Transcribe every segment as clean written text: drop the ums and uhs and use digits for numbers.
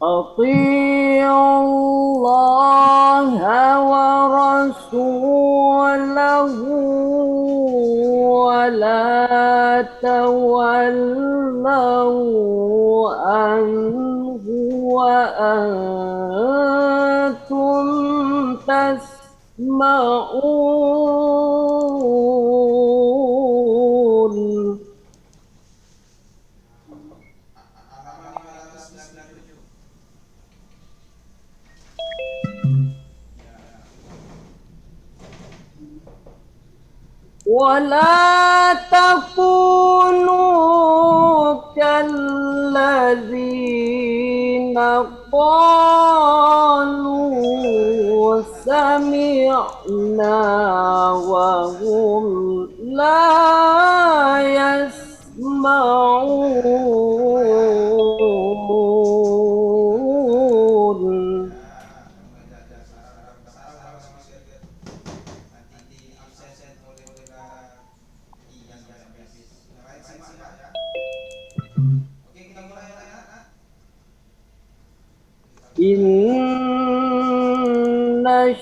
أطيعوا الله ورسوله ولا تولوا عنه وأنتم تسمعون. ولا تكونوا كالذين قالوا سمعنا وهم لا يسمعون. إن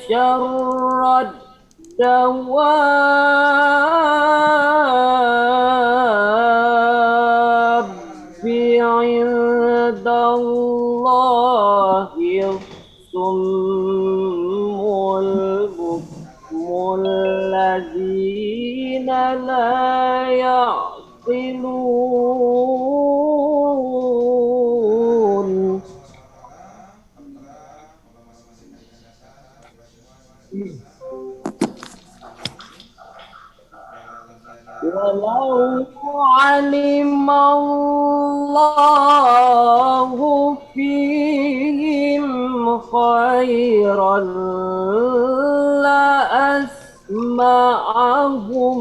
شر الدواب عند الله الصم البكم الذين لا يعقلون. ولو علم الله فيهم خيرا لأسمعهم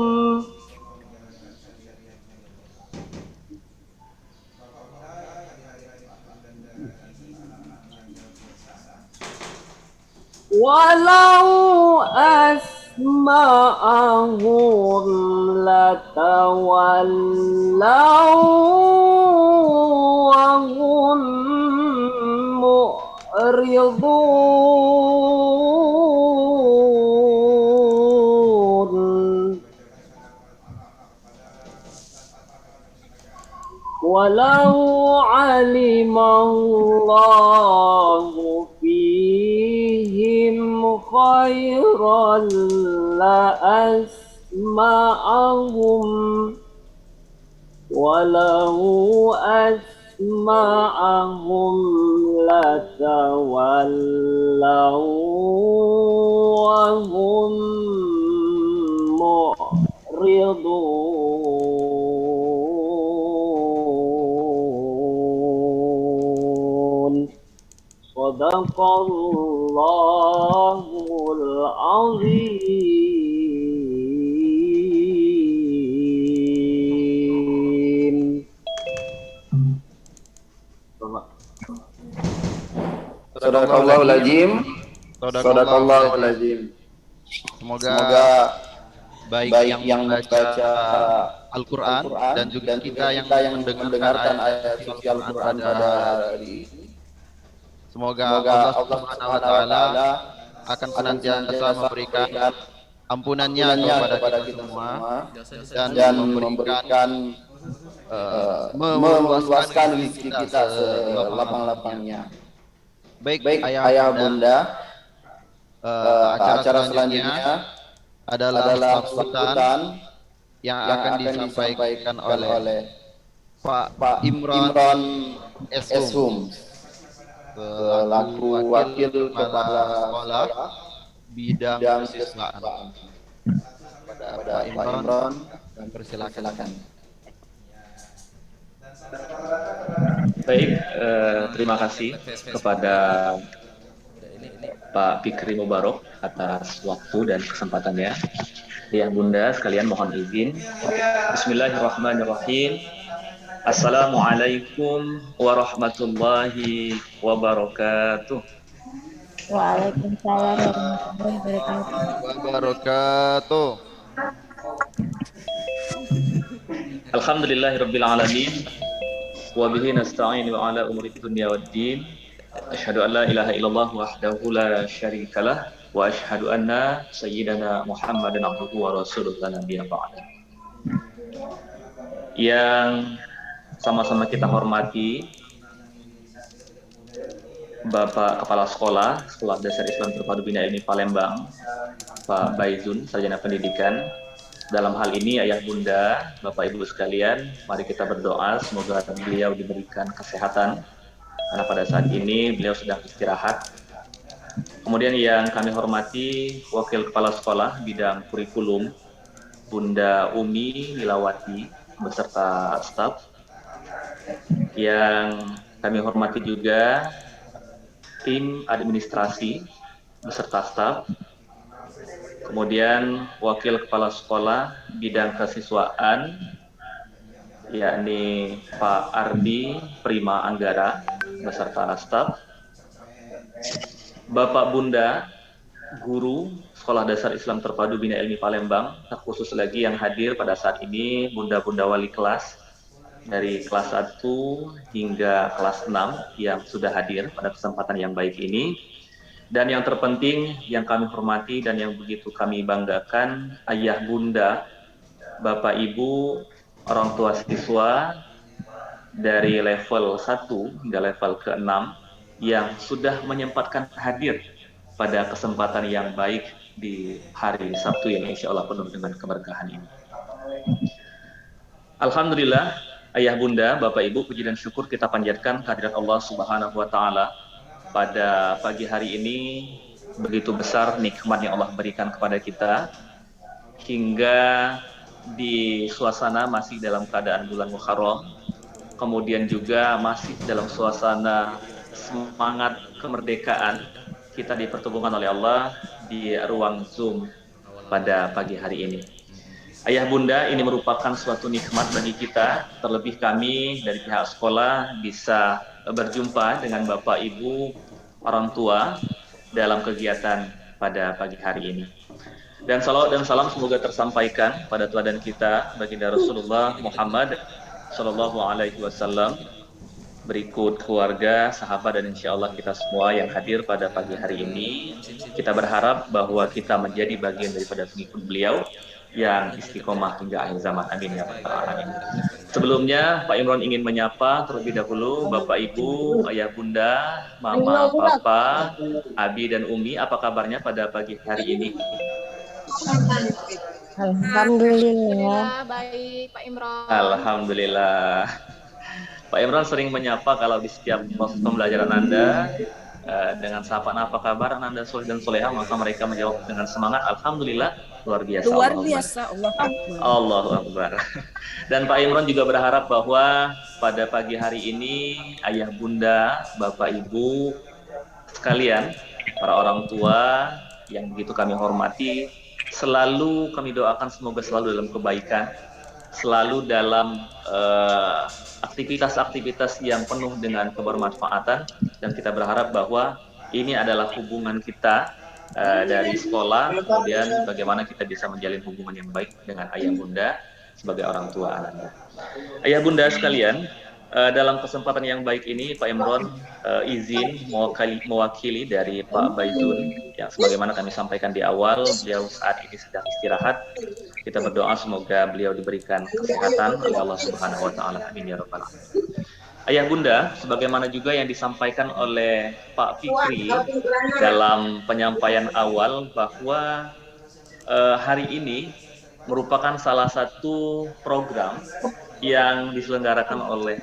ولو أسمعهم لتولوا وهم معرضون. ولو علم الله فيهم خيرا لأسمعهم ولو أسمعهم لتولوا وهم معرضون. صدق الله العظيم. Sadaqallahul azim. Sadaqallahul azim. Semoga Semoga baik yang membaca Al-Quran dan juga kita yang mendengarkan mendengarkan ayat ayat suci suci Al-Quran Al-Quran pada pada hari ini. hari ini. Semoga Semoga Allah Allah Subhanahu wa Subhanahu wa taala taala akan akan senantiasa memberikan memberikan ampunannya ampunannya kepada kepada kita kita semua semua dan dan memberikan memberikan meluaskan meluaskan rezeki rezeki kita kita selapang-lapangnya. selapang-lapangnya. Baik Baik ayah ayah bunda, bunda, acara acara selanjutnya selanjutnya adalah adalah sambutan sambutan yang yang akan akan disampaikan disampaikan oleh oleh Pak Pak Imron Imron Eshum Eshum selaku selaku Wakil Wakil Kepala Kepala Sekolah Sekolah Bidang Bidang Kesiswaan. Kesiswaan. Pada Kepada Pak Pak Imron, Imron, persilakan. silakan. Baik, terima kasih kepada Pak Fikri Mubarok atas waktu dan kesempatannya. Yang Bunda sekalian mohon izin. Bismillahirrahmanirrahim. Assalamualaikum warahmatullahi wabarakatuh. Waalaikumsalam warahmatullahi wabarakatuh. Wabarakatuh. Alhamdulillahirabbil alamin. Wa bihi nasta'inu ala umuri dunya waddin. Asyhadu an la ilaha illallah wahdahu la syarikalah wa asyhadu anna sayyidana Muhammadan abduhu wa rasuluh la nabiyya ba'da. Yang sama-sama kita hormati Bapak Kepala Sekolah Dasar Islam Terpadu Bina Ilmi Palembang, Pak Baizun, Sarjana Pendidikan. Dalam hal ini Ayah Bunda, Bapak Ibu sekalian, mari kita berdoa semoga beliau diberikan kesehatan karena pada saat ini beliau sedang istirahat. Kemudian yang kami hormati Wakil Kepala Sekolah Bidang Kurikulum, Bunda Umi Milawati beserta staf. Yang kami hormati juga tim administrasi beserta staf. Kemudian Wakil Kepala Sekolah Bidang Kesiswaan, yakni Pak Ardi Prima Anggara beserta staf. Bapak Bunda Guru Sekolah Dasar Islam Terpadu Bina Ilmi Palembang, terkhusus lagi yang hadir pada saat ini Bunda-bunda wali kelas dari kelas 1 hingga kelas 6 yang sudah hadir pada kesempatan yang baik ini. Dan yang terpenting yang kami hormati dan yang begitu kami banggakan, Ayah Bunda, Bapak Ibu, orang tua siswa dari level 1 hingga level ke-6 yang sudah menyempatkan hadir pada kesempatan yang baik di hari Sabtu yang insya Allah penuh dengan keberkahan ini. Alhamdulillah, Ayah Bunda, Bapak Ibu, puji dan syukur kita panjatkan kehadirat Allah Subhanahu wa Ta'ala. Pada pagi hari ini begitu besar nikmat yang Allah berikan kepada kita, hingga di suasana masih dalam keadaan bulan Muharram, kemudian juga masih dalam suasana semangat kemerdekaan, kita dipertemukan oleh Allah di ruang Zoom pada pagi hari ini. Ayah Bunda, ini merupakan suatu nikmat bagi kita, terlebih kami dari pihak sekolah bisa berjumpa dengan Bapak Ibu orang tua dalam kegiatan pada pagi hari ini. Dan salawat dan salam semoga tersampaikan pada teladan kita baginda Rasulullah Muhammad Sallallahu Alaihi Wasallam, berikut keluarga, sahabat, dan insya Allah kita semua yang hadir pada pagi hari ini. Kita berharap bahwa kita menjadi bagian daripada pengikut beliau yang istiqomah hingga akhir zaman. Amin ya rabbal alamin. Sebelumnya Pak Imron ingin menyapa terlebih dahulu Bapak Ibu, Ayah Bunda, Mama, Papa, Abi dan Umi. Apa kabarnya pada pagi hari ini? Alhamdulillah. Baik, Pak Imron. Alhamdulillah. Pak Imron sering menyapa kalau di setiap proses pembelajaran Anda dengan sapaan apa kabar Anda soleh dan soleha, maka mereka menjawab dengan semangat Alhamdulillah. Luar biasa. Luar biasa. Allahu Akbar. Dan Pak Imron juga berharap bahwa pada pagi hari ini Ayah Bunda, Bapak Ibu sekalian, para orang tua yang begitu kami hormati, selalu kami doakan semoga selalu dalam kebaikan, selalu dalam aktivitas-aktivitas yang penuh dengan kebermanfaatan, dan kita berharap bahwa ini adalah hubungan kita dari sekolah, kemudian bagaimana kita bisa menjalin hubungan yang baik dengan Ayah Bunda sebagai orang tua Anda. Ayah Bunda sekalian, dalam kesempatan yang baik ini Pak Imron izin mewakili dari Pak Baizun yang sebagaimana kami sampaikan di awal, beliau saat ini sedang istirahat. Kita berdoa semoga beliau diberikan kesehatan oleh Allah Subhanahu wa Ta'ala. Amin ya rabbal alamin. Ayah Bunda, sebagaimana juga yang disampaikan oleh Pak Fikri dalam penyampaian awal bahwa hari ini merupakan salah satu program yang diselenggarakan oleh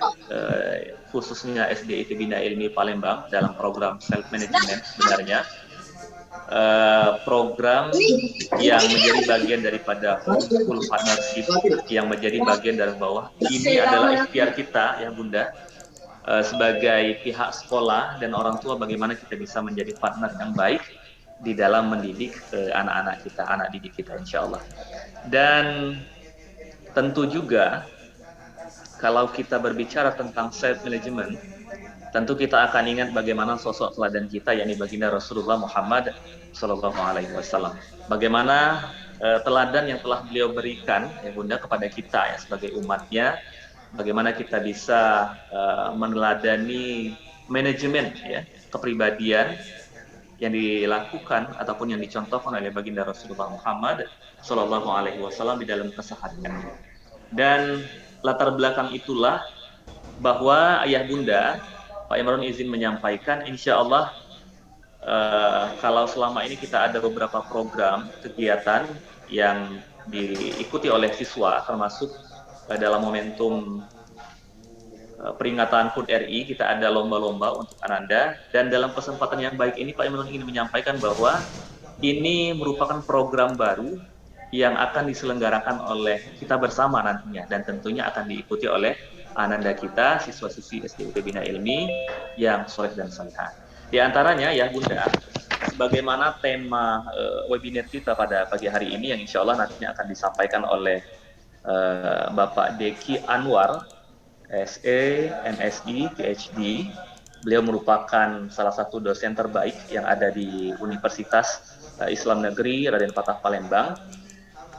khususnya SDIT Bina Ilmi Palembang dalam program Self Management. Sebenarnya program yang menjadi bagian daripada Homeschool Partnership yang menjadi bagian dari bawah ini adalah ikhtiar kita ya Bunda, sebagai pihak sekolah dan orang tua, bagaimana kita bisa menjadi partner yang baik di dalam mendidik anak-anak kita, anak didik kita insya Allah. Dan tentu juga kalau kita berbicara tentang self management, tentu kita akan ingat bagaimana sosok teladan kita, yakni baginda Rasulullah Muhammad Sallallahu Alaihi Wasallam. Bagaimana teladan yang telah beliau berikan ya Bunda kepada kita ya sebagai umatnya, bagaimana kita bisa meneladani manajemen ya kepribadian yang dilakukan ataupun yang dicontohkan oleh baginda Rasulullah Muhammad Shallallahu Alaihi Wasallam di dalam kesehariannya. Dan latar belakang itulah bahwa ayah bunda Pak Imron izin menyampaikan, insya Allah kalau selama ini kita ada beberapa program kegiatan yang diikuti oleh siswa, termasuk dalam momentum peringatan HUT RI, kita ada lomba-lomba untuk Ananda, dan dalam kesempatan yang baik ini Pak Imron ingin menyampaikan bahwa ini merupakan program baru yang akan diselenggarakan oleh kita bersama nantinya, dan tentunya akan diikuti oleh Ananda kita, siswa-siswi SDUP Bina Ilmi yang soleh dan salihah. Di antaranya ya Bunda, bagaimana tema webinar kita pada pagi hari ini yang insya Allah nantinya akan disampaikan oleh Bapak Deki Anwar, SE, MSI, PhD. Beliau merupakan salah satu dosen terbaik yang ada di Universitas Islam Negeri Raden Patah Palembang,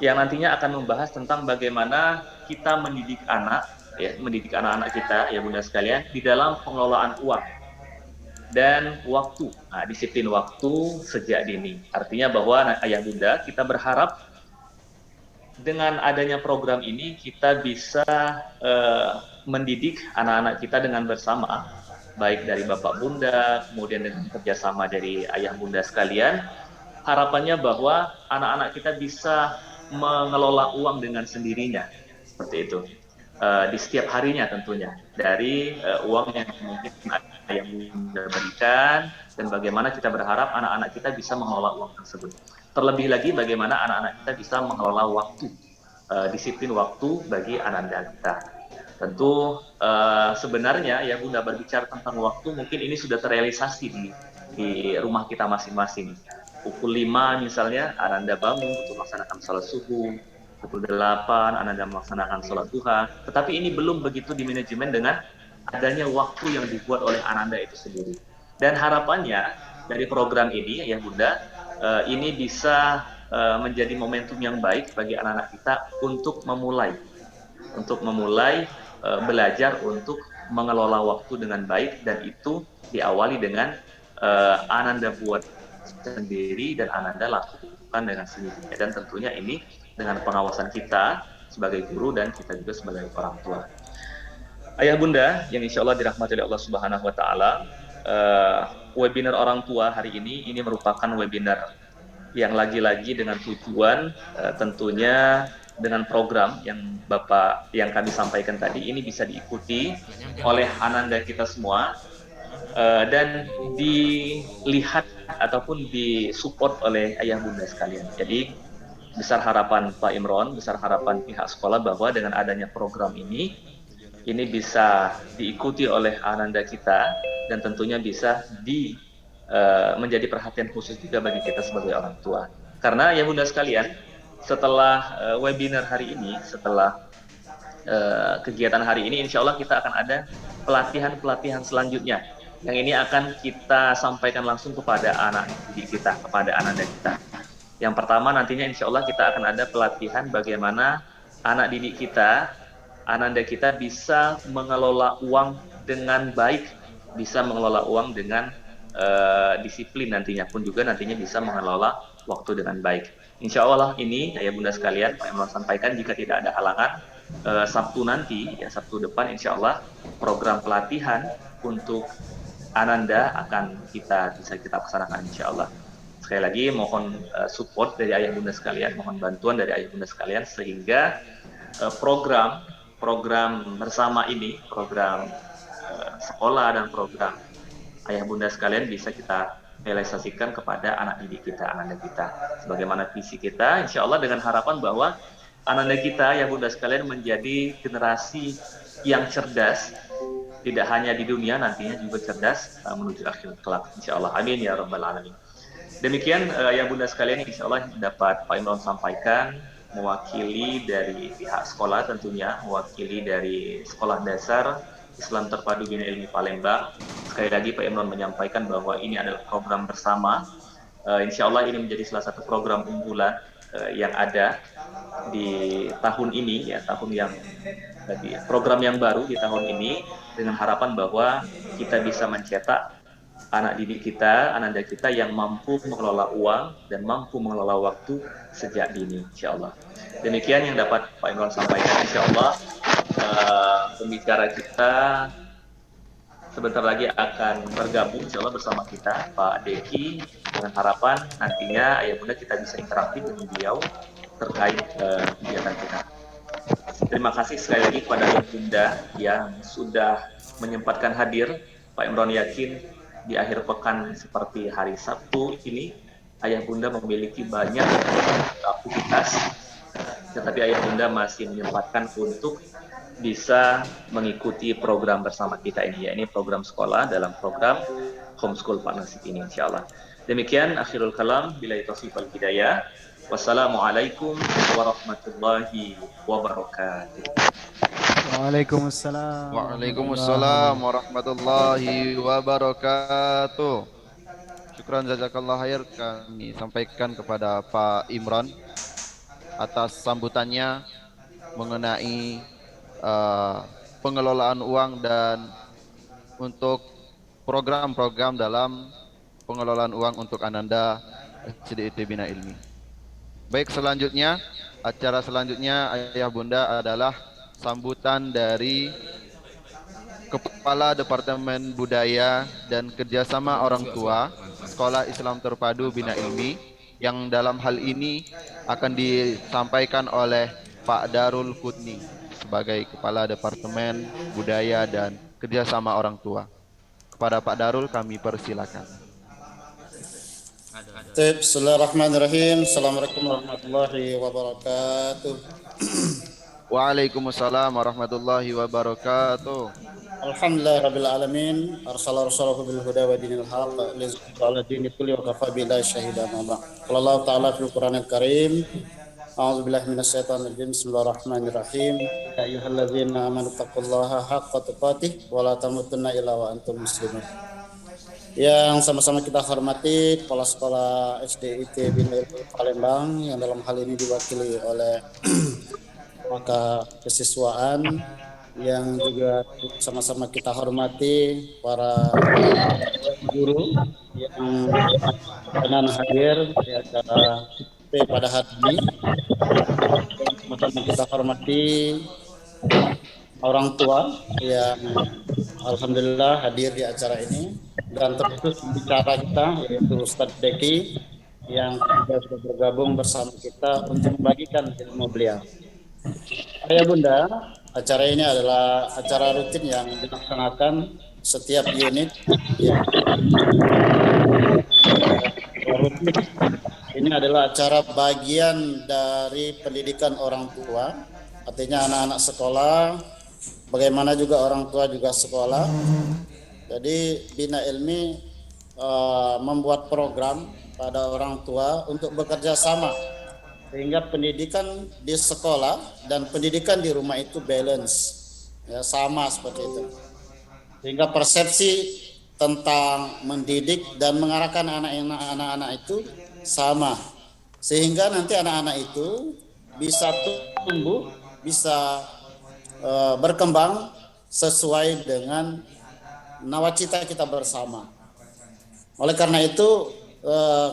yang nantinya akan membahas tentang bagaimana kita mendidik anak, ya, mendidik anak-anak kita, ya Bunda sekalian, di dalam pengelolaan uang dan waktu. Nah, disiplin waktu sejak dini. Artinya bahwa ayah Bunda, kita berharap dengan adanya program ini kita bisa mendidik anak-anak kita dengan bersama, baik dari Bapak Bunda, kemudian dengan kerjasama dari ayah Bunda sekalian. Harapannya bahwa anak-anak kita bisa mengelola uang dengan sendirinya, seperti itu. Di setiap harinya tentunya, dari uang yang mungkin ayah Bunda berikan, dan bagaimana kita berharap anak-anak kita bisa mengelola uang tersebut. Terlebih lagi bagaimana anak-anak kita bisa mengelola waktu, disiplin waktu bagi Ananda kita. Tentu sebenarnya ya Bunda berbicara tentang waktu, mungkin ini sudah terrealisasi di rumah kita masing-masing. Pukul 5 misalnya Ananda bangun untuk melaksanakan sholat subuh, pukul 8 Ananda melaksanakan sholat duha, tetapi ini belum begitu di manajemen dengan adanya waktu yang dibuat oleh Ananda itu sendiri. Dan harapannya dari program ini ya Bunda, ini bisa menjadi momentum yang baik bagi anak-anak kita untuk memulai belajar untuk mengelola waktu dengan baik, dan itu diawali dengan Ananda buat sendiri dan Ananda lakukan dengan sendirinya, dan tentunya ini dengan pengawasan kita sebagai guru dan kita juga sebagai orang tua. Ayah Bunda yang insya Allah dirahmati oleh Allah Subhanahu Wa Taala, webinar orang tua hari ini merupakan webinar yang lagi-lagi dengan tujuan tentunya dengan program yang kami sampaikan tadi ini bisa diikuti oleh Ananda kita semua, dan dilihat ataupun disupport oleh ayah Bunda sekalian. Jadi besar harapan Pak Imron, besar harapan pihak sekolah bahwa dengan adanya program ini bisa diikuti oleh Ananda kita, dan tentunya bisa menjadi perhatian khusus juga bagi kita sebagai orang tua. Karena ya Bunda sekalian, setelah webinar hari ini, setelah kegiatan hari ini, insya Allah kita akan ada pelatihan selanjutnya yang ini akan kita sampaikan langsung kepada anak didik kita, kepada Ananda kita. Yang pertama nantinya insya Allah kita akan ada pelatihan bagaimana anak didik kita, Ananda kita bisa mengelola uang dengan baik, bisa mengelola uang dengan disiplin, nantinya pun juga nantinya bisa mengelola waktu dengan baik. Insya Allah ini ayah Bunda sekalian, Pak Imron sampaikan jika tidak ada halangan, Sabtu nanti, ya Sabtu depan insya Allah program pelatihan untuk Ananda akan bisa kita laksanakan insya Allah. Sekali lagi mohon support dari ayah Bunda sekalian, mohon bantuan dari ayah Bunda sekalian, sehingga program bersama ini, program sekolah dan program ayah Bunda sekalian bisa kita realisasikan kepada anak didik kita, Ananda kita. Sebagaimana visi kita, insya Allah dengan harapan bahwa Ananda kita, ayah Bunda sekalian, menjadi generasi yang cerdas, tidak hanya di dunia, nantinya juga cerdas menuju akhirat kelak. Insya Allah. Amin ya Rabbal Alamin. Demikian ayah Bunda sekalian, insya Allah dapat Pak Imron sampaikan, mewakili dari pihak sekolah tentunya, mewakili dari Sekolah Dasar Islam Terpadu Bina Ilmi Palembang. Sekali lagi Pak Imron menyampaikan bahwa ini adalah program bersama. Insya Allah ini menjadi salah satu program unggulan yang ada di tahun ini, ya, tahun yang tadi program yang baru di tahun ini, dengan harapan bahwa kita bisa mencetak anak didik kita, anak didik kita yang mampu mengelola uang dan mampu mengelola waktu sejak dini, insya Allah. Demikian yang dapat Pak Imran sampaikan, insya Allah. Pembicara kita sebentar lagi akan bergabung insya Allah bersama kita, Pak Deki, dengan harapan nantinya Ayah Bunda kita bisa interaktif dengan beliau terkait kegiatan kita. Terima kasih sekali lagi kepada Ayah Bunda yang sudah menyempatkan hadir. Pak Imran yakin di akhir pekan seperti hari Sabtu ini, Ayah Bunda memiliki banyak aktivitas, tetapi Ayah Bunda masih menyempatkan untuk bisa mengikuti program bersama kita ini, ya, ini program sekolah dalam program Homeschool Partnership ini, insya Allah. Demikian akhirul kalam, billahi taufiq wal hidayah. Wassalamualaikum warahmatullahi wabarakatuh. Waalaikumsalam. Waalaikumsalam warahmatullahi wabarakatuh. Syukran jazakallah khair kami sampaikan kepada Pak Imran atas sambutannya mengenai pengelolaan uang dan untuk program-program dalam pengelolaan uang untuk Ananda SDIT Bina Ilmi. Baik, selanjutnya, acara selanjutnya Ayah Bunda adalah sambutan dari Kepala Departemen Budaya dan Kerjasama Orang Tua Sekolah Islam Terpadu Bina Ilmi, yang dalam hal ini akan disampaikan oleh Pak Darul Kutni sebagai Kepala Departemen Budaya dan Kerjasama Orang Tua. Kepada Pak Darul kami persilakan. Bismillahirrahmanirrahim. Assalamualaikum warahmatullahi wabarakatuh. Waalaikumsalam warahmatullahi wabarakatuh. Alhamdulillahirabbil alamin. Arsala rasulahu bil huda wa dinil haqq liyuzhirahu 'ala dini kulli wa kafa billahi shahidan. Qala Allah ta'ala fil Qur'anil Karim. A'udzu billahi minasyaitonir rajim. Bismillahirrahmanirrahim. Ya ayyuhalladzina amanu taqullaha haqqa tuqatih wa la tamutunna illa wa antum muslimun. Yang sama-sama kita hormati Kepala Sekolah SDIT Bina Ilmi Palembang yang dalam hal ini diwakili oleh maka kesiswaan, yang juga sama-sama kita hormati para guru yang berkenan hadir di acara pada hari ini. Sama-sama kita hormati orang tua yang alhamdulillah hadir di acara ini, dan terkhusus bicara kita yaitu Ustadz Deki yang sudah bergabung bersama kita untuk membagikan ilmu beliau. Ayah Bunda, acara ini adalah acara rutin yang dilaksanakan setiap unit. Ya. Ini adalah acara bagian dari pendidikan orang tua, artinya anak-anak sekolah, bagaimana juga orang tua juga sekolah. Jadi Bina Ilmi membuat program pada orang tua untuk bekerja sama sehingga pendidikan di sekolah dan pendidikan di rumah itu balance, ya, sama seperti itu, sehingga persepsi tentang mendidik dan mengarahkan anak-anak itu sama, sehingga nanti anak-anak itu bisa tumbuh, bisa berkembang sesuai dengan nawacita kita bersama. Oleh karena itu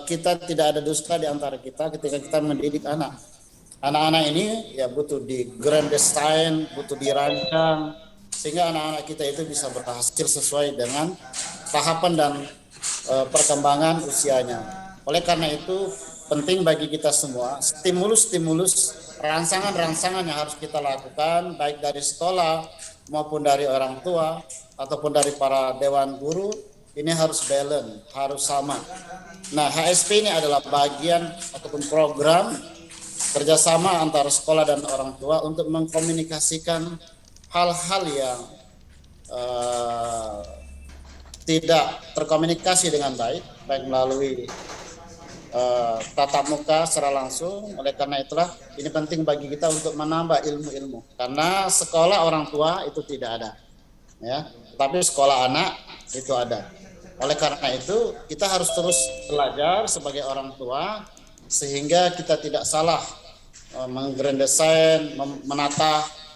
kita tidak ada dusta di antara kita ketika kita mendidik anak. Anak-anak ini ya butuh di grand design, butuh dirancang sehingga anak-anak kita itu bisa berhasil sesuai dengan tahapan dan perkembangan usianya. Oleh karena itu penting bagi kita semua stimulus-stimulus, rangsangan-rangsangan yang harus kita lakukan baik dari sekolah maupun dari orang tua ataupun dari para dewan guru, ini harus balance, harus sama. Nah, HSP ini adalah bagian ataupun program kerjasama antara sekolah dan orang tua untuk mengkomunikasikan hal-hal yang tidak terkomunikasi dengan baik melalui tatap muka secara langsung. Oleh karena itulah ini penting bagi kita untuk menambah ilmu-ilmu, karena sekolah orang tua itu tidak ada, ya, tapi sekolah anak itu ada. Oleh karena itu kita harus terus belajar sebagai orang tua sehingga kita tidak salah menggrand design,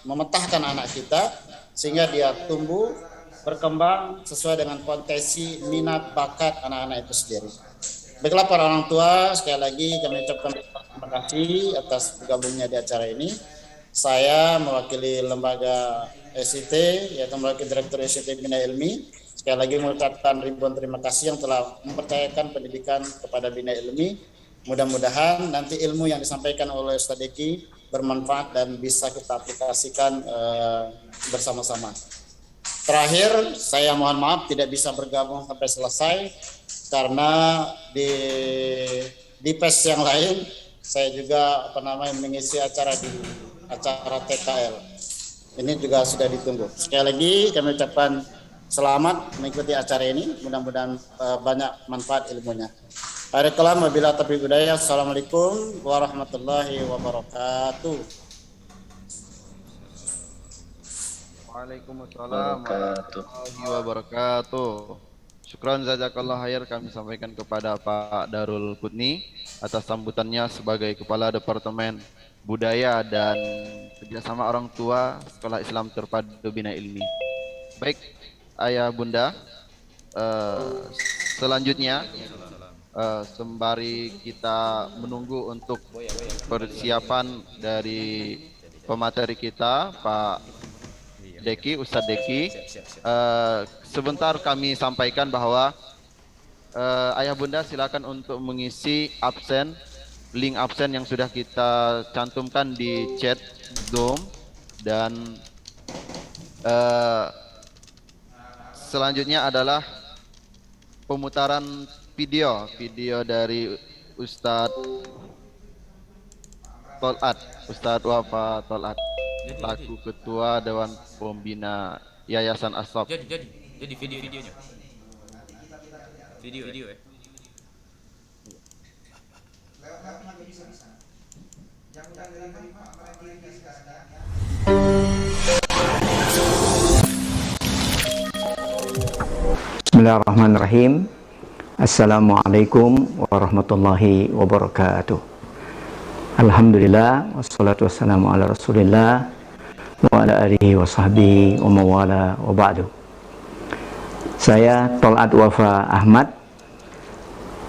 memetahkan anak kita sehingga dia tumbuh berkembang sesuai dengan potensi minat bakat anak-anak itu sendiri. Baiklah para orang tua, sekali lagi kami ucapkan terima kasih atas bergabungnya di acara ini. Saya mewakili lembaga SIT, yaitu mewakili Direktur SIT Bina Ilmi, sekali lagi mengucapkan ribuan terima kasih yang telah mempercayakan pendidikan kepada Bina Ilmi. Mudah-mudahan nanti ilmu yang disampaikan oleh Ustaz Deki bermanfaat dan bisa kita aplikasikan bersama-sama. Terakhir, saya mohon maaf tidak bisa bergabung sampai selesai karena di PES yang lain saya juga mengisi acara di acara TKL. Ini juga sudah ditunggu. Sekali lagi kami ucapkan selamat mengikuti acara ini. Mudah-mudahan banyak manfaat ilmunya. Akhirul kalam, wabillahi taufiq hidayah. Assalamualaikum warahmatullahi wabarakatuh. Waalaikumsalam warahmatullahi wabarakatuh. Syukran jazakallah khair kami sampaikan kepada Pak Darul Qutni atas sambutannya sebagai Kepala Departemen Budaya dan Kerjasama Orang Tua Sekolah Islam Terpadu Bina Ilmi. Baik, Ayah Bunda, selanjutnya sembari kita menunggu untuk persiapan dari pemateri kita, Pak Deki, Ustadz Deki, sebentar kami sampaikan bahwa Ayah Bunda silakan untuk mengisi absen, link absen yang sudah kita cantumkan di chat Zoom, dan selanjutnya adalah pemutaran video dari Ustadz Tolat, Ustadz Wafa Tolat, selaku Ketua Dewan Pembina Yayasan Ashab. Jadi videonya. Video ya. Bismillahirrahmanirrahim. Assalamualaikum warahmatullahi wabarakatuh. Alhamdulillah, wassalatu wassalamu ala rasulillah wa ala alihi wa sahbihi wa mawala wa ba'du. Saya Tolat Wafa Ahmad,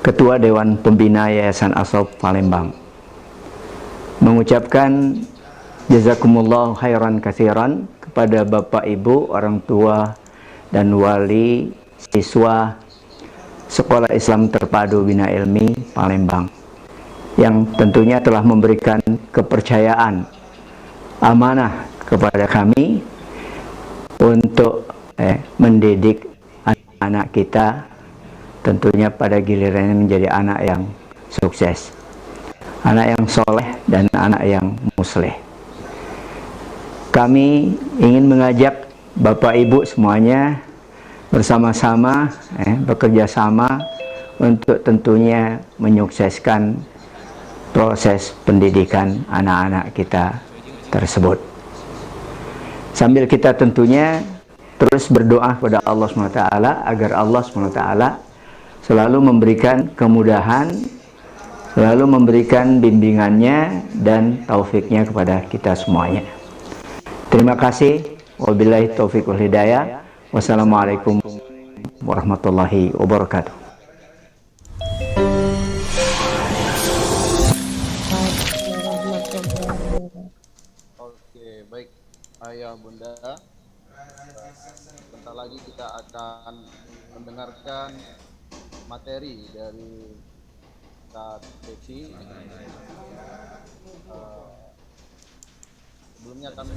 Ketua Dewan Pembina Yayasan Ashab Palembang, mengucapkan jazakumullah khairan katsiran kepada Bapak Ibu, orang tua dan wali siswa Sekolah Islam Terpadu Bina Ilmi Palembang yang tentunya telah memberikan kepercayaan amanah kepada kami untuk mendidik anak kita, tentunya pada gilirannya menjadi anak yang sukses, anak yang soleh dan anak yang musleh. Kami ingin mengajak Bapak Ibu semuanya bersama-sama bekerja sama untuk tentunya menyukseskan proses pendidikan anak-anak kita tersebut. Sambil kita tentunya terus berdoa kepada Allah SWT agar Allah SWT selalu memberikan kemudahan, selalu memberikan bimbingannya dan taufiknya kepada kita semuanya. Terima kasih. Wabillahi taufiq wal hidayah. Wassalamualaikum warahmatullahi wabarakatuh. Oke, baik Ayah Bunda. Sebentar lagi kita akan mendengarkan materi dari Ustadz Deki. Sebelumnya kami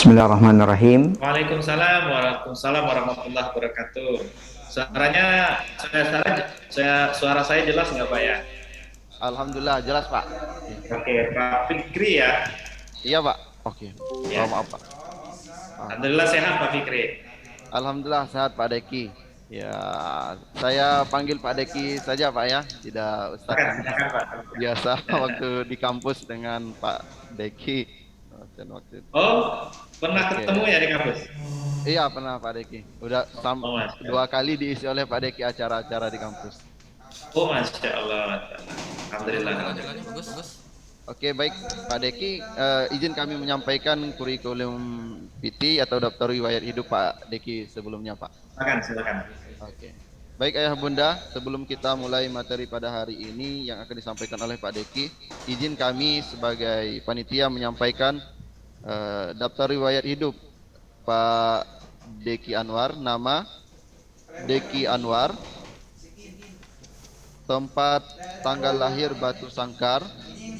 Bismillahirrahmanirrahim. Waalaikumsalam warahmatullahi wabarakatuh. Suara saya jelas nggak Pak ya? Alhamdulillah jelas Pak. Oke, Pak Fikri ya? Iya Pak. Oke. Ya. Maaf Pak. Alhamdulillah sehat Pak Fikri. Alhamdulillah sehat Pak Deki. Ya, saya panggil Pak Deki saja Pak ya, tidak Ustadz. Silakan Pak. Biasa waktu di kampus dengan Pak Deki. Oh, pernah Oke. ketemu ya di kampus? Iya pernah Pak Deki. Udah Oh, Masya dua Allah. kali diisi oleh Pak Deki acara-acara di kampus. Oh, Masya Allah. Masya Allah. Alhamdulillah. Lanjut, bagus, bagus. Oke baik Pak Deki, izin kami menyampaikan kurikulum PT atau daftar riwayat hidup Pak Deki sebelumnya Pak. Silakan, silakan. Oke. Baik Ayah Bunda, sebelum kita mulai materi pada hari ini yang akan disampaikan oleh Pak Deki, izin kami sebagai panitia menyampaikan daftar riwayat hidup Pak Deki Anwar. Nama Deki Anwar, tempat tanggal lahir Batu Sangkar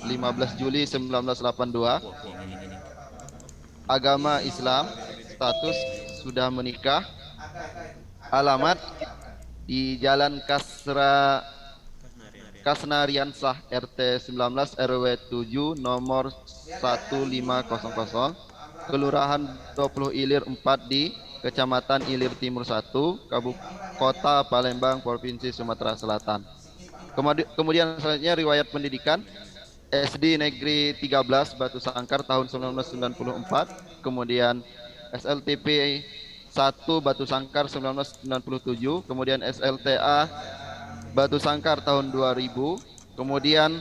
15 Juli 1982, agama Islam, status sudah menikah, alamat di Jalan Kasnariansah RT 19 RW 7 nomor 1500, Kelurahan 20 Ilir 4 di Kecamatan Ilir Timur 1, Kota Palembang, Provinsi Sumatera Selatan. Kemudian selanjutnya riwayat pendidikan SD Negeri 13 Batu Sangkar tahun 1994, kemudian SLTP 1 Batu Sangkar 1997, kemudian SLTA Batu Sangkar tahun 2000, kemudian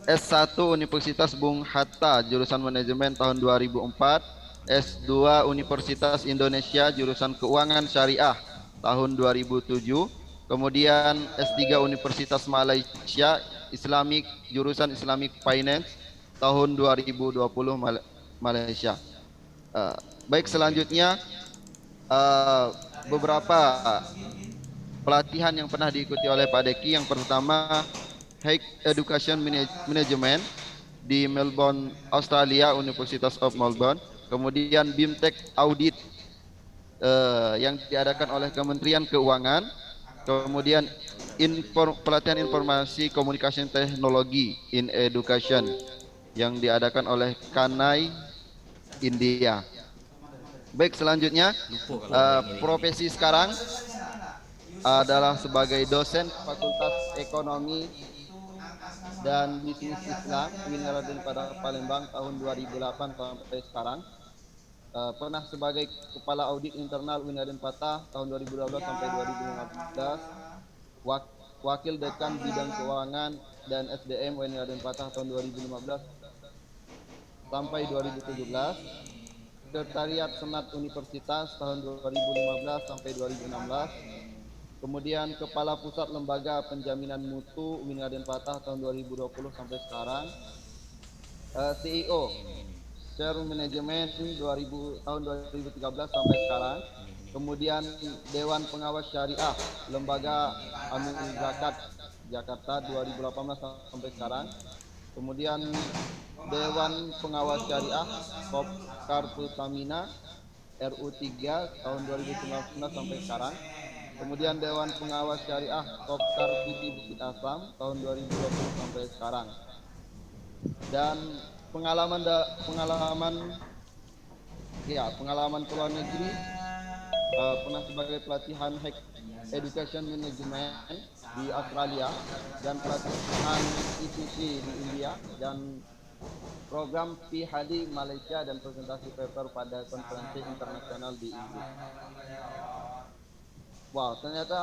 S1 Universitas Bung Hatta jurusan manajemen tahun 2004, S2 Universitas Indonesia jurusan keuangan syariah tahun 2007, kemudian S3 Universitas Malaysia Islamic jurusan Islamic Finance tahun 2020 Malaysia. Baik selanjutnya beberapa pelatihan yang pernah diikuti oleh Pak Deki. Yang pertama High Education Management di Melbourne, Australia, Universitas of Melbourne. Kemudian BIMTEK Audit yang diadakan oleh Kementerian Keuangan. Kemudian pelatihan informasi komunikasi teknologi in education yang diadakan oleh Kanai India. Baik selanjutnya profesi sekarang adalah sebagai dosen Fakultas Ekonomi dan Bisnis Islam UIN pada Palembang tahun 2008 sampai sekarang. Pernah sebagai Kepala Audit Internal UIN Patah tahun 2012 sampai 2015, Wakil Dekan Bidang Keuangan dan SDM UIN Patah tahun 2015 sampai 2017, Sekretariat Senat Universitas tahun 2015 sampai 2016, kemudian Kepala Pusat Lembaga Penjaminan Mutu UIN Patah tahun 2020 sampai sekarang, CEO Share Management tahun 2013 sampai sekarang, kemudian Dewan Pengawas Syariah Lembaga Amin Zakat Jakarta 2018 sampai sekarang, kemudian Dewan Pengawas Syariah Kopkar Pertamina RU 3 tahun 2019 sampai sekarang, kemudian Dewan Pengawas Syariah Kopkar PT Bukit Asam tahun 2020 sampai sekarang. Dan pengalaman ke luar negeri, pernah sebagai pelatihan High Education Management di Australia dan pelatihan ICC di India dan program PhD Malaysia dan presentasi paper pada konferensi internasional di Inggris. Wow, ternyata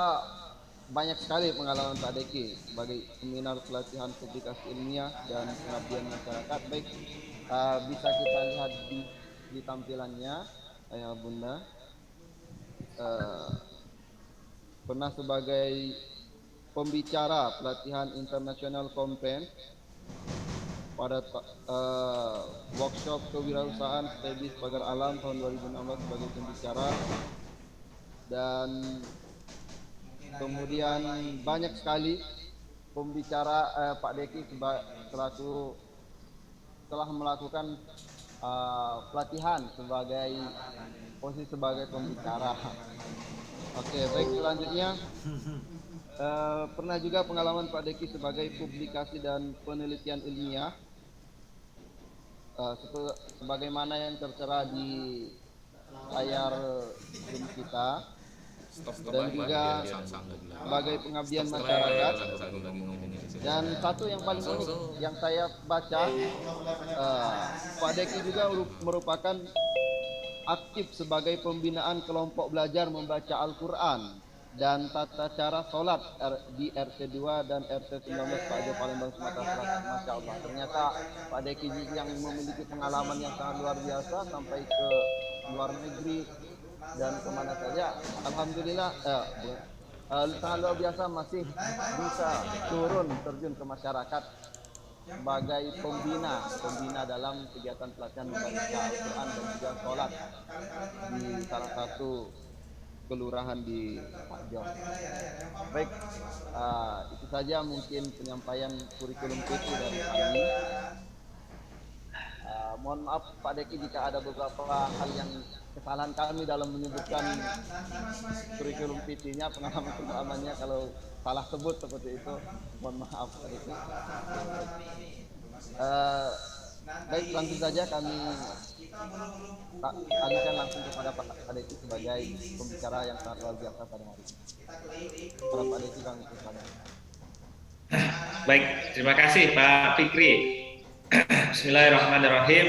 banyak sekali pengalaman Pak Deki sebagai seminar pelatihan publikasi ilmiah dan pengabdian masyarakat. Baik, bisa kita lihat di tampilannya, Ayah Bunda. Pernah sebagai pembicara pelatihan International Conference pada workshop kewirausahaan Stebis Pagar Alam tahun 2016 sebagai pembicara, dan kemudian banyak sekali pembicara Pak Deki selaku telah melakukan pelatihan sebagai posisi sebagai pembicara. Oke, baik selanjutnya pernah juga pengalaman Pak Deki sebagai publikasi dan penelitian ilmiah sebagaimana yang tertera di layar Zoom kita, dan juga sebagai pengabdian masyarakat. Dan satu yang paling unik yang saya baca, Pak Deki juga merupakan aktif sebagai pembinaan kelompok belajar membaca Al-Quran dan tata cara sholat di RT 2 dan RT 19 Pak Jo Palembang Sumatera Selatan. Masya Allah, ternyata Pak Deki yang memiliki pengalaman yang sangat luar biasa sampai ke luar negeri dan kemana saja. Alhamdulillah sangat luar biasa, masih bisa turun terjun ke masyarakat sebagai pembina dalam kegiatan pelatihan membaca Al-Quran dan juga sholat di salah satu kelurahan di Pakjong. Baik, itu saja mungkin penyampaian kurikulum vitae dari kami. Mohon maaf Pak Deki jika ada beberapa hal yang kesalahan kami dalam menyebutkan kurikulum vitae-nya, pengalaman-pengalamannya, kalau salah sebut seperti itu, mohon maaf Pak Deki. Baik, langsung saja kami alihkan langsung kepada Pak Deki sebagai pembicara yang sangat luar biasa pada hari ini. Pak Deki kami persilakan. Baik, terima kasih Pak Fikri. Bismillahirrahmanirrahim.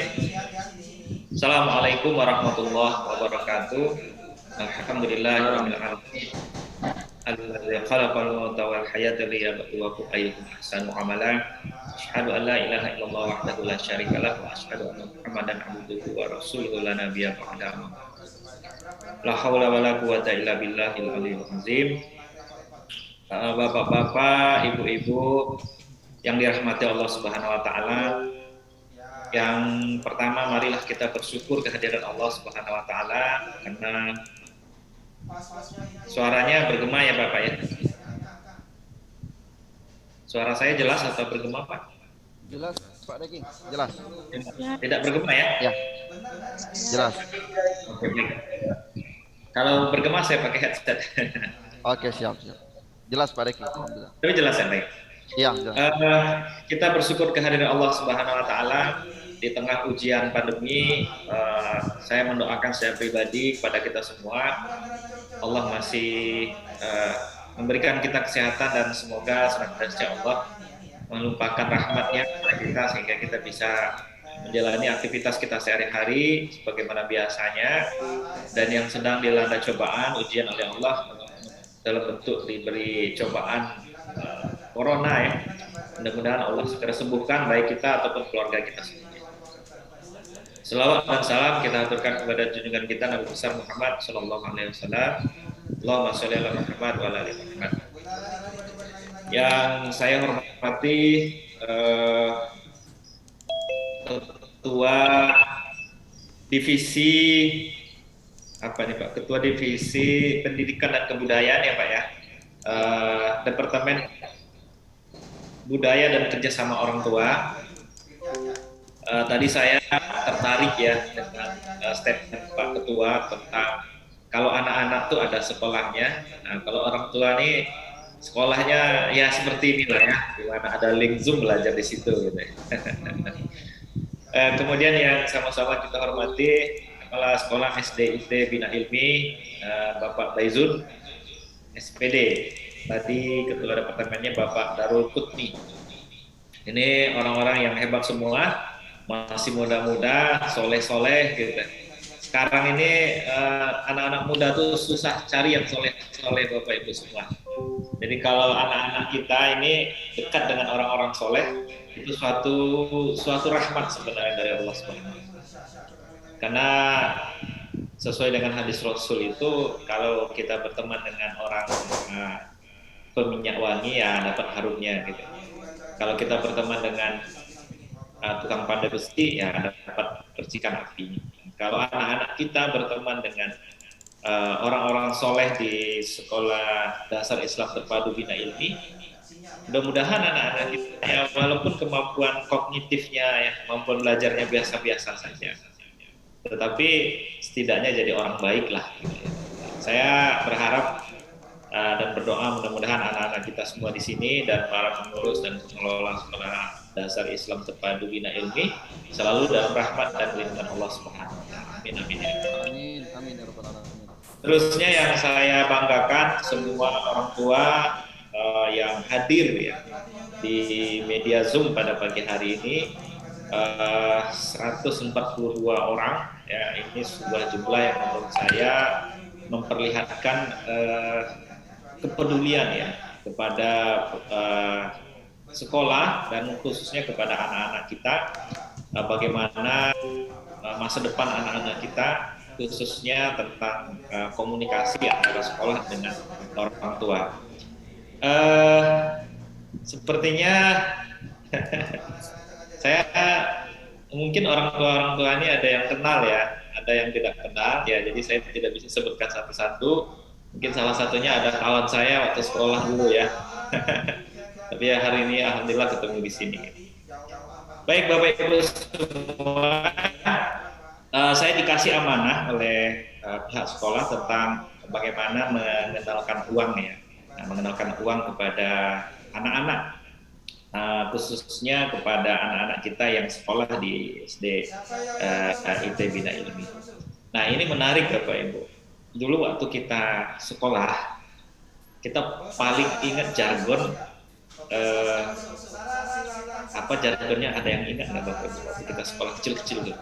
Assalamualaikum warahmatullahi wabarakatuh. Alhamdulillahirabbil alamin. Alladzi khalaqal mauta wal hayata liyabluwakum ayyukum ahsanu amalan. Asyhadu an la ilaha illallah wahdahu la syarika lah wa asyhadu anna Muhammadan abduhu wa rasuluhu la nabiyya ba'dahu. La haula wala quwwata illa billahil aliyyil azim. Bapak-bapak, ibu-ibu yang dirahmati Allah Subhanahu wa taala, yang pertama marilah kita bersyukur kehadiran Allah Subhanahu wa taala karena suaranya bergema ya Bapak ya. Suara saya jelas atau bergema Pak? Jelas Pak Deki, jelas. Tidak bergema ya? Ya, jelas. Oke, baik. Kalau bergema saya pakai headset. Oke, siap. Jelas Pak Deki. Alhamdulillah. Tapi jelas ya, baik. Iya, jelas. Kita bersyukur kehadiran Allah Subhanahu wa taala di tengah ujian pandemi. Saya mendoakan saya pribadi kepada kita semua, Allah masih memberikan kita kesehatan dan semoga senantiasa Allah melumpahkan rahmatnya kepada kita sehingga kita bisa menjalani aktivitas kita sehari-hari sebagaimana biasanya, dan yang sedang dilanda cobaan ujian oleh Allah dalam bentuk diberi cobaan corona ya, mudah-mudahan Allah segera sembuhkan baik kita ataupun keluarga kita semua. Selawat dan salam kita aturkan kepada junjungan kita Nabi besar Muhammad sallallahu alaihi wasallam. Allahumma sholli ala Muhammad wa ala ali Muhammad. Yang saya hormati Ketua Divisi Ketua Divisi Pendidikan dan Kebudayaan ya Pak ya, Departemen Budaya dan Kerjasama Orang Tua. Tadi saya tertarik ya dengan statement Pak Ketua tentang kalau anak-anak tuh ada sekolahnya. Nah, kalau orang tua nih sekolahnya ya seperti inilah ya, di mana ada link Zoom belajar di situ gitu. Kemudian yang sama-sama kita hormati Kepala Sekolah SDIT Bina Ilmi Bapak Baizun SPD, tadi Ketua Departemennya Bapak Darul Kutni. Ini orang-orang yang hebat semua, masih muda-muda, soleh-soleh gitu. Sekarang ini anak-anak muda tuh susah cari yang soleh-soleh Bapak Ibu semua. Jadi kalau anak-anak kita ini dekat dengan orang-orang soleh, itu suatu rahmat sebenarnya dari Allah SWT. Karena sesuai dengan hadis Rasul itu, kalau kita berteman dengan orang peminyak wangi ya dapat harumnya gitu. Kalau kita berteman dengan tukang pandai besi ya dapat percikan apinya. Kalau anak-anak kita berteman dengan orang-orang soleh di Sekolah Dasar Islam Terpadu Bina Ilmi, mudah-mudahan anak-anak kita ya, walaupun kemampuan kognitifnya ya, kemampuan belajarnya biasa-biasa saja, tetapi setidaknya jadi orang baik lah. Saya berharap dan berdoa mudah-mudahan anak-anak kita semua di sini dan para pengurus dan pengelola Sekolah Dasar Islam Terpadu Bina Ilmi selalu dalam rahmat dan lindungan Allah Subhanahu wa taala. Amin amin. Amin amin ya rabbal alamin. Terusnya yang saya banggakan semua orang tua yang hadir ya di media Zoom pada pagi hari ini, 142 orang ya ini sebuah jumlah yang menurut saya memperlihatkan kepedulian ya kepada sekolah dan khususnya kepada anak-anak kita, bagaimana masa depan anak-anak kita khususnya tentang komunikasi antara sekolah dengan orang tua. Sepertinya saya mungkin orang tua ini ada yang kenal ya, ada yang tidak kenal ya, jadi saya tidak bisa sebutkan satu-satu. Mungkin salah satunya ada kawan saya waktu sekolah dulu ya. Tapi ya hari ini alhamdulillah ketemu di sini. Baik Bapak Ibu semua, saya dikasih amanah oleh pihak sekolah tentang bagaimana mengenalkan uang ya, mengenalkan uang kepada anak-anak, khususnya kepada anak-anak kita yang sekolah di SD IT Bina Ilmi. Nah ini menarik Bapak Ibu. Dulu waktu kita sekolah, kita paling ingat jargon. Apa jargonnya, ada yang ingat nggak Bapak Ibu waktu kita sekolah kecil-kecil gitu?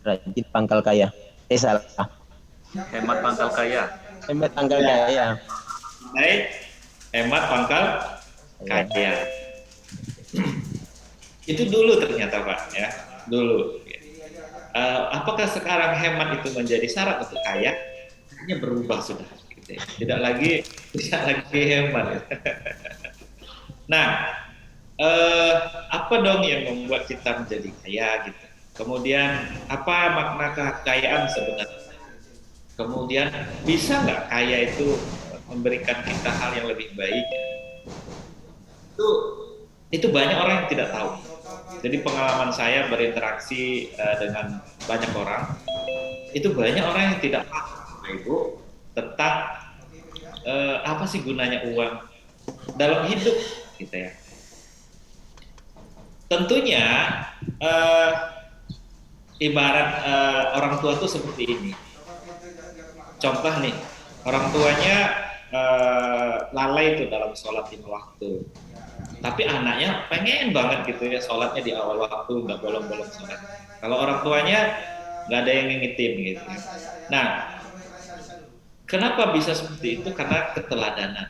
Rajin pangkal kaya. Salah. Hemat pangkal kaya. Hemat pangkal kaya. Baik, hemat pangkal kaya. Itu dulu ternyata Pak ya, dulu. Apakah sekarang hemat itu menjadi syarat untuk kaya? Hanya berubah sudah. Gitu ya. Tidak lagi hemat. Nah, apa dong yang membuat kita menjadi kaya gitu? Kemudian apa makna kekayaan sebenarnya? Kemudian bisa nggak kaya itu memberikan kita hal yang lebih baik? Itu banyak orang yang tidak tahu. Jadi pengalaman saya berinteraksi dengan banyak orang, itu banyak orang yang tidak paham, Ibu, tentang apa sih gunanya uang dalam hidup, gitu ya. Tentunya ibarat orang tua tuh seperti ini. Contoh nih, orang tuanya lalai itu dalam sholat 5 waktu. Tapi anaknya pengen banget gitu ya sholatnya di awal waktu, nggak bolong-bolong sholat. Kalau orang tuanya nggak ada yang ngingetin gitu. Nah, kenapa bisa seperti itu? Karena keteladanan.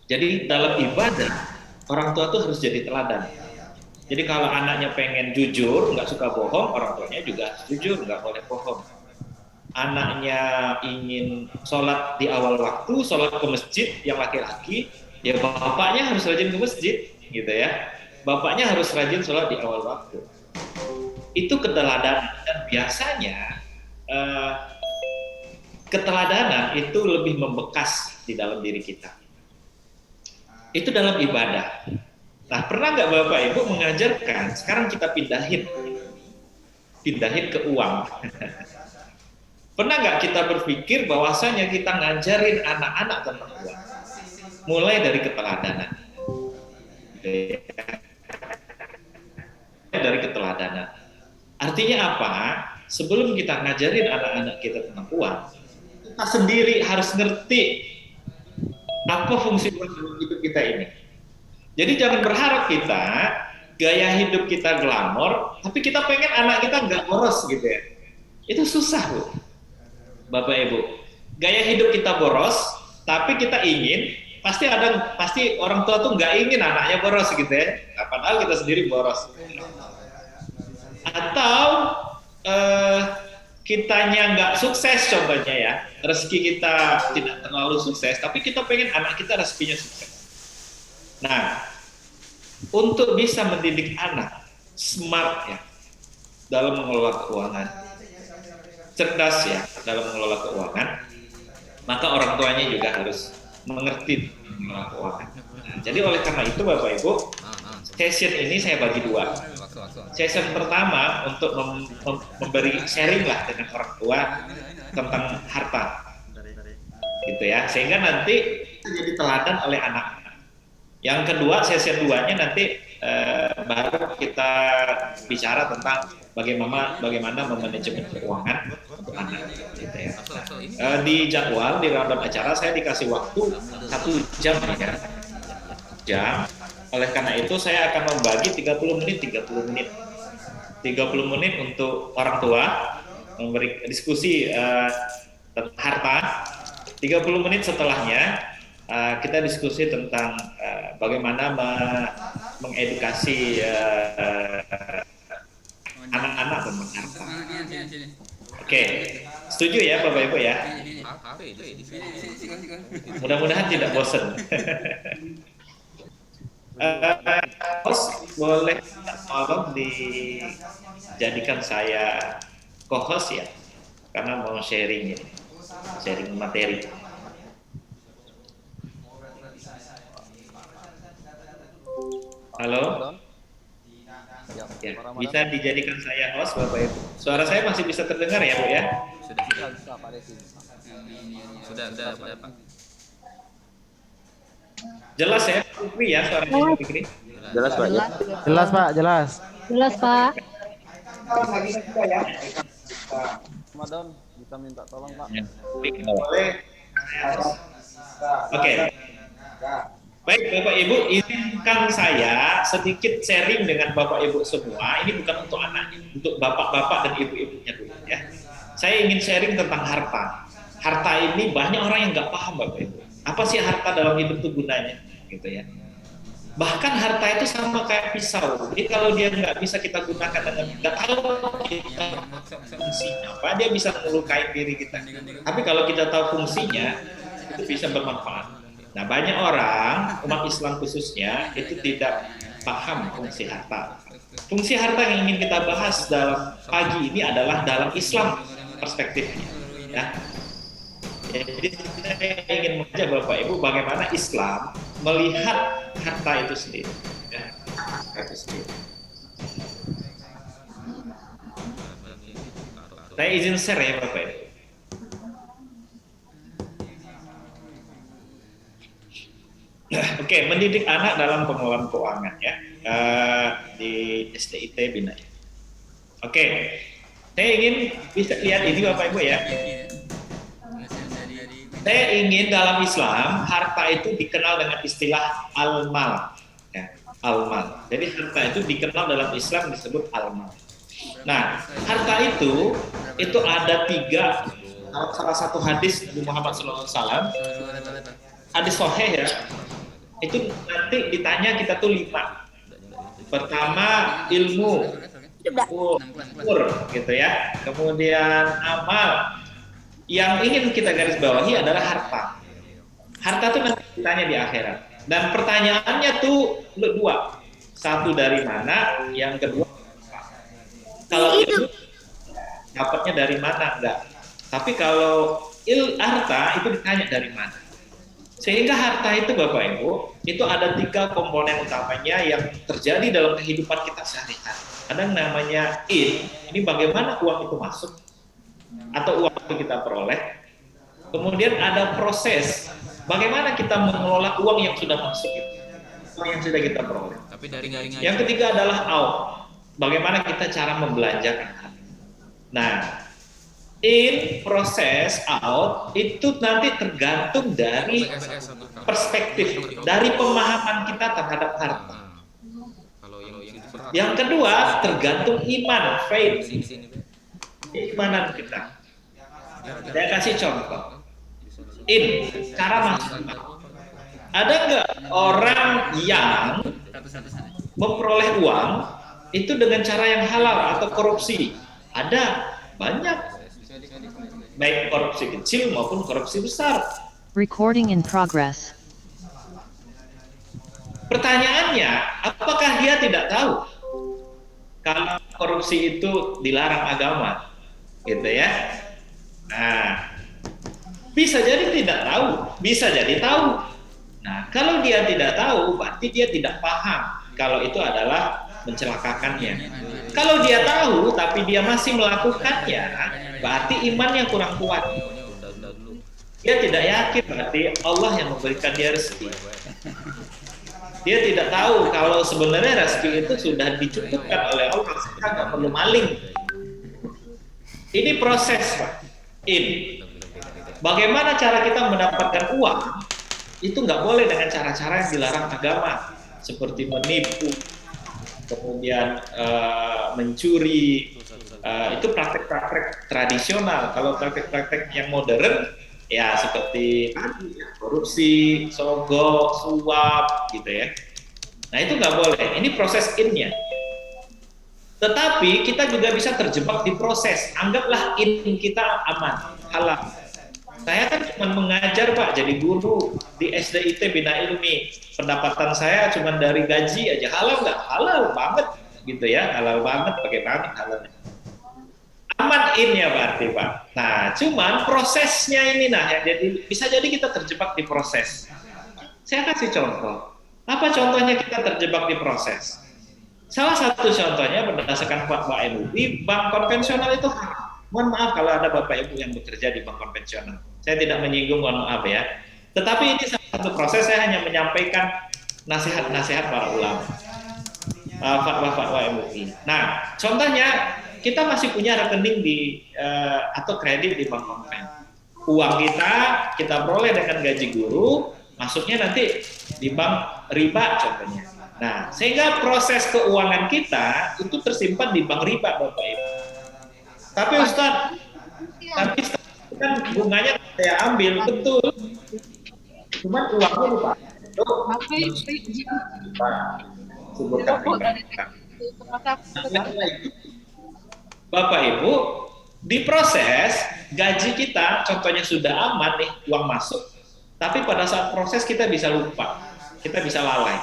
Jadi dalam ibadah, orang tua tuh harus jadi teladan. Jadi kalau anaknya pengen jujur, nggak suka bohong, orang tuanya juga harus jujur, nggak boleh bohong. Anaknya ingin sholat di awal waktu, sholat ke masjid yang laki-laki, ya bapaknya harus rajin ke masjid, gitu ya. Bapaknya harus rajin sholat di awal waktu. Itu keteladanan, dan biasanya keteladanan itu lebih membekas di dalam diri kita. Itu dalam ibadah. Nah, pernah nggak Bapak Ibu mengajarkan, sekarang kita pindahin ke uang. Pernah nggak kita berpikir bahwasanya kita ngajarin anak-anak tentang uang? Mulai dari keteladanan. Dari keteladanan. Artinya apa? Sebelum kita ngajarin anak-anak kita tentang uang, kita sendiri harus ngerti apa fungsi uang dalam hidup kita ini. Jadi jangan berharap kita gaya hidup kita glamor, tapi kita pengen anak kita nggak boros gitu ya. Itu susah loh, Bapak Ibu. Gaya hidup kita boros, tapi kita ingin, pasti orang tua tuh nggak ingin anaknya boros gitu ya. Padahal kita sendiri boros. Atau kitanya nggak sukses contohnya ya, rezeki kita tidak terlalu sukses, tapi kita pengen anak kita rezekinya sukses. Nah, untuk bisa mendidik anak smart ya dalam mengelola keuangan, cerdas ya dalam mengelola keuangan, maka orang tuanya juga harus mengerti mengelola keuangan. Nah, jadi oleh karena itu Bapak Ibu, session ini saya bagi dua. Session pertama untuk memberi sharing lah dengan orang tua tentang harta, gitu ya, sehingga nanti jadi teladan oleh anak. Yang kedua, session 2-nya nanti baru kita bicara tentang bagaimana memanajemen keuangan untuk anak, gitu ya. Nah, di jadwal di rundown acara saya dikasih waktu 1 jam ya. Jam. Oleh karena itu saya akan membagi 30 menit. 30 menit untuk orang tua memberi diskusi tentang harta. 30 menit setelahnya kita diskusi tentang bagaimana mengedukasi anak-anak tentang harta. Oke, setuju ya Bapak Ibu ya? Mudah-mudahan tidak bosan. Host boleh tolong dijadikan saya co-host ya, karena mau sharing materi. Halo? Ya, bisa dijadikan saya host Bapak Ibu. Suara saya masih bisa terdengar ya Bu ya? Sudah Pak. Jelas ya, Fikri ya suaranya Bu Fikri? Jelas Pak. Jelas Pak, jelas. Jelas Pak. Ramadan bisa minta tolong Pak. Boleh. Oke. Baik Bapak Ibu, izinkan saya sedikit sharing dengan Bapak Ibu semua. Ini bukan untuk anaknya, untuk bapak-bapak dan ibu-ibunya dulu ya. Saya ingin sharing tentang harta. Harta ini banyak orang yang nggak paham Bapak Ibu. Apa sih harta dalam hidup itu gunanya, gitu ya. Bahkan harta itu sama kayak pisau. Jadi kalau dia nggak bisa kita gunakan dengan nggak tahu kita fungsinya apa, dia bisa melukai diri kita. Tapi kalau kita tahu fungsinya, itu bisa bermanfaat. Nah, banyak orang, umat Islam khususnya, itu tidak paham fungsi harta. Fungsi harta yang ingin kita bahas dalam pagi ini adalah dalam Islam perspektifnya. Ya. Jadi saya ingin mengajak Bapak Ibu bagaimana Islam melihat harta itu sendiri. Ya. Harta itu sendiri. Saya izin share ya Bapak Ibu. Oke, mendidik anak dalam pengelolaan keuangan ya di SDIT Bina. Oke, saya ingin bisa lihat ini Bapak Ibu ya. Saya ingin dalam Islam harta itu dikenal dengan istilah al-mal, ya, al-mal. Jadi harta itu dikenal dalam Islam disebut al-mal. Nah, harta itu ada 3. Salah satu hadis Nabi Muhammad SAW, hadis sahih ya. Itu nanti ditanya kita tuh 5. Pertama ilmu, umur gitu ya. Kemudian amal. Yang ingin kita garis bawahi adalah harta. Harta tuh nanti ditanya di akhirat. Dan pertanyaannya tuh 2. Satu dari mana, yang kedua apa. Kalau ilmu dapatnya dari mana enggak. Tapi kalau harta itu ditanya dari mana. Sehingga harta itu Bapak Ibu, itu ada 3 komponen utamanya yang terjadi dalam kehidupan kita sehari-hari. Ada yang namanya ini bagaimana uang itu masuk atau uang itu kita peroleh. Kemudian ada proses, bagaimana kita mengelola uang yang sudah masuk itu, uang yang sudah kita peroleh. Yang ketiga adalah out, bagaimana kita cara membelanjakan. Nah, proses, out itu nanti tergantung dari perspektif, dari pemahaman kita terhadap harta. Yang kedua tergantung iman, faith, keimanan kita. Saya kasih contoh. Cara masuk. Ada nggak orang yang memperoleh uang itu dengan cara yang halal atau korupsi? Ada, banyak. Baik korupsi kecil maupun korupsi besar. Recording in progress. Pertanyaannya, apakah dia tidak tahu kalau korupsi itu dilarang agama, gitu ya? Nah, bisa jadi tidak tahu, bisa jadi tahu. Nah, kalau dia tidak tahu, berarti dia tidak paham kalau itu adalah mencelakakannya. Kalau dia tahu tapi dia masih melakukannya, berarti imannya kurang kuat. Dia tidak yakin, berarti Allah yang memberikan dia rezeki. Dia tidak tahu kalau sebenarnya rezeki itu sudah dicukupkan oleh Allah, kita nggak perlu maling. Ini proses, Pak. Bagaimana cara kita mendapatkan uang? Itu nggak boleh dengan cara-cara yang dilarang agama, seperti menipu, kemudian mencuri, itu praktek-praktek tradisional. Kalau praktek-praktek yang modern, ya seperti tadi, korupsi, sogok, suap, gitu ya. Nah itu nggak boleh. Ini proses in-nya. Tetapi kita juga bisa terjebak di proses. Anggaplah in kita aman, halal. Saya kan cuma mengajar Pak, jadi guru di SDIT Bina Ilmi. Pendapatan saya cuma dari gaji aja. Halal nggak? Halal banget, gitu ya. Halal banget, bagaimana halalnya? Aman in-nya berarti Pak. Nah, cuman prosesnya ini ya, jadi bisa jadi kita terjebak di proses. Saya kasih contoh. Apa contohnya kita terjebak di proses? Salah satu contohnya berdasarkan fatwa MUI, bank konvensional itu haram. Mohon maaf kalau ada Bapak Ibu yang bekerja di bank konvensional. Saya tidak menyinggung, mohon maaf ya. Tetapi ini salah satu proses, saya hanya menyampaikan nasihat-nasihat para ulama. Fatwa-fatwa MUI. Nah, contohnya kita masih punya rekening di atau kredit di bank konven. Uang kita peroleh dengan gaji guru, masuknya nanti di bank riba contohnya. Nah, sehingga proses keuangan kita itu tersimpan di bank riba, Bapak Ibu. Tapi Ustaz kan bunganya saya ambil, betul. Cuman uangnya lupa. Sebutkan Bapak Ibu, di proses gaji kita, contohnya sudah aman nih, uang masuk. Tapi pada saat proses kita bisa lupa, kita bisa lalai.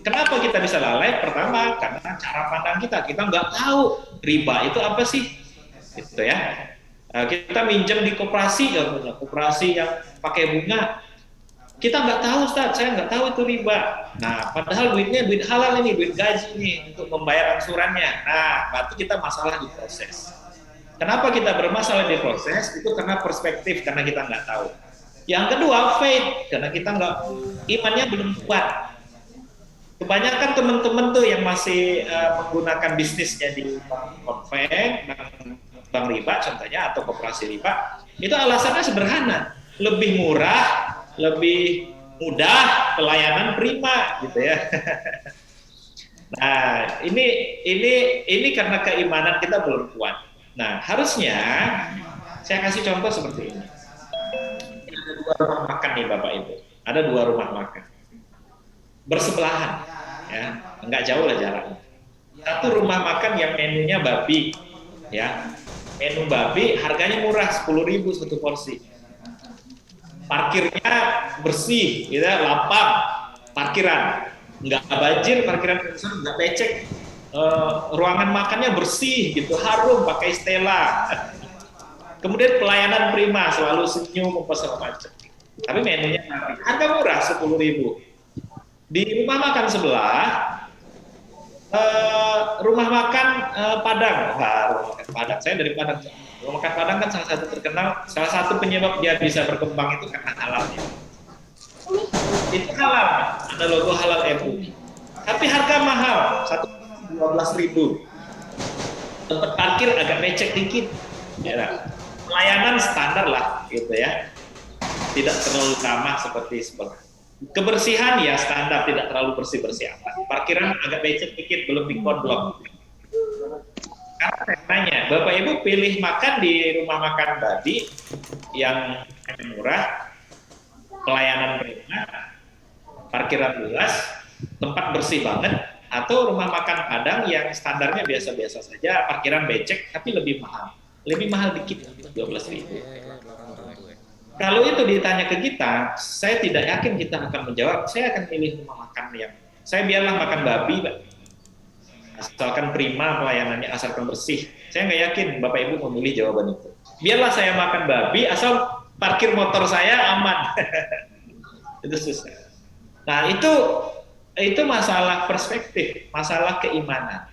Kenapa kita bisa lalai? Pertama, karena cara pandang kita nggak tahu riba itu apa sih, gitu ya. Kita minjem di koperasi, contohnya koperasi yang pakai bunga, kita nggak tahu, Ustaz, saya nggak tahu itu riba. Nah, padahal duitnya duit halal ini, duit gaji ini untuk membayar angsurannya. Nah, berarti kita masalah di proses. Kenapa kita bermasalah di proses? Itu karena perspektif, karena kita nggak tahu. Yang kedua, faith, karena kita imannya belum kuat. Kebanyakan teman-teman tuh yang masih menggunakan bisnisnya di bank konven, bank riba contohnya, atau koperasi riba, itu alasannya sederhana, lebih murah, lebih mudah, pelayanan prima, gitu ya. Nah, ini karena keimanan kita belum kuat. Nah, harusnya saya kasih contoh seperti ini. Ada 2 rumah makan nih Bapak Ibu. Ada 2 rumah makan. Bersebelahan, ya, nggak jauh lah jaraknya. Satu rumah makan yang menunya babi, ya, menu babi harganya murah, 10.000 satu porsi. Parkirnya bersih, gitu, lapang, parkiran, nggak banjir, parkiran nggak becek, ruangan makannya bersih, gitu, harum, pakai Stella. Kemudian pelayanan prima, selalu senyum, apa segala macam. Tapi menunya harga murah, 10.000. Di rumah makan sebelah, rumah makan Padang. Wah, rumah makan Padang. Saya dari Padang. Rumah makan Padang kan salah satu terkenal, salah satu penyebab dia bisa berkembang itu karena halalnya. Itu halal, ada logo halal MUI. Tapi harga mahal, 12.000. Tempat parkir agak becek dikit. Ya, pelayanan standar lah, gitu ya. Tidak terlalu ramah seperti sebelah. Kebersihan ya standar, tidak terlalu bersih-bersih amat. Parkiran agak becek dikit, belum dikodlok. Karena saya tanya, Bapak Ibu pilih makan di rumah makan babi yang murah, pelayanan prima, parkiran luas, tempat bersih banget, atau rumah makan Padang yang standarnya biasa-biasa saja, parkiran becek tapi lebih mahal. Lebih mahal dikit, 12.000. Kalau itu ditanya ke kita, saya tidak yakin kita akan menjawab, saya akan pilih rumah makan yang, saya biarlah makan babi, Pak. Asalkan prima pelayanannya, asalkan bersih. Saya nggak yakin Bapak Ibu memilih jawaban itu. Biarlah saya makan babi, asal parkir motor saya aman. Itu susah. Nah, itu masalah perspektif, masalah keimanan.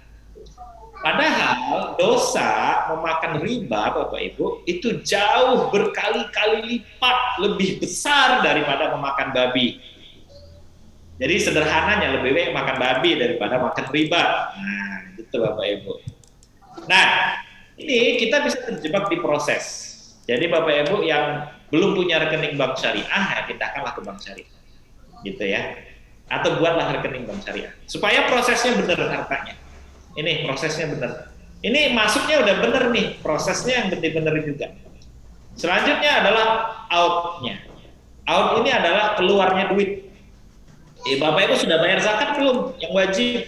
Padahal dosa memakan riba, Bapak Ibu, itu jauh berkali-kali lipat lebih besar daripada memakan babi. Jadi sederhananya lebih baik makan babi daripada makan riba. Nah, gitu Bapak Ibu. Nah, ini kita bisa terjebak di proses. Jadi Bapak Ibu yang belum punya rekening bank syariah, ya pindahkanlah ke bank syariah. Gitu ya. Atau buatlah rekening bank syariah. Supaya prosesnya benar hartanya. Ini prosesnya benar. Ini masuknya udah benar nih, prosesnya yang benar-benar juga. Selanjutnya adalah out-nya. Out ini adalah keluarnya duit. Bapak Ibu sudah bayar zakat belum? Yang wajib.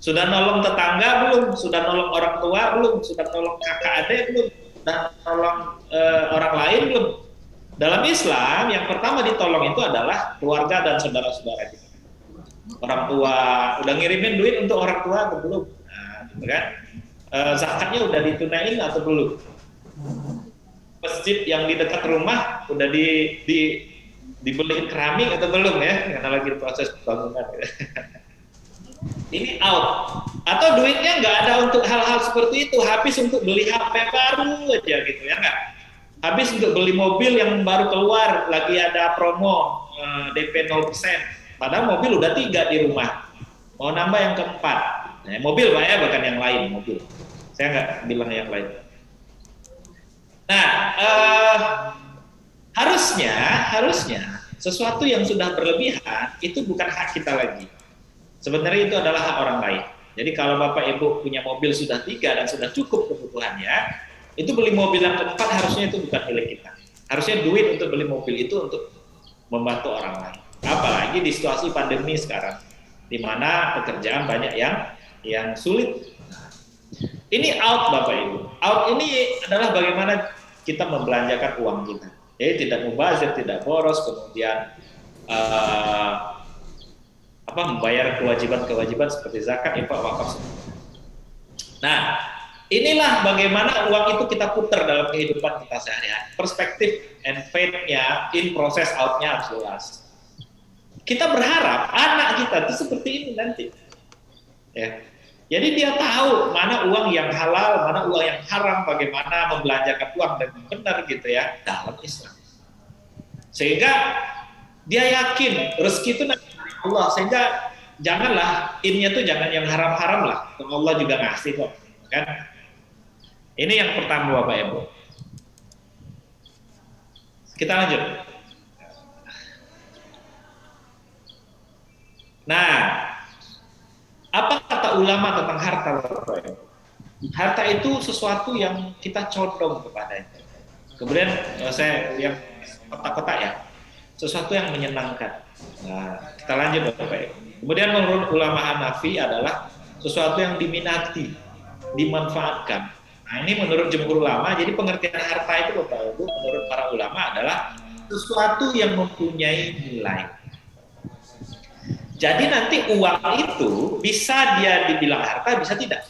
Sudah nolong tetangga belum? Sudah nolong orang tua belum? Sudah nolong kakak adik belum? Dan nolong orang lain belum? Dalam Islam yang pertama ditolong itu adalah keluarga dan saudara-saudara kita. Orang tua udah ngirimin duit untuk orang tua atau belum? Nah, gitu kan? Zakatnya udah ditunaiin atau belum? Masjid yang di dekat rumah udah dibeliin keramik atau belum ya? Karena lagi proses pembangunan. Ini out. Atau duitnya nggak ada untuk hal-hal seperti itu, habis untuk beli HP baru aja gitu ya nggak? Habis untuk beli mobil yang baru keluar, lagi ada promo DP 0%. Padahal mobil udah 3 di rumah, mau nambah yang keempat. Nah, mobil Pak ya, bukan yang lain, mobil. Saya nggak bilang yang lain. Nah, harusnya sesuatu yang sudah berlebihan itu bukan hak kita lagi. Sebenarnya itu adalah hak orang lain. Jadi kalau Bapak Ibu punya mobil sudah 3 dan sudah cukup kebutuhannya, itu beli mobil yang keempat harusnya itu bukan milik kita. Harusnya duit untuk beli mobil itu untuk membantu orang lain. Apalagi di situasi pandemi sekarang, di mana pekerjaan banyak yang sulit. Ini out Bapak Ibu. Out ini adalah bagaimana kita membelanjakan uang kita. Jadi tidak mubazir, tidak boros, kemudian membayar kewajiban-kewajiban seperti zakat, infak, wakaf. Nah, inilah bagaimana uang itu kita putar dalam kehidupan kita sehari-hari. Perspektif and faith-nya, in proses out-nya harus jelas. Kita berharap anak kita itu seperti ini nanti. Ya. Jadi dia tahu mana uang yang halal, mana uang yang haram, bagaimana membelanjakan uang dengan benar gitu ya dalam Islam. Sehingga dia yakin rezeki itu dari Allah, sehingga janganlah innya tuh jangan yang haram-haram lah. Allah juga ngasih kok, kan? Ini yang pertama Bapak Ibu. Kita lanjut. Nah, apa kata ulama tentang harta Bapak Ibu? Harta itu sesuatu yang kita condong kepadanya. Kemudian saya yang kotak-kotak ya, sesuatu yang menyenangkan. Nah, kita lanjut Bapak Ibu. Kemudian menurut ulama Hanafi adalah sesuatu yang diminati, dimanfaatkan. Nah, ini menurut jumhur ulama, jadi pengertian harta itu Bapak Ibu menurut para ulama adalah sesuatu yang mempunyai nilai. Jadi nanti uang itu bisa dia dibilang harta, bisa tidak.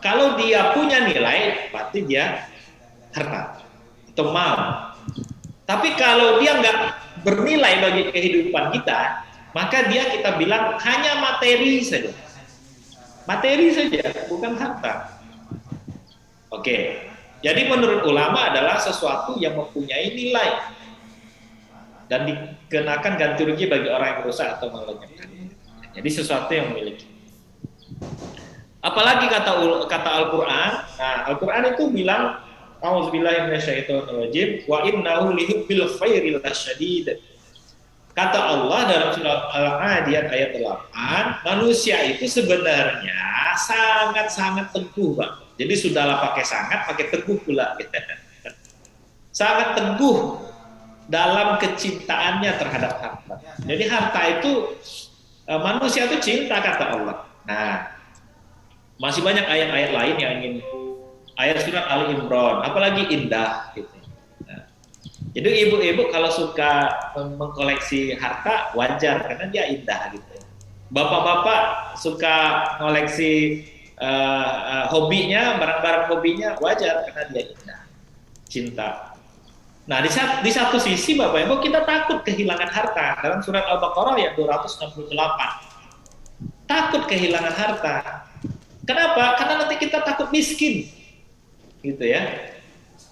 Kalau dia punya nilai, berarti dia harta atau mal. Tapi kalau dia nggak bernilai bagi kehidupan kita, maka dia kita bilang hanya materi saja. Materi saja, bukan harta. Oke, jadi menurut ulama adalah sesuatu yang mempunyai nilai dan dikenakan ganti rugi bagi orang yang merusak atau melenyapkan. Jadi sesuatu yang memiliki. Apalagi kata Al-Quran. Nah, Al-Quran itu bilang, A'udzubillahi minasyaitonirrajim, wa innahu lihubbil khairi lasyadid. Kata Allah dalam surah Al-Adiyat ayat 8, manusia itu sebenarnya sangat-sangat teguh, Bang. Jadi sudahlah pakai sangat, pakai teguh pula. Sangat teguh dalam kecintaannya terhadap harta. Jadi harta itu manusia itu cinta kata Allah. Nah, masih banyak ayat-ayat lain yang ingin ayat surat Ali Imran, apalagi indah gitu. Nah, jadi ibu-ibu kalau suka mengkoleksi harta wajar karena dia indah gitu. Bapak-bapak suka koleksi hobinya, barang-barang hobinya wajar karena dia indah, cinta. Nah, di satu sisi Bapak Ibu kita takut kehilangan harta. Dalam surat Al-Baqarah ayat 268. Takut kehilangan harta. Kenapa? Karena nanti kita takut miskin. Gitu ya.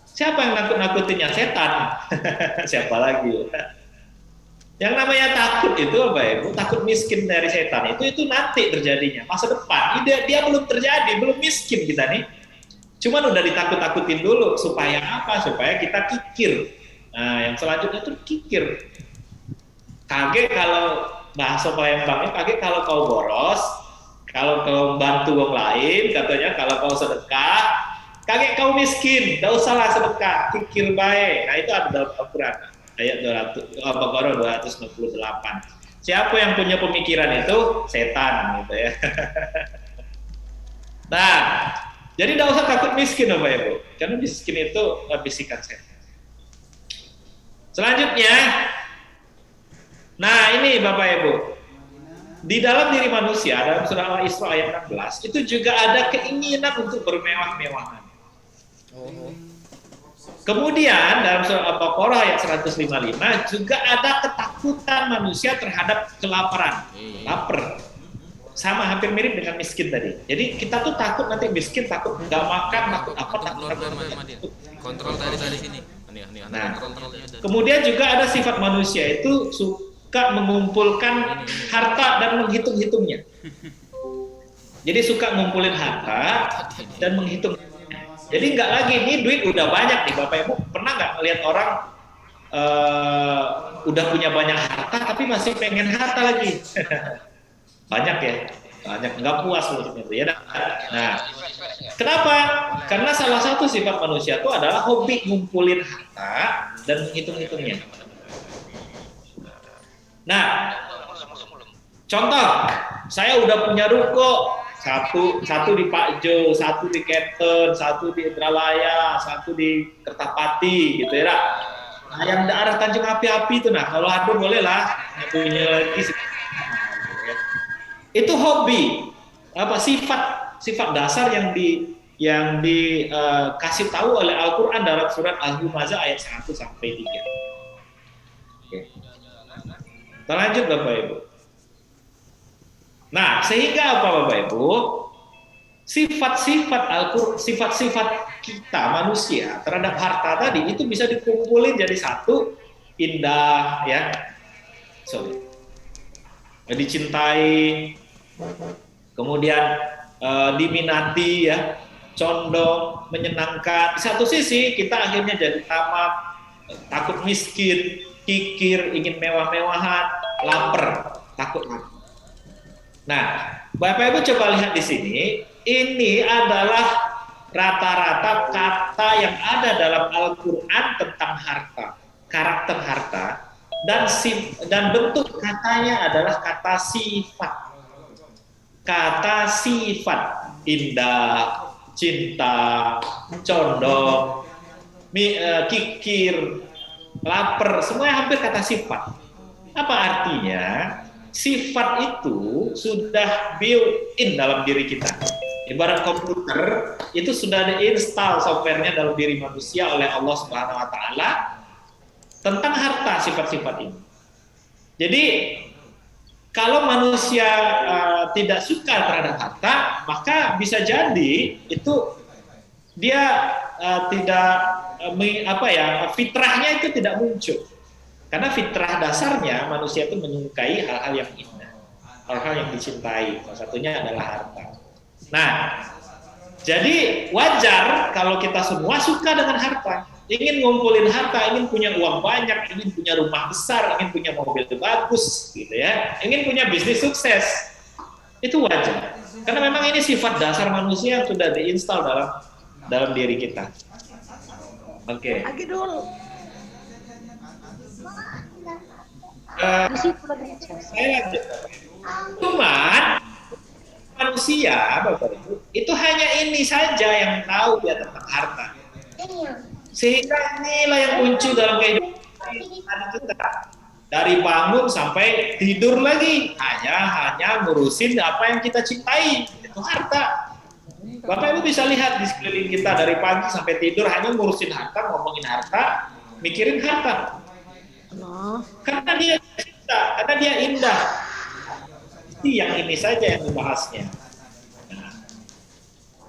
Siapa yang nakut-nakutinnya? Setan. Siapa lagi? Yang namanya takut itu Bapak Ibu, takut miskin dari setan itu nanti terjadinya, masa depan. Dia belum terjadi, belum miskin kita nih. Cuman udah ditakut-takutin dulu supaya apa? Supaya kita kikir. Nah, yang selanjutnya itu kikir. Kaget kalau bahasa Palembangnya, kaget kalau kau boros, Kalau kau bantu orang lain, katanya kalau kau sedekah, kakek kau miskin, tidak usahlah sedekah, kikir baik. Nah itu ada dalam Al-Quran, ayat 200, Al-Baqarah 268. Siapa yang punya pemikiran itu? Setan, gitu ya. Nah, jadi tidak usah takut miskin, Bapak Ibu, karena miskin itu bisikan setan. Selanjutnya, nah ini Bapak Ibu, di dalam diri manusia, dalam surah Al-Isra ayat 16, itu juga ada keinginan untuk bermewah-mewahan. Kemudian dalam surah Al-Baqarah ayat 155 juga ada ketakutan manusia terhadap kelaparan, lapar. Sama hampir mirip dengan miskin tadi. Jadi kita tuh takut nanti miskin, takut nggak makan, takut apa, takut. Kontrol dari sini. Nah, kemudian juga ada sifat manusia itu suka mengumpulkan harta dan menghitung-hitungnya. Jadi suka ngumpulin harta dan menghitung. Jadi nggak lagi, ini duit udah banyak nih Bapak Ibu. Pernah nggak melihat orang udah punya banyak harta tapi masih pengen harta lagi? Banyak ya, banyak, nggak puas maksudnya itu ya. Nah, kenapa? Karena salah satu sifat manusia itu adalah hobi ngumpulin harta dan menghitung-hitungnya. Nah, contoh, saya udah punya ruko, satu di Pak Jo, satu di Kenten, satu di Indralaya, satu di Kertapati, gitu ya. Nah, yang daerah Tanjung Api-Api itu, nah kalau ada boleh lah punya lagi. Itu hobi, apa sifat dasar yang dikasih tahu oleh Al-Quran dalam surat Al-Humazah ayat 1 sampai 3. Oke. Kita lanjut Bapak Ibu. Nah, sehingga apa Bapak Ibu? Sifat-sifat kita manusia terhadap harta tadi itu bisa dikumpulin jadi satu, indah ya. Dicintai, kemudian diminati ya, condong, menyenangkan. Di satu sisi kita akhirnya jadi tamak, takut miskin, kikir, ingin mewah-mewahan, lapar, takut lapar. Nah, Bapak Ibu coba lihat di sini, ini adalah rata-rata kata yang ada dalam Al-Quran tentang harta, karakter harta, dan bentuk katanya adalah kata sifat. Kata sifat, indah, cinta, condong, kikir, lapar, semuanya hampir kata sifat. Apa artinya? Sifat itu sudah built-in dalam diri kita. Ibarat komputer, itu sudah diinstal softwarenya dalam diri manusia oleh Allah Subhanahu wa Ta'ala tentang harta, sifat-sifat ini. Jadi kalau manusia tidak suka terhadap harta, maka bisa jadi itu dia tidak fitrahnya itu tidak muncul. Karena fitrah dasarnya manusia itu menyukai hal-hal yang indah, hal-hal yang dicintai. Salah satunya adalah harta. Nah, jadi wajar kalau kita semua suka dengan harta. Ingin ngumpulin harta, ingin punya uang banyak, ingin punya rumah besar, ingin punya mobil bagus, gitu ya. Ingin punya bisnis sukses. Itu wajar. Karena memang ini sifat dasar manusia yang sudah diinstal dalam diri kita. Oke. Cuman manusia, Bapak Ibu, itu hanya ini saja yang tahu dia tentang harta. Sehingga inilah yang muncul dalam kehidupan kita. Dari bangun sampai tidur lagi, hanya ngurusin apa yang kita cintai, itu harta. Bapak Ibu bisa lihat di sekeliling kita dari pagi sampai tidur hanya ngurusin harta, ngomongin harta, mikirin harta. Karena dia cinta, karena dia indah. Yang ini saja yang dibahasnya.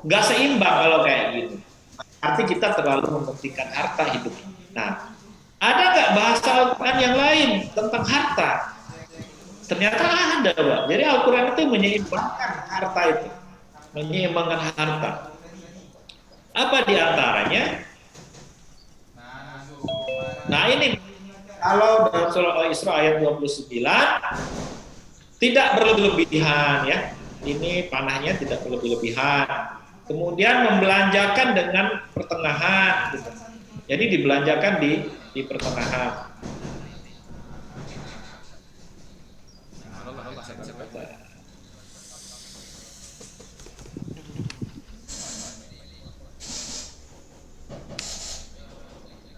Nggak seimbang kalau kayak gitu. Arti kita terlalu mementingkan harta hidup. Nah, ada nggak bahasa Al-Quran yang lain tentang harta? Ternyata ada, Pak. Jadi Al-Quran itu menyeimbangkan harta itu. Menyeimbangkan harta. Apa diantaranya? Nah ini, kalau dalam surah Al-Isra ayat 29, tidak berlebihan ya. ini panahnya tidak berlebih-lebihan. Kemudian membelanjakan dengan pertengahan, gitu. Jadi dibelanjakan di pertengahan.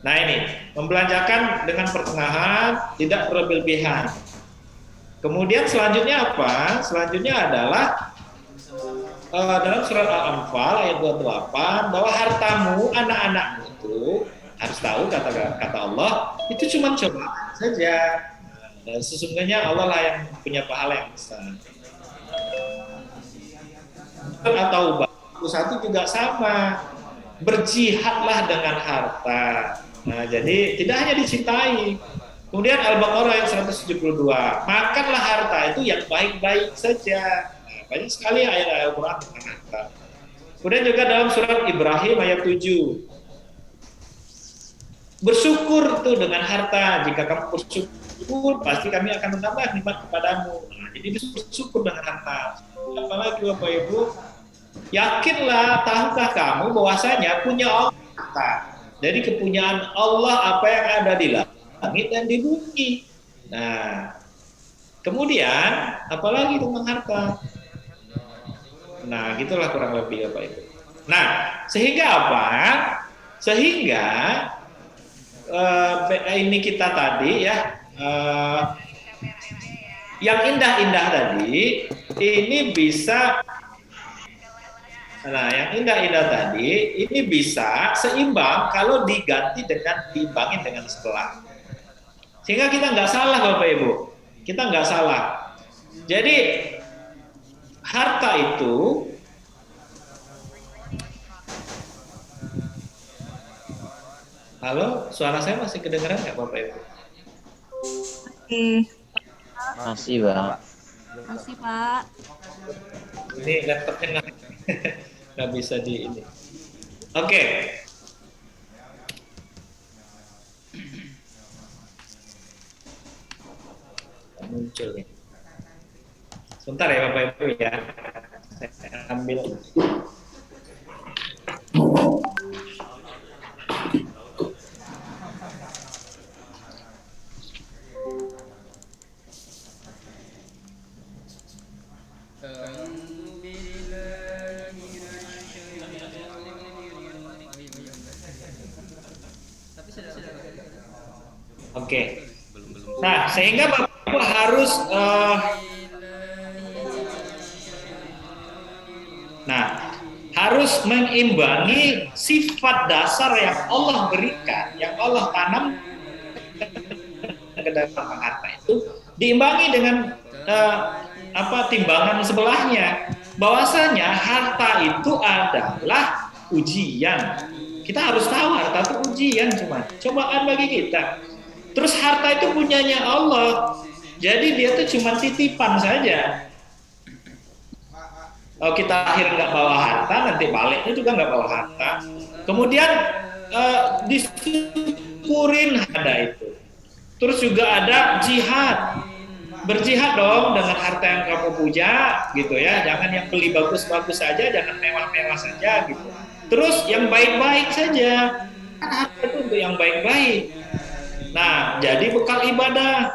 Nah ini, membelanjakan dengan pertengahan, tidak berlebihan. Kemudian selanjutnya apa? Selanjutnya adalah dalam surat Al-Anfal ayat 28 bahwa hartamu, anak-anakmu itu harus tahu kata Allah itu cuma cobaan saja. Dan sesungguhnya Allah lah yang punya pahala yang besar. Atau satu juga sama, berjihadlah dengan harta. Nah, jadi tidak hanya dicintai. Kemudian Al-Baqarah ayat 172, makanlah harta itu yang baik-baik saja. Nah, banyak sekali ayat Al-Quran tentang harta. Kemudian juga dalam surat Ibrahim ayat 7, bersyukur tuh dengan harta. Jika kamu bersyukur, pasti kami akan menambah nikmat kepadamu. Nah, jadi bersyukur dengan harta. Apalagi Bapak Ibu, yakinlah, tahukah kamu bahwasanya punya Allah harta. Dari kepunyaan Allah apa yang ada di langit dan di bumi. Nah, kemudian apalagi tentang harta. Nah, gitulah kurang lebih Bapak Ibu. Nah, sehingga apa? Sehingga ini kita tadi ya, yang indah-indah tadi ini bisa. Nah, yang indah-indah tadi ini bisa seimbang kalau diganti dengan diimbangin dengan sebelah. Sehingga kita nggak salah Bapak Ibu, kita nggak salah. Jadi harta itu halo, suara saya masih kedengaran nggak Bapak Ibu? Masih, Pak. Masih, Pak. Ini laptopnya nggak bisa di ini. Oke. Muncul nih. Sebentar ya Bapak Ibu ya. Saya ambil. Oke. Nah, sehingga Bapak harus harus mengimbangi sifat dasar yang Allah berikan, yang Allah tanam ke dalam harta itu, diimbangi dengan timbangan sebelahnya. Bahwasanya harta itu adalah ujian. Kita harus tahu harta itu ujian, cobaan bagi kita. Terus harta itu punyanya Allah. Jadi dia tuh cuma titipan saja. Kalau kita akhirnya nggak bawa harta, nanti baliknya juga nggak bawa harta. Kemudian disyukurin ada itu. Terus juga ada jihad. Berjihad dong dengan harta yang kamu punya, gitu ya. Jangan yang beli bagus-bagus saja, jangan mewah-mewah saja, gitu. Terus yang baik-baik saja. Kan harta itu untuk yang baik-baik. Nah, jadi bekal ibadah,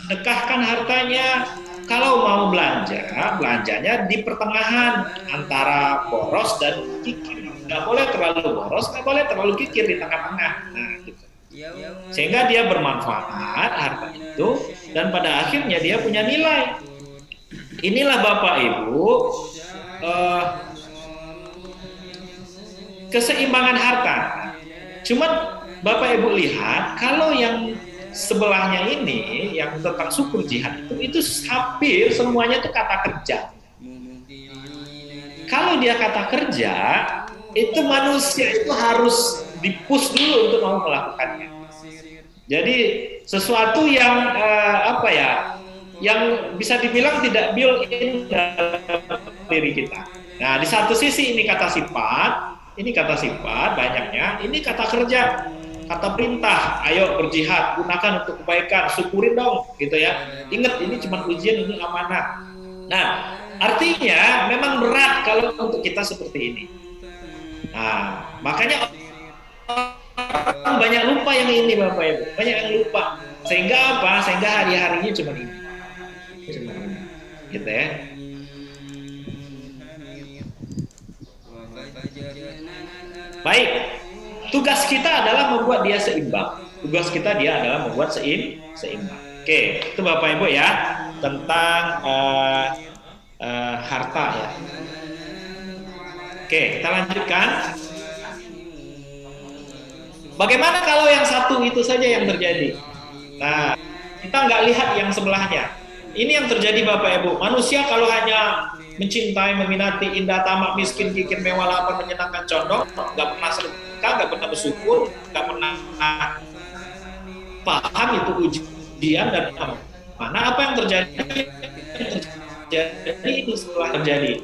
sedekahkan hartanya. Kalau mau belanjanya di pertengahan antara boros dan kikir. Nggak boleh terlalu boros, nggak boleh terlalu kikir di tengah-tengah. Nah, gitu. Sehingga dia bermanfaat harta itu, dan pada akhirnya dia punya nilai. Inilah Bapak Ibu keseimbangan harta. Cuman Bapak Ibu lihat, kalau yang sebelahnya ini, yang tentang syukur jihad itu hampir semuanya itu kata kerja. Kalau dia kata kerja, itu manusia itu harus di-push dulu untuk mau melakukannya. Jadi sesuatu yang yang bisa dibilang tidak built-in dalam diri kita. Nah, di satu sisi ini kata sifat banyaknya, ini kata kerja. Kata perintah, ayo berjihad, gunakan untuk kebaikan, syukurin dong, gitu ya. Ingat, ini cuma ujian, ini amanah. Nah, Artinya memang berat kalau untuk kita seperti ini. Nah, makanya orang banyak lupa yang ini Bapak Ibu, banyak yang lupa. Sehingga apa? Sehingga hari-harinya cuma ini. Cuma ini. Gitu ya. Baik. Tugas kita adalah membuat dia seimbang. Tugas kita dia adalah membuat seimbang. Oke, itu Bapak Ibu ya tentang harta ya. Oke, kita lanjutkan. Bagaimana kalau yang satu itu saja yang terjadi? Nah, kita nggak lihat yang sebelahnya. Ini yang terjadi Bapak Ibu. Manusia kalau hanya mencintai, meminati, indah, tamak, miskin, kikir, mewah, lapar, menyenangkan, condong, nggak pernah sedekah, nggak pernah bersyukur, nggak pernah paham itu ujian dan mana apa yang terjadi? Jadi ini setelah terjadi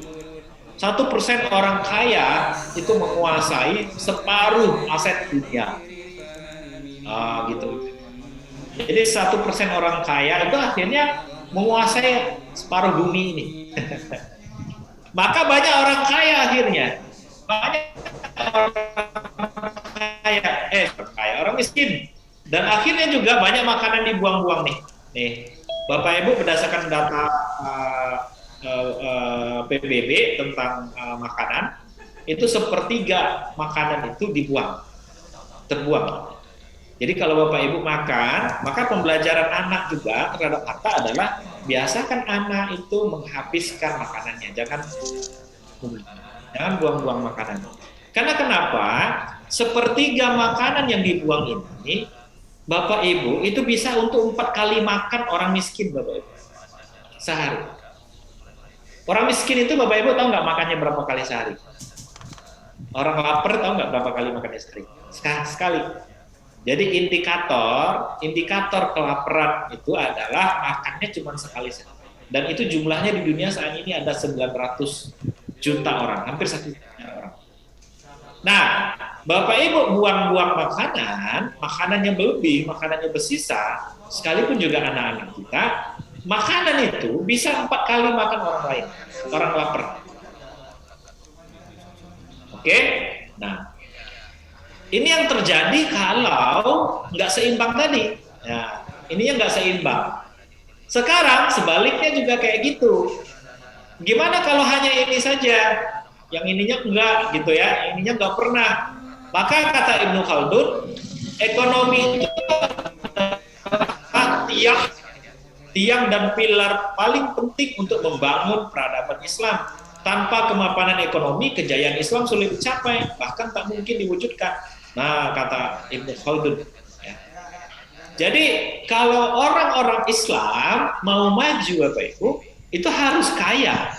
1% orang kaya itu menguasai separuh aset dunia, gitu. Jadi 1% orang kaya itu akhirnya menguasai separuh bumi ini. Maka banyak orang kaya akhirnya, banyak orang kaya, orang miskin, dan akhirnya juga banyak makanan dibuang-buang nih. Nih, Bapak Ibu berdasarkan data PBB tentang makanan, itu 1/3 makanan itu terbuang. Jadi kalau Bapak Ibu makan, maka pembelajaran anak juga terhadap harta adalah biasakan anak itu menghabiskan makanannya, jangan buang-buang makanan. Karena kenapa? 1/3 makanan yang dibuang ini, Bapak Ibu itu bisa untuk 4 kali makan orang miskin Bapak Ibu sehari. Orang miskin itu Bapak Ibu tahu nggak makannya berapa kali sehari? Orang lapar tahu nggak berapa kali makannya sehari? Sekali. Jadi indikator kelaparan itu adalah makannya cuma sekali sehari. Dan itu jumlahnya di dunia saat ini ada 900 juta orang, hampir 1 juta orang. Nah, Bapak Ibu buang-buang makanan yang berlebih, makanan yang bersisa, sekalipun juga anak-anak kita, makanan itu bisa 4 kali makan orang lain, orang lapar. Oke? Nah, ini yang terjadi kalau nggak seimbang tadi. Nah, ini yang nggak seimbang. Sekarang sebaliknya juga kayak gitu. Gimana kalau hanya ini saja, yang ininya enggak gitu ya, ininya nggak pernah. Maka kata Ibnu Khaldun, ekonomi itu tiang dan pilar paling penting untuk membangun peradaban Islam. Tanpa kemapanan ekonomi, kejayaan Islam sulit dicapai, bahkan tak mungkin diwujudkan. Nah, kata Ibnu Khaldun. Ya. Jadi, kalau orang-orang Islam mau maju, Bapak Ibu, itu harus kaya.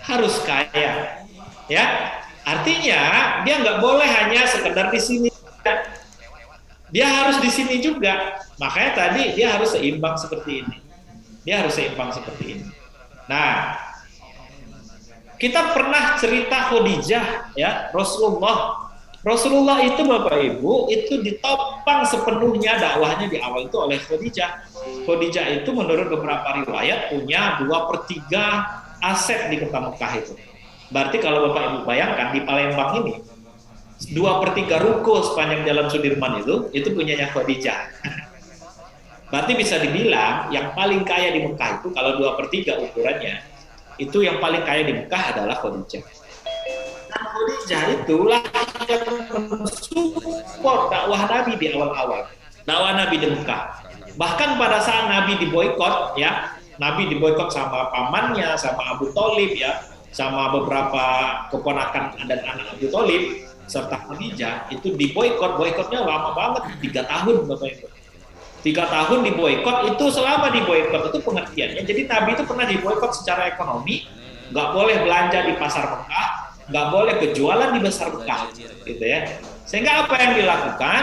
Harus kaya. Ya, artinya dia nggak boleh hanya sekedar di sini. Dia harus di sini juga. Makanya tadi dia harus seimbang seperti ini. Dia harus seimbang seperti ini. Nah, kita pernah cerita Khadijah, ya, Rasulullah itu Bapak Ibu itu ditopang sepenuhnya dakwahnya di awal itu oleh Khadijah. Khadijah itu menurut beberapa riwayat punya 2/3 aset di kota Mekah itu. Berarti kalau Bapak Ibu bayangkan di Palembang ini 2/3 ruko sepanjang Jalan Sudirman itu punyanya Khadijah. Berarti bisa dibilang yang paling kaya di Mekah itu kalau 2/3 ukurannya, itu yang paling kaya di Mekah adalah Khadijah. Dan Khadijah itulah yang mensupport dakwah Nabi di awal-awal, dakwah Nabi di Mekah. Bahkan pada saat Nabi diboikot, ya, Nabi diboikot sama pamannya, sama Abu Thalib, ya, sama beberapa keponakan dan anak Abu Thalib serta Khadijah itu diboikot. Boikotnya lama banget, 3 tahun Bapak Ibu. 3 tahun diboikot. Itu selama diboikot itu pengertiannya, jadi Nabi itu pernah diboikot secara ekonomi, nggak boleh belanja di pasar Mekah, nggak boleh kejualan di pasar Mekah, gitu ya. Sehingga apa yang dilakukan,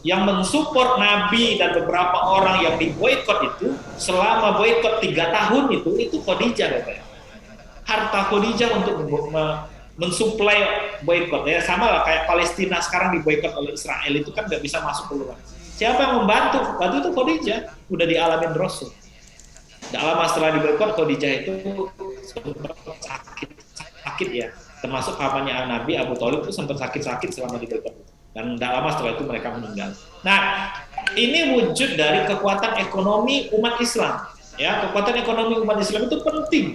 yang mensupport Nabi dan beberapa orang yang diboikot itu selama boikot 3 tahun itu Khadijah, Bapak. Harta Khadijah untuk mensuplai boikot, ya, sama lah kayak Palestina sekarang diboikot oleh Israel itu kan nggak bisa masuk keluar. Siapa yang membantu? Waktu itu Khadijah, udah dialamin Rasul. Nggak lama setelah diboikot, Khadijah itu sempat sakit ya, termasuk pamannya Nabi Abu Thalib itu sempat sakit-sakit selama di Baitul, dan tidak lama setelah itu mereka meninggal. Nah, ini wujud dari kekuatan ekonomi umat Islam. Ya, kekuatan ekonomi umat Islam itu penting.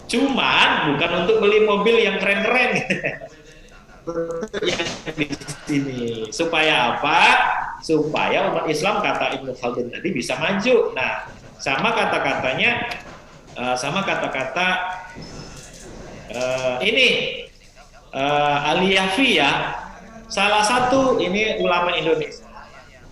Cuman bukan untuk beli mobil yang keren-keren. Yang di sini supaya apa? Supaya umat Islam, kata Ibnu Khaldun tadi, bisa maju. Nah, sama kata-katanya, sama kata-kata ini Ali Yafi ya. Salah satu ini ulama Indonesia.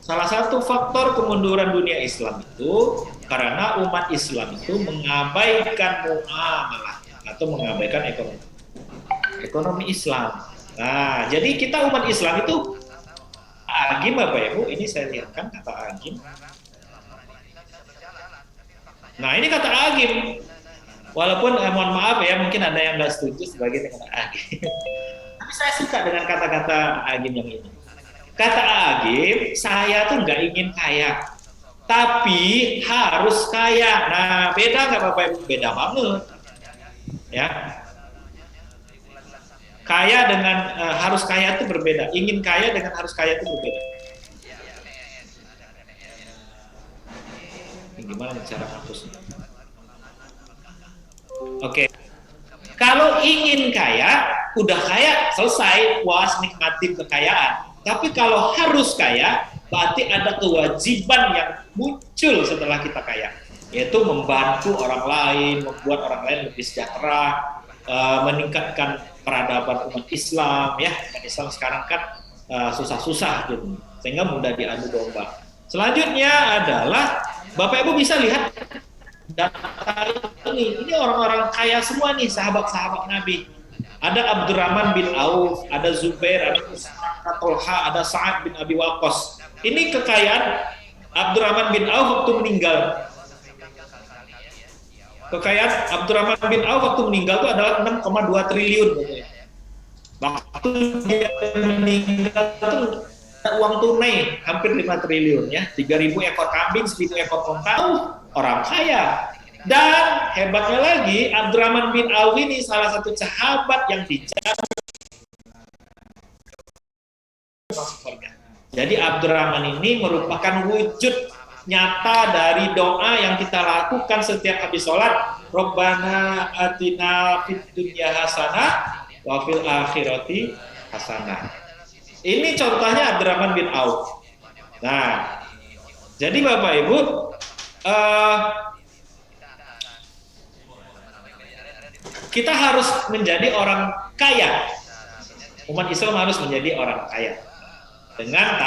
Salah satu faktor kemunduran dunia Islam itu karena umat Islam itu mengabaikan muamalah atau mengabaikan ekonomi Islam. Nah, jadi kita umat Islam itu, Agim Bapak Ibu, ini saya lihatkan kata Agim. Nah, ini kata Agim. Walaupun mohon maaf ya, mungkin ada yang nggak setuju sebagai dengan Agim. Tapi saya suka dengan kata-kata Agim yang ini. Kata Agim, saya tuh nggak ingin kaya, tapi harus kaya. Nah, beda nggak Bapak Ibu? Beda banget. Ya. Kaya dengan harus kaya itu berbeda. Ingin kaya dengan harus kaya itu berbeda. Ini gimana cara hapusnya? Oke. Kalau ingin kaya, udah kaya, selesai, puas, nikmati kekayaan. Tapi kalau harus kaya, berarti ada kewajiban yang muncul setelah kita kaya, yaitu membantu orang lain, membuat orang lain lebih sejahtera, meningkatkan peradaban umat Islam. Ya, umat Islam sekarang kan susah-susah gitu, sehingga mudah diadu domba. Selanjutnya adalah Bapak Ibu bisa lihat data ini orang-orang kaya semua nih, sahabat-sahabat Nabi. Ada Abdurrahman bin Auf, ada Zubair, ada Tolha, ada Sa'ad bin Abi Waqqas. Ini kekayaan Abdurrahman bin Auf waktu meninggal. Kekayaan Abdurrahman bin Auf waktu meninggal itu adalah 6,2 triliun. Waktu dia meninggal itu uang tunai hampir 5 triliun ya, 3.000 ekor kambing, 1.000 ekor onta, orang kaya. Dan hebatnya lagi, Abdurrahman bin Auf ini salah satu sahabat yang dijamin masuk surga. Jadi Abdurrahman ini merupakan wujud nyata dari doa yang kita lakukan setiap habis sholat. Rabbana atina fid dunya hasanah wa fil akhirati hasanah. Ini contohnya Abdurrahman bin Auf. Nah, jadi Bapak Ibu, kita harus menjadi orang kaya. Umat Islam harus menjadi orang kaya. Dengan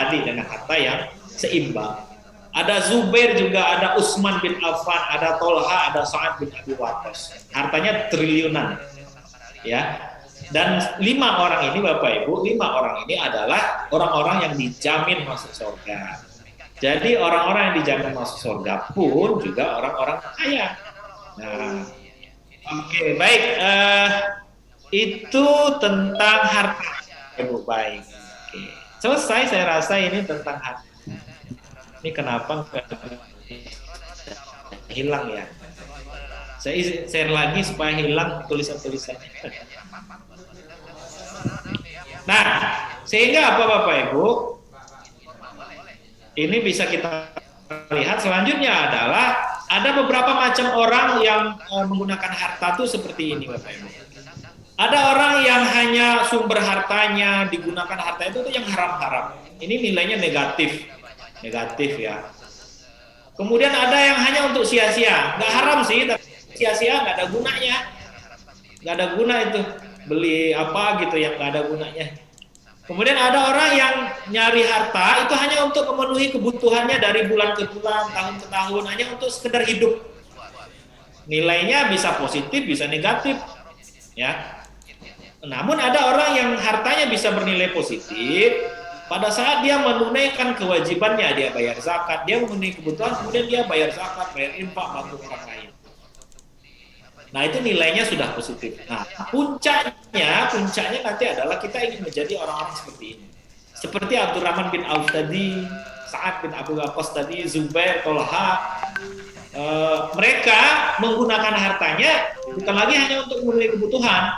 harta yang seimbang. Ada Zubair juga, ada Utsman bin Affan, ada Tolha, ada Sa'ad bin Abi Waqqas. Hartanya triliunan. Ya. Dan 5 orang ini Bapak Ibu, 5 orang ini adalah orang-orang yang dijamin masuk surga. Jadi orang-orang yang dijamin masuk surga pun juga orang-orang kaya. Nah, oke, baik. Itu tentang harta. Ibu, baik. Oke. Selesai, saya rasa ini tentang harta. Ini kenapa hilang ya? Saya share lagi supaya hilang tulisan-tulisannya. Nah, sehingga apa Bapak Ibu? Ini bisa kita lihat selanjutnya adalah ada beberapa macam orang yang menggunakan harta itu seperti ini Bapak Ibu. Ada orang yang hanya sumber hartanya digunakan harta itu yang haram-haram. Ini nilainya negatif ya. Kemudian ada yang hanya untuk sia-sia, nggak haram sih, tapi sia-sia, nggak ada gunanya, nggak ada guna itu beli apa gitu yang nggak ada gunanya. Kemudian ada orang yang nyari harta itu hanya untuk memenuhi kebutuhannya dari bulan ke bulan, tahun ke tahun, hanya untuk sekedar hidup. Nilainya bisa positif, bisa negatif, ya. Namun ada orang yang hartanya bisa bernilai positif. Pada saat dia menunaikan kewajibannya, dia bayar zakat, dia memenuhi kebutuhan, kemudian dia bayar zakat, bayar infak, bantu orang lain. Nah, itu nilainya sudah positif. Nah, puncaknya nanti adalah kita ingin menjadi orang-orang seperti ini. Seperti Abdurrahman bin Auf tadi, Sa'ad bin Abi Waqqas tadi, Zubair, Tolha. mereka menggunakan hartanya bukan lagi hanya untuk memenuhi kebutuhan.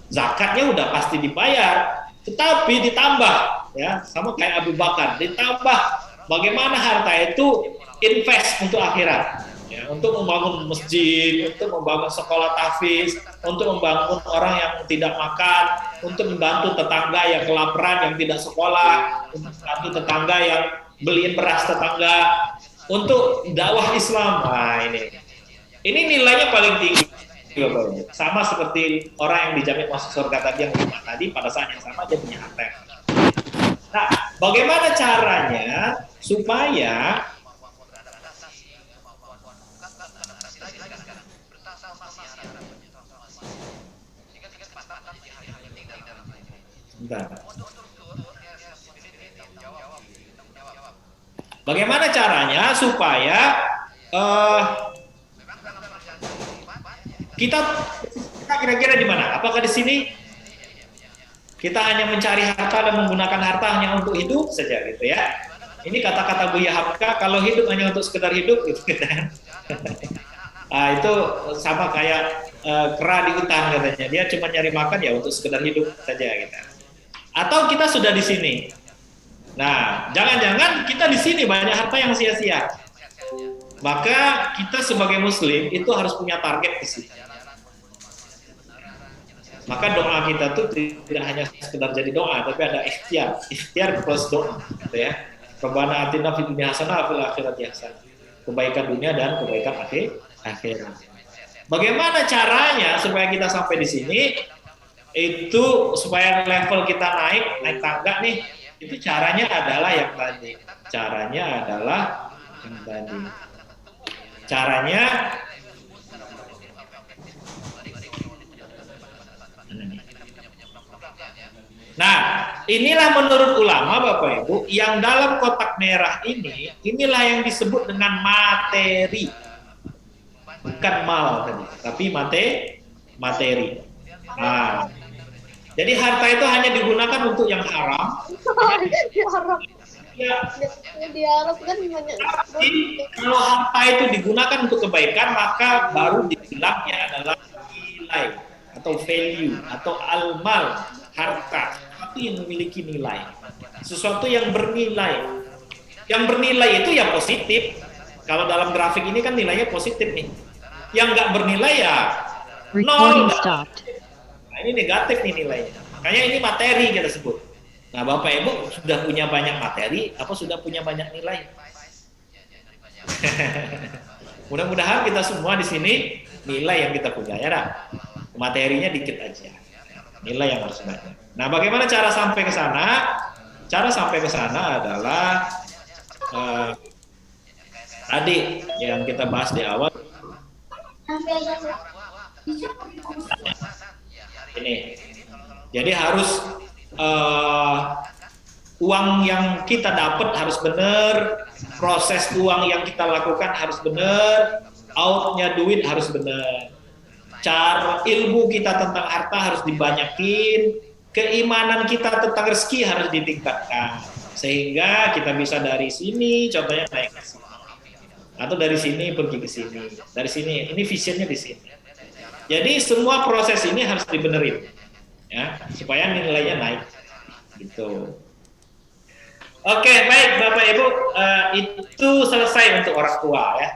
Zakatnya udah pasti dibayar, tetapi ditambah, ya, sama kayak Abu Bakar, ditambah bagaimana harta itu invest untuk akhirat, ya, untuk membangun masjid, untuk membangun sekolah tahfiz, untuk membangun orang yang tidak makan, untuk membantu tetangga yang kelaparan, yang tidak sekolah, untuk membantu tetangga yang beliin beras tetangga, untuk dakwah Islam. Nah, ini nilainya paling tinggi. Sama seperti orang yang dijamin masuk surga tadi yang lima tadi, pada saat yang sama dia punya harta. Nah, bagaimana caranya supaya bagaimana caranya supaya kita kira-kira di mana? Apakah di sini kita hanya mencari harta dan menggunakan harta hanya untuk hidup saja gitu ya? Ini kata-kata Buya Hamka, kalau hidup hanya untuk sekedar hidup gitu kan. Nah, itu sama kayak kera di hutan katanya. Dia cuma nyari makan ya untuk sekedar hidup saja gitu. Atau kita sudah di sini. Nah, jangan-jangan kita di sini banyak harta yang sia-sia. Maka kita sebagai muslim itu harus punya target ke sini. Maka doa kita tuh tidak hanya sekedar jadi doa, tapi ada ikhtiar plus doa, gitu ya. Rabbana atina fid dunya hasanah wa fil akhirati hasanah. Kebaikan dunia dan kebaikan akhirat. Bagaimana caranya supaya kita sampai di sini? Itu supaya level kita naik tangga nih. Itu caranya adalah yang tadi. Caranya nah, inilah menurut ulama Bapak Ibu, yang dalam kotak merah ini, inilah yang disebut dengan materi. Bukan mal tadi, tapi materi. Nah, jadi harta itu hanya digunakan untuk yang haram. Ya. Kalau harta itu digunakan untuk kebaikan, maka baru dibilangnya adalah nilai atau value atau al-mal, harta. Yang memiliki nilai, sesuatu yang bernilai. Yang bernilai itu ya positif. Kalau dalam grafik ini kan nilainya positif nih. Yang nggak bernilai ya nol. Nah, ini negatif nih nilainya. Makanya ini materi kita sebut. Nah, Bapak Ibu sudah punya banyak materi, apa sudah punya banyak nilai? Mudah-mudahan kita semua di sini nilai yang kita punya ya, dah. Materinya dikit aja. Nilai yang harus banyak. Nah, bagaimana cara sampai ke sana? Cara sampai ke sana adalah tadi yang kita bahas di awal. Ini. Jadi harus uang yang kita dapat harus benar, proses uang yang kita lakukan harus benar, outnya duit harus benar. Cara ilmu kita tentang harta harus dibanyakin, keimanan kita tentang rezeki harus ditingkatkan, sehingga kita bisa dari sini, contohnya naik ke sini, atau dari sini pergi ke sini, dari sini, ini visionnya di sini. Jadi semua proses ini harus dibenerin, ya, supaya nilainya naik, gitu. Oke, baik Bapak Ibu, itu selesai untuk orang tua ya.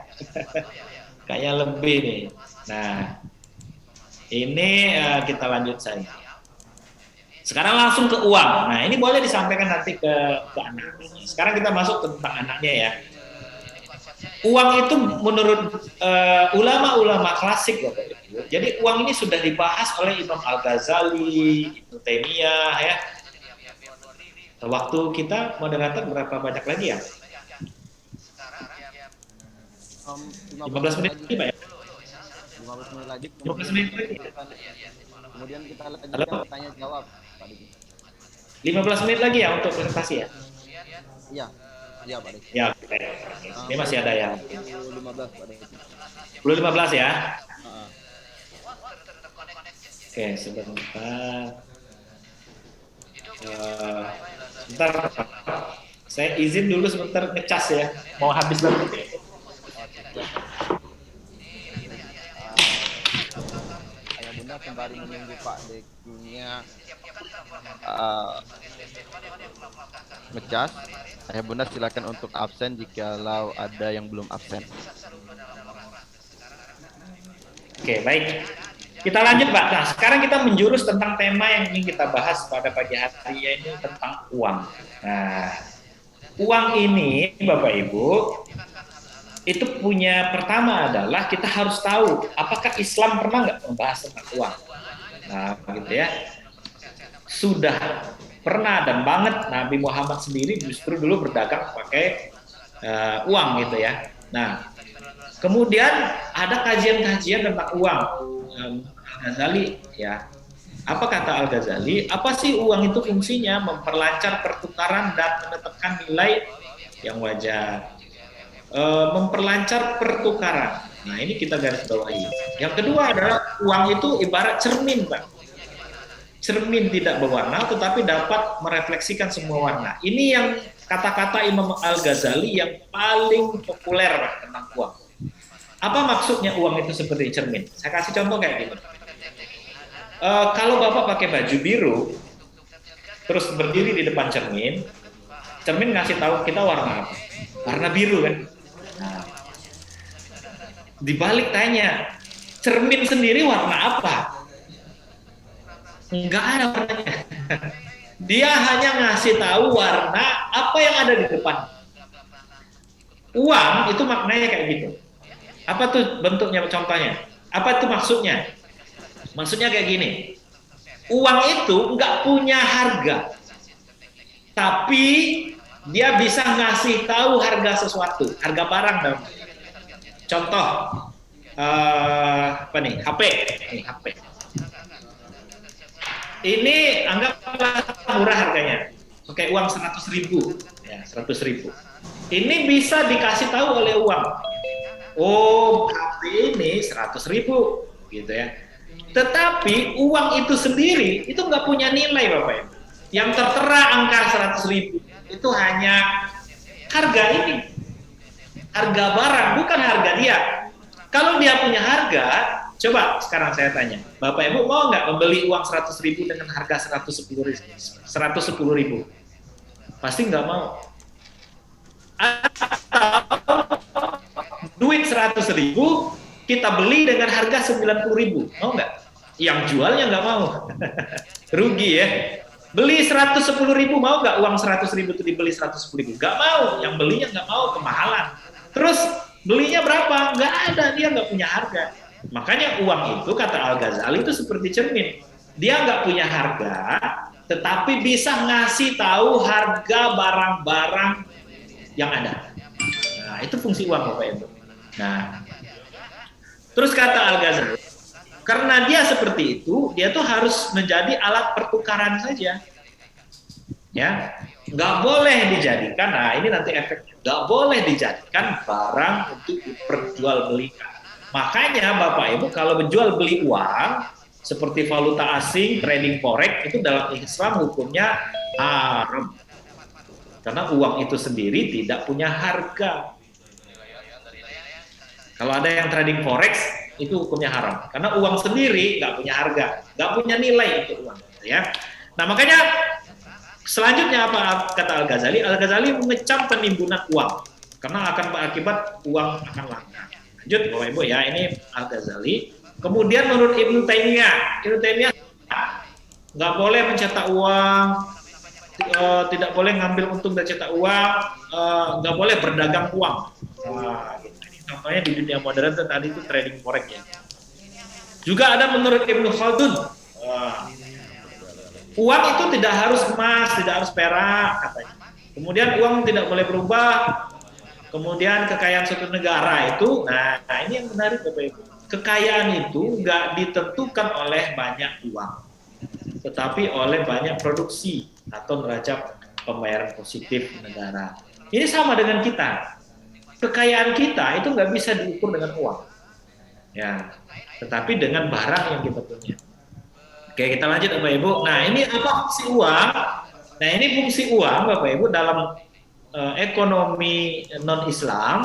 Kayaknya lebih nih. Nah, ini kita lanjut saja. Sekarang langsung ke uang. Nah, ini boleh disampaikan nanti ke anaknya. Sekarang kita masuk tentang anaknya ya. Uang itu menurut ulama-ulama klasik Bapak Ibu. Jadi uang ini sudah dibahas oleh Imam Al-Ghazali, Ibnu Taimiyah ya. Waktu kita moderator berapa banyak lagi ya? 15 menit lagi Pak ya? 15 menit lagi. 15 menit lagi. Kemudian kita lanjutkan tanya jawab, Pak Diki. 15 menit lagi ya untuk presentasi ya? Iya. Iya, Pak Diki. Ya, oke. Ini masih ada ya. 15, Pak Diki. Belum 15 ya? Oke, sebentar. Sebentar. Saya izin dulu sebentar ngecas ya. Mau habis banget. sembari menunggu Pak Dekunya ngecas, Ayah Bunda silakan untuk absen jikalau ada yang belum absen. Oke, baik. Kita lanjut, Pak. Nah, sekarang kita menjurus tentang tema yang ingin kita bahas pada pagi hari, yaitu tentang uang. Nah, uang ini, Bapak Ibu, itu punya pertama adalah kita harus tahu apakah Islam pernah nggak membahas tentang uang. Nah, gitu ya. Sudah pernah dan banget Nabi Muhammad sendiri justru dulu berdagang pakai uang gitu ya. Nah, kemudian ada kajian-kajian tentang uang. Al-Ghazali ya. Apa kata Al-Ghazali? Apa sih uang itu fungsinya? Memperlancar pertukaran dan menetapkan nilai yang wajar. Memperlancar pertukaran. Nah, ini kita garis bawahi. Yang kedua adalah uang itu ibarat cermin, Pak. Cermin tidak berwarna tetapi dapat merefleksikan semua warna. Ini yang kata-kata Imam Al-Ghazali yang paling populer, Pak, tentang uang. Apa maksudnya uang itu seperti cermin? Saya kasih contoh kayak gini. Kalau Bapak pakai baju biru, terus berdiri di depan cermin, cermin ngasih tahu kita warna apa? Warna biru kan? Nah, dibalik tanya, cermin sendiri warna apa? Enggak ada warnanya. Dia hanya ngasih tahu warna apa yang ada di depan. Uang itu maknanya kayak gitu. Apa tuh bentuknya, contohnya? Apa itu maksudnya? Maksudnya kayak gini. Uang itu nggak punya harga. Tapi dia bisa ngasih tahu harga sesuatu, harga barang dong. Contoh, apa nih? HP. Ini HP. Ini anggaplah murah harganya. Pakai uang 100.000. Ya, 100.000. Ini bisa dikasih tahu oleh uang. Oh, HP ini 100.000, gitu ya. Tetapi uang itu sendiri itu nggak punya nilai, Bapak Ibu. Yang tertera angka 100.000 itu hanya harga ini, harga barang, bukan harga dia. Kalau dia punya harga, coba sekarang saya tanya, Bapak Ibu mau nggak membeli uang 100.000 dengan harga 110.000? Pasti nggak mau. Atau duit 100.000 kita beli dengan harga 90.000, mau nggak? Yang jualnya nggak mau, rugi ya. Beli 110.000 mau nggak? Uang 100.000 itu dibeli 110.000, nggak mau. Yang belinya nggak mau, kemahalan. Terus belinya berapa? Nggak ada, dia nggak punya harga. Makanya uang itu kata Al-Ghazali itu seperti cermin. Dia nggak punya harga, tetapi bisa ngasih tahu harga barang-barang yang ada. Nah, itu fungsi uang, Bapak Ibu. Nah, terus kata Al-Ghazali, karena dia seperti itu, dia tuh harus menjadi alat pertukaran saja. Ya, nggak boleh dijadikan. Nah, ini nanti efeknya. Nggak boleh dijadikan barang untuk diperjualbelikan. Makanya Bapak Ibu kalau menjual beli uang seperti valuta asing, trading forex itu dalam Islam hukumnya haram. Karena uang itu sendiri tidak punya harga. Kalau ada yang trading forex itu hukumnya haram. Karena uang sendiri nggak punya harga, nggak punya nilai itu uang. Ya. Nah makanya selanjutnya apa kata Al-Ghazali? Al-Ghazali mengecam penimbunan uang karena akan berakibat uang akan langka. Lanjut Bapak Ibu ya, ini Al-Ghazali. Kemudian menurut Ibnu Taimiyah nggak boleh mencetak uang, tidak boleh ngambil untung dari cetak uang, nggak boleh berdagang uang. Gitu. Contohnya di dunia modern tadi itu trading forex ya. Juga ada menurut Ibnu Khaldun, uang itu tidak harus emas, tidak harus perak katanya. Kemudian uang tidak boleh berubah. Kemudian kekayaan suatu negara itu, nah ini yang menarik Bapak Ibu. Kekayaan itu nggak ditentukan oleh banyak uang, tetapi oleh banyak produksi atau neraca pembayaran positif negara. Ini sama dengan kita. Kekayaan kita itu nggak bisa diukur dengan uang, ya, tetapi dengan barang yang kita punya. Oke, kita lanjut Bapak Ibu. Nah, ini apa fungsi uang? Nah, ini fungsi uang Bapak Ibu dalam ekonomi non-Islam.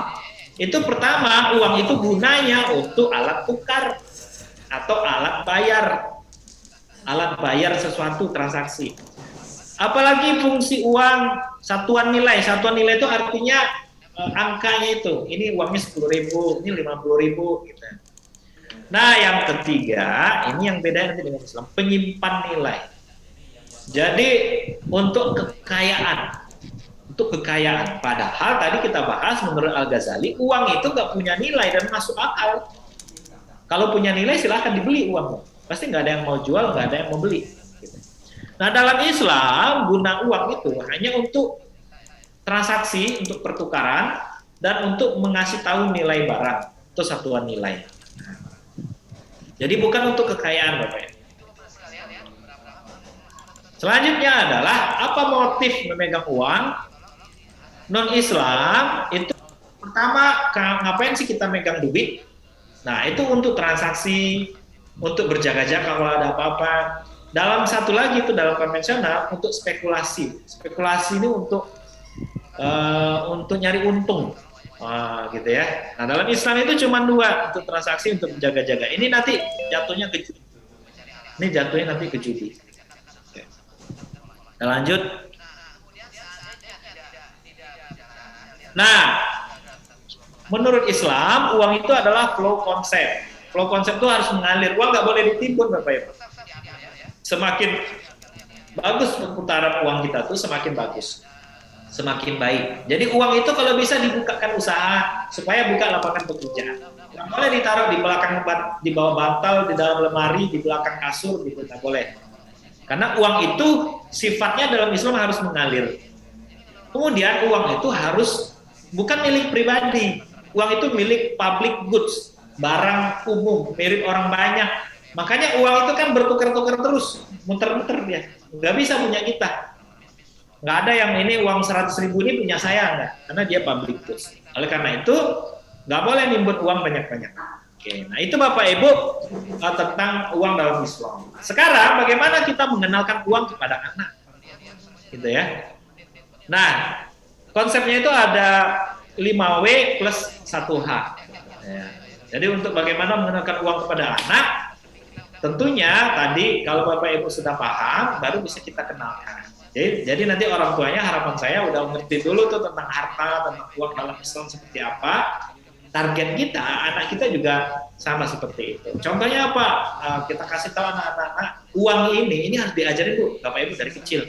Itu pertama, uang itu gunanya untuk alat tukar. atau alat bayar sesuatu transaksi. Apalagi fungsi uang satuan nilai itu artinya angkanya itu, ini uangnya 10.000, ini 50.000 gitu. Nah, yang ketiga, ini yang beda nanti dengan Islam, penyimpan nilai. Jadi untuk kekayaan, padahal tadi kita bahas menurut Al-Ghazali uang itu nggak punya nilai dan masuk akal. Kalau punya nilai silahkan dibeli uang, pasti nggak ada yang mau jual, nggak ada yang mau beli. Gitu. Nah, dalam Islam guna uang itu hanya untuk transaksi, untuk pertukaran dan untuk mengasih tahu nilai barang atau satuan nilai. Jadi bukan untuk kekayaan, Bapak Ibu. Selanjutnya adalah apa motif memegang uang? Non-Islam itu pertama, ngapain sih kita megang duit? Nah, itu untuk transaksi, untuk berjaga-jaga kalau ada apa-apa. Dalam satu lagi itu dalam konvensional untuk spekulasi. Spekulasi ini untuk nyari untung. Gitu ya. Nah, dalam Islam itu cuma dua, untuk transaksi, untuk menjaga-jaga. Ini nanti jatuhnya ke judi. Ini jatuhnya nanti ke judi. Oke. Kita lanjut. Nah, menurut Islam uang itu adalah flow konsep. Flow konsep itu harus mengalir. Uang nggak boleh ditimbun, Bapak Ibu. Semakin bagus perputaran uang kita tuh semakin bagus, semakin baik. Jadi uang itu kalau bisa dibukakan usaha supaya buka lapangan pekerjaan. Nggak boleh ditaruh di belakang, di bawah bantal, di dalam lemari, di belakang kasur, gitu nggak boleh. Karena uang itu sifatnya dalam Islam harus mengalir. Kemudian uang itu harus bukan milik pribadi. Uang itu milik public goods, barang umum, milik orang banyak. Makanya uang itu kan bertukar-tukar terus, muter-muter dia. Nggak bisa punya kita. Nggak ada yang ini uang 100.000 ini punya saya, enggak. Karena dia public goods. Oleh karena itu, nggak boleh nimbun uang banyak-banyak. Oke, nah itu Bapak Ibu tentang uang dalam Islam. Sekarang bagaimana kita mengenalkan uang kepada anak? Gitu ya. Nah, konsepnya itu ada 5W plus 1H. Ya. Jadi untuk bagaimana mengenalkan uang kepada anak, tentunya tadi kalau Bapak Ibu sudah paham, baru bisa kita kenalkan. Jadi nanti orang tuanya harapan saya udah ngerti dulu tuh tentang harta, tentang uang dalam Islam seperti apa. Target kita, anak kita juga sama seperti itu. Contohnya apa? Kita kasih tahu anak-anak, uang ini harus diajarin Bu, Bapak Ibu dari kecil.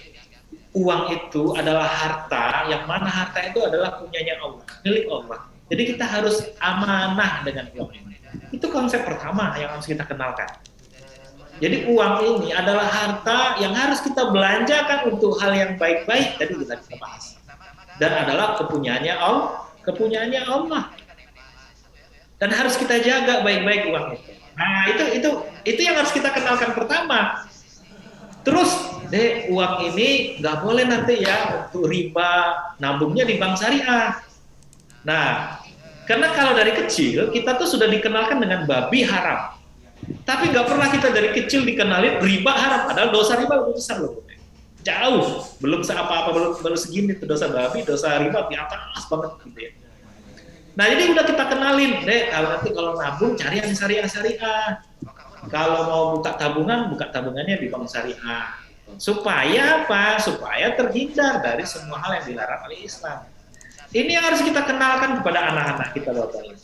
Uang itu adalah harta, yang mana harta itu adalah punyanya Allah, milik Allah. Jadi kita harus amanah dengan uang ini. Itu konsep pertama yang harus kita kenalkan. Jadi uang ini adalah harta yang harus kita belanjakan untuk hal yang baik-baik, tadi kita bahas. Dan adalah kepunyaannya Allah. Dan harus kita jaga baik-baik uang itu. Nah, itu yang harus kita kenalkan pertama. Terus, uang ini nggak boleh nanti ya untuk riba, nabungnya di bank syariah. Nah, karena kalau dari kecil kita tuh sudah dikenalkan dengan babi haram. Tapi nggak pernah kita dari kecil dikenalin riba haram. Padahal dosa riba lebih besar loh. Jauh, belum apa-apa, baru segini tuh dosa babi, dosa riba di atas banget gitu ya. Nah, jadi udah kita kenalin, kalau nabung cari yang syariah. Kalau mau buka tabungannya di bank syariah. Supaya apa? Supaya terhindar dari semua hal yang dilarang oleh Islam. Ini yang harus kita kenalkan kepada anak-anak kita, Bapak Ibu.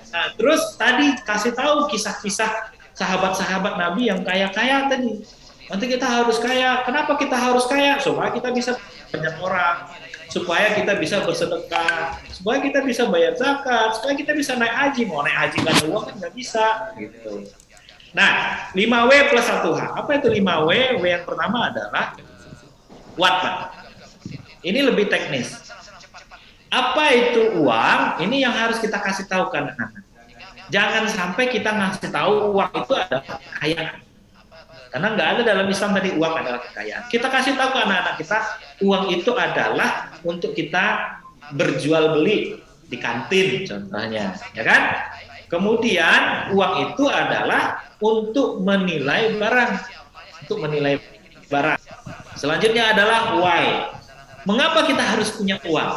Nah, terus tadi kasih tahu kisah-kisah sahabat-sahabat Nabi yang kaya-kaya tadi. Nanti kita harus kaya. Kenapa kita harus kaya? Supaya kita bisa banyak orang. Supaya kita bisa bersedekah, supaya kita bisa bayar zakat, supaya kita bisa naik haji. Mau naik haji nggak ada uang kan nggak bisa. Gitu. Nah, 5W plus 1H. Apa itu 5W? W yang pertama adalah what, Pak? Ini lebih teknis. Apa itu uang? Ini yang harus kita kasih tahu ke anak-anak. Jangan sampai kita ngasih tahu uang itu adalah kekayaan. Karena nggak ada dalam Islam tadi uang adalah kekayaan. Kita kasih tahu ke anak-anak kita, uang itu adalah untuk kita berjual beli di kantin contohnya, ya kan? Kemudian uang itu adalah untuk menilai barang, Selanjutnya adalah why. Mengapa kita harus punya uang?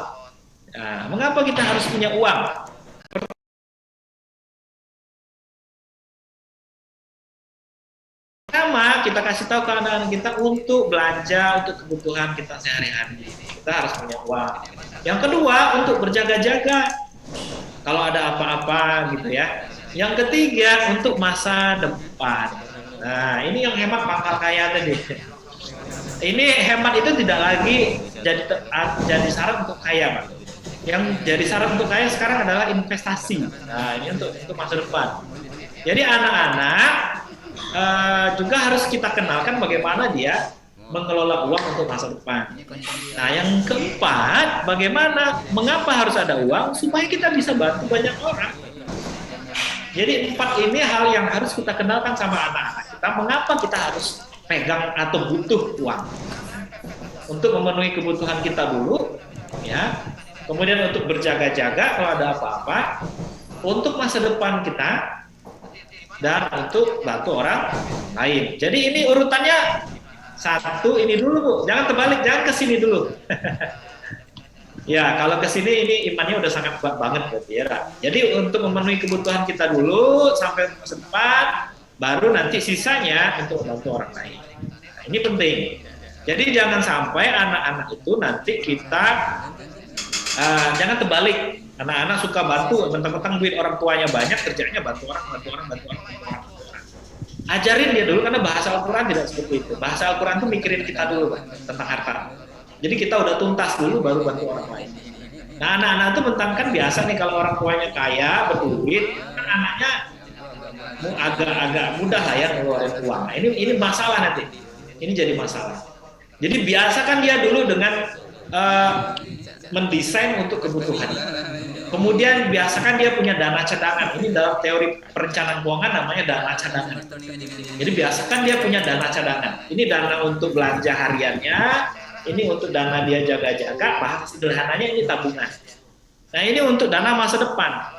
Nah, mengapa kita harus punya uang? pertama, kita kasih tahu ke anak-anak kita untuk belanja untuk kebutuhan kita sehari-hari. Kita harus punya uang. Yang kedua, untuk berjaga-jaga kalau ada apa-apa gitu ya. Yang ketiga, untuk masa depan. Nah, ini yang hemat pangkal kaya tadi. Ini hemat itu tidak lagi jadi syarat untuk kaya, Pak. Yang jadi syarat untuk kaya sekarang adalah investasi. Nah, ini untuk masa depan. Jadi anak-anak juga harus kita kenalkan bagaimana dia mengelola uang untuk masa depan. Nah, yang keempat, mengapa harus ada uang? Supaya kita bisa bantu banyak orang. Jadi 4 ini hal yang harus kita kenalkan sama anak-anak kita. Mengapa kita harus pegang atau butuh uang? Untuk memenuhi kebutuhan kita dulu, ya. Kemudian untuk berjaga-jaga kalau ada apa-apa, untuk masa depan kita, dan untuk bantu orang lain. Jadi ini urutannya 1 ini dulu, Bu. Jangan terbalik, jangan ke sini dulu. Ya, kalau ke sini ini imannya udah sangat kuat banget berarti ya. Jadi untuk memenuhi kebutuhan kita dulu sampai masa depan, baru nanti sisanya untuk membantu orang lain. Nah, ini penting. Jadi jangan sampai anak-anak itu nanti kita jangan terbalik. Anak-anak suka bantu, mentang-mentang duit orang tuanya banyak, kerjanya bantu orang. Ajarin dia dulu, karena bahasa Al-Quran tidak seperti itu. Bahasa Al-Quran itu mikirin kita dulu, Pak, tentang harta. Jadi kita udah tuntas dulu, baru bantu orang lain. Nah, anak-anak itu mentang-mentang biasa nih kalau orang tuanya kaya, berduit, kan anaknya agak mudah lah ya ngeluarin uang. Nah, ini masalah nanti. Ini jadi masalah. Jadi biasakan dia dulu dengan mendesain untuk kebutuhan. Kemudian biasakan dia punya dana cadangan. Ini dalam teori perencanaan keuangan namanya dana cadangan. Jadi biasakan dia punya dana cadangan. Ini dana untuk belanja hariannya, ini untuk dana dia jaga-jaga, bahasa sederhananya ini tabungan. Nah, ini untuk dana masa depan.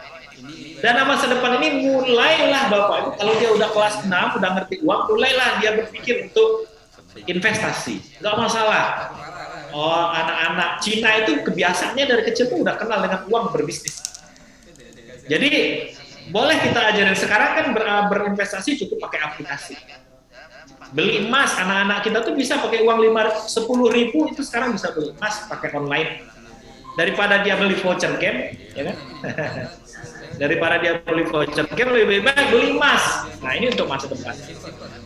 Dana masa depan ini mulailah Bapak Ibu, kalau dia udah kelas 6, udah ngerti uang, mulailah dia berpikir untuk investasi. Nggak masalah. Oh, anak-anak Cina itu kebiasaannya dari kecil tuh udah kenal dengan uang, berbisnis. Jadi boleh kita ajarin. Sekarang kan berinvestasi cukup pakai aplikasi. Beli emas, anak-anak kita tuh bisa pakai uang 10 ribu itu sekarang bisa beli emas pakai online. Daripada dia beli voucher game, ya kan? Daripada dia beli voucher game, lebih baik beli emas. Nah, ini untuk masa depan.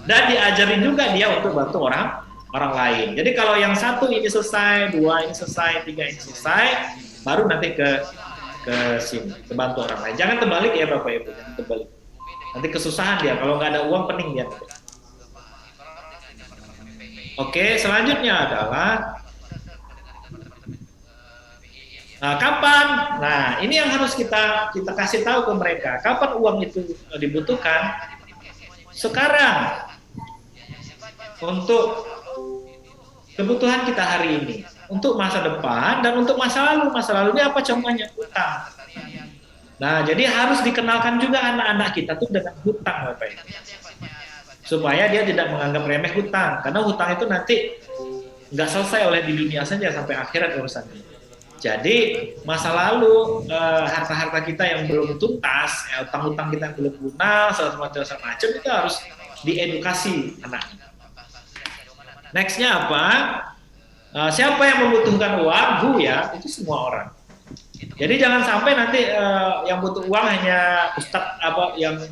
Dan diajarin juga dia untuk bantu orang lain. Jadi kalau yang 1 ini selesai, 2 ini selesai, 3 ini selesai, baru nanti ke sini, ke bantu orang lain. Jangan terbalik ya Bapak Ibu, jangan terbalik. Nanti kesusahan dia, kalau nggak ada uang pening dia. Oke, selanjutnya adalah kapan? Nah, ini yang harus kita kasih tahu ke mereka. Kapan uang itu dibutuhkan? Sekarang. Untuk kebutuhan kita hari ini, untuk masa depan dan untuk masa lalu. Masa lalu ini apa contohnya? Hutang. Nah, jadi harus dikenalkan juga anak-anak kita tuh dengan hutang, Bapak Ibu. Supaya dia tidak menganggap remeh hutang, karena hutang itu nanti nggak selesai oleh di dunia saja, sampai akhirat urusannya. Jadi masa lalu harta-harta kita yang belum tuntas, hutang-hutang kita yang belum lunas, macam-macam itu harus diedukasi anaknya. Nextnya apa? Siapa yang membutuhkan uang? Ya, itu semua orang. Jadi jangan sampai nanti yang butuh uang hanya ustadz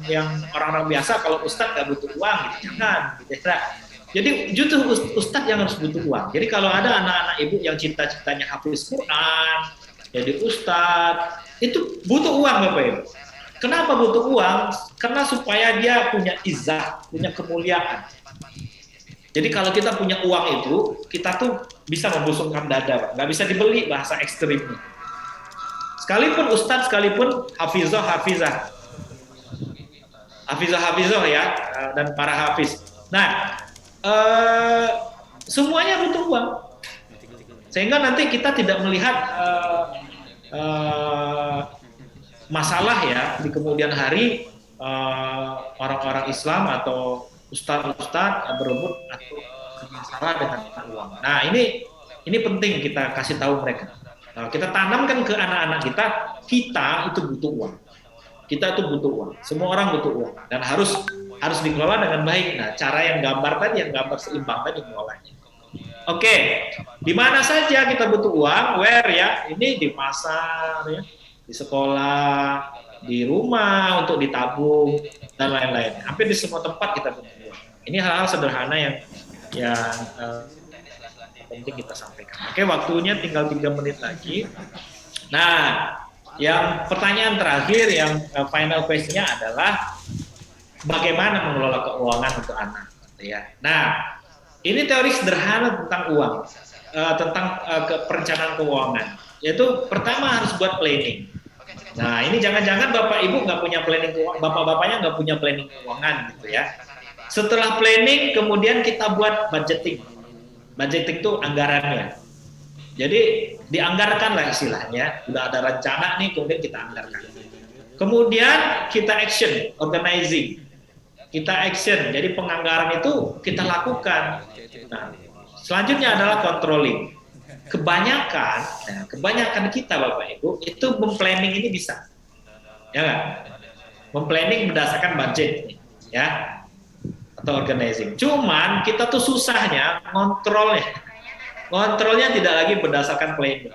yang orang-orang biasa. Kalau ustadz nggak butuh uang, gitu. Jangan. Gitu. Jadi justru ustadz yang harus butuh uang. Jadi kalau ada anak-anak ibu yang cita-citanya hafiz Quran, jadi ustadz, itu butuh uang Bapak Ibu. Kenapa butuh uang? Karena supaya dia punya izah, punya kemuliaan. Jadi kalau kita punya uang itu, kita tuh bisa membusungkan dada, Pak. Nggak bisa dibeli bahasa ekstrimnya. Sekalipun ustadz, sekalipun hafizah ya, dan para hafiz. Nah, semuanya butuh uang. Sehingga nanti kita tidak melihat masalah ya di kemudian hari orang-orang Islam atau ustadz berebut atau masalah dengan uang. Nah, ini penting kita kasih tahu mereka. Nah, kita tanamkan ke anak-anak kita itu butuh uang. Kita tuh butuh uang, semua orang butuh uang dan harus dikelola dengan baik. Nah, cara yang gambar tadi, yang gambar seimbang tadi mengelolanya. Oke, di mana saja kita butuh uang? Where ya? Ini di pasar, ya, di sekolah, di rumah untuk ditabung dan lain-lain. Hampir di semua tempat kita butuh uang. Ini hal-hal sederhana yang penting kita sampaikan. Oke, waktunya tinggal 3 menit lagi. Nah, yang pertanyaan terakhir, yang final question-nya adalah bagaimana mengelola keuangan untuk anak, ya. Nah, ini teori sederhana tentang uang, tentang perencanaan keuangan. Yaitu pertama harus buat planning. Nah, ini jangan-jangan bapak ibu nggak punya planning keuangan, bapak-bapaknya nggak punya planning keuangan, gitu ya. Setelah planning, kemudian kita buat budgeting. Budgeting itu anggarannya. Jadi dianggarkan lah istilahnya. Udah ada rencana nih, kemudian kita anggarkan. Kemudian kita action, organizing. Kita action. Jadi penganggaran itu kita lakukan. Nah, selanjutnya adalah controlling. Kebanyakan kita Bapak Ibu itu memplanning ini bisa, ya nggak? Memplanning berdasarkan budget, ya, atau organizing. Cuman kita tuh susahnya kontrolnya tidak lagi berdasarkan planning,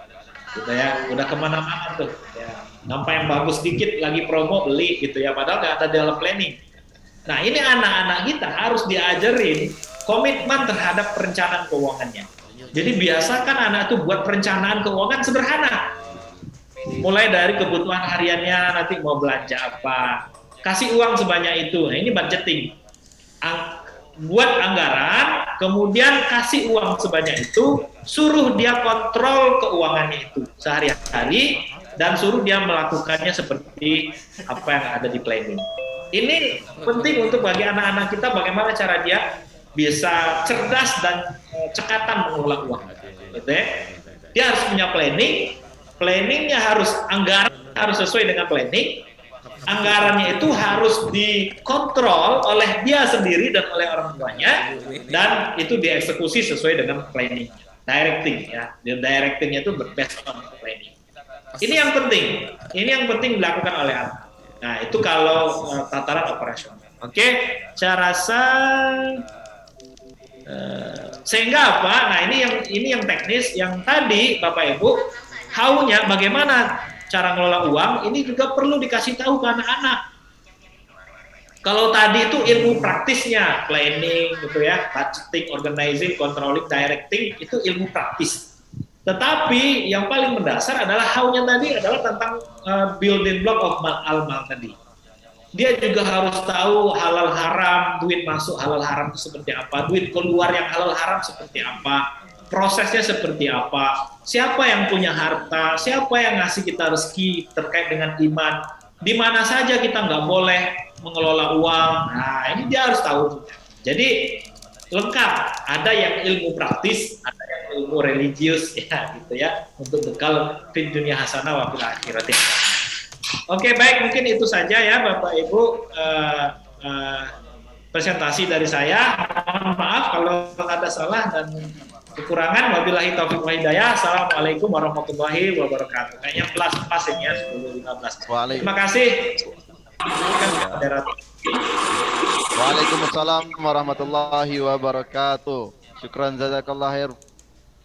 gitu ya. Udah kemana-mana tuh, ya. Nampak yang bagus dikit lagi promo beli, gitu ya. Padahal nggak ada dalam planning. Nah, ini anak-anak kita harus diajarin komitmen terhadap perencanaan keuangannya. Jadi biasakan anak itu buat perencanaan keuangan sederhana. Mulai dari kebutuhan hariannya, nanti mau belanja apa, kasih uang sebanyak itu. Nah, ini budgeting. Buat anggaran, kemudian kasih uang sebanyak itu, suruh dia kontrol keuangannya itu sehari-hari, dan suruh dia melakukannya seperti apa yang ada di planning. Ini penting untuk bagi anak-anak kita, bagaimana cara dia bisa cerdas dan cekatan mengelola uang, gitu ya. Dia harus punya planning, planningnya harus, anggaran harus sesuai dengan planning, anggarannya itu harus dikontrol oleh dia sendiri dan oleh orang tuanya, dan itu dieksekusi sesuai dengan planning, directing, ya. Directingnya itu based on planning. Ini yang penting dilakukan oleh anak. Nah, itu kalau tataran operasional. Oke, saya rasa sehingga apa? Nah, ini yang teknis. Yang tadi Bapak Ibu, how-nya bagaimana cara ngelola uang, ini juga perlu dikasih tahu ke anak-anak. Kalau tadi itu ilmu praktisnya, planning gitu ya, budgeting, organizing, controlling, directing, itu ilmu praktis. Tetapi yang paling mendasar adalah how-nya tadi adalah tentang building block of al-mal tadi. Dia juga harus tahu halal haram, duit masuk halal haram itu seperti apa, duit keluar yang halal haram seperti apa, prosesnya seperti apa, siapa yang punya harta, siapa yang ngasih kita rezeki terkait dengan iman, di mana saja kita nggak boleh mengelola uang. Nah, ini dia harus tahu. Jadi lengkap, ada yang ilmu praktis, ada yang ilmu religius, ya gitu ya, untuk bekal fid dunia hasanah wa fil akhirati. Oke, baik, mungkin itu saja ya Bapak Ibu presentasi dari saya. Mohon maaf kalau ada salah dan kekurangan. Wabillahi taufiq wal hidayah. Assalamualaikum warahmatullahi wabarakatuh. Kayaknya plus ini ya 10.15. Terima kasih. Waalaikumsalam warahmatullahi wabarakatuh. Syukran jazakallah khair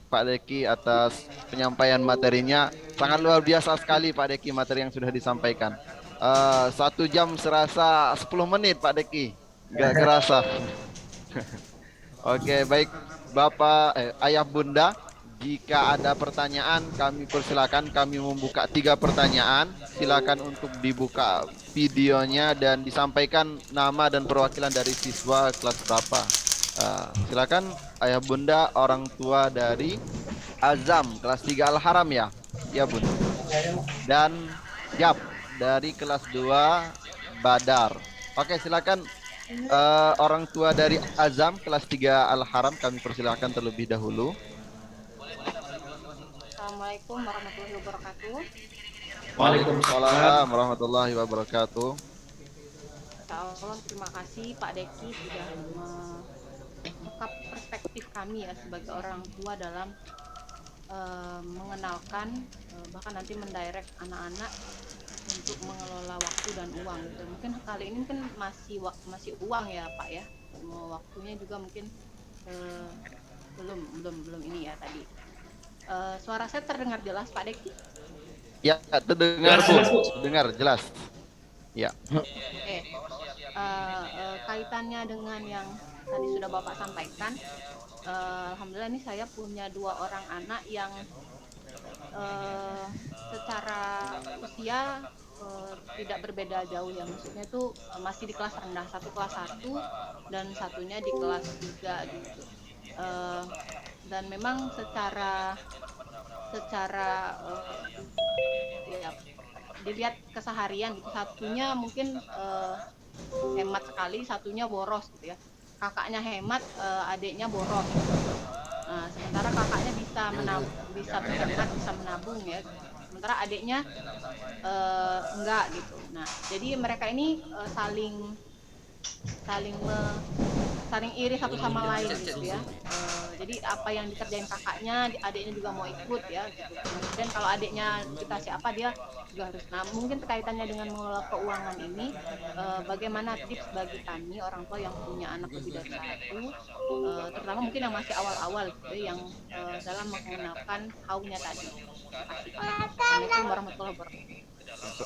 Pak Deki atas penyampaian materinya. Sangat luar biasa sekali Pak Deki materi yang sudah disampaikan. 1 jam serasa 10 menit Pak Deki. Gak kerasa. Oke, baik Bapak Ayah Bunda, jika ada pertanyaan kami persilakan, kami membuka 3 pertanyaan. Silakan untuk dibuka videonya dan disampaikan nama dan perwakilan dari siswa kelas berapa. Silakan Ayah Bunda, orang tua dari Azam kelas 3 Al-Haram ya. Ya Bun. Dan Yap dari kelas 2 Badar. Oke, silakan orang tua dari Azam kelas 3 Al-Haram kami persilakan terlebih dahulu. Assalamualaikum warahmatullahi wabarakatuh. Waalaikumsalam warahmatullahi wabarakatuh. Allah, terima kasih Pak Deki sudah membuka perspektif kami ya sebagai orang tua dalam mengenalkan bahkan nanti mendirect anak-anak untuk mengelola waktu dan uang gitu. Mungkin kali ini kan masih uang ya Pak ya. Waktunya juga mungkin belum ini ya tadi. Suara saya terdengar jelas Pak Deki? Ya, terdengar Bu, dengar jelas. Ya. Oke. Kaitannya dengan yang tadi sudah Bapak sampaikan, alhamdulillah ini saya punya 2 orang anak yang secara usia tidak berbeda jauh ya, maksudnya itu masih di kelas rendah, satu kelas 1 dan satunya di kelas 3 gitu. Dan memang secara ya, dilihat keseharian gitu, satunya mungkin hemat sekali, satunya boros gitu ya. Kakaknya hemat, adiknya boros gitu. Nah, sementara kakaknya bisa berhemat, bisa menabung ya. Sementara adiknya enggak gitu. Nah, jadi mereka ini saling iri satu sama lain gitu ya. Jadi apa yang dikerjain kakaknya, adiknya juga mau ikut ya gitu. Kemudian kalau adiknya dikasih apa, dia juga harus. Nah, mungkin kaitannya dengan mengelola keuangan ini, bagaimana tips bagi kami orang tua yang punya anak lebih dari 1, terutama mungkin yang masih awal-awal gitu, yang dalam mengenalkan haunya tadi. Assalamualaikum warahmatullahi wabarakatuh.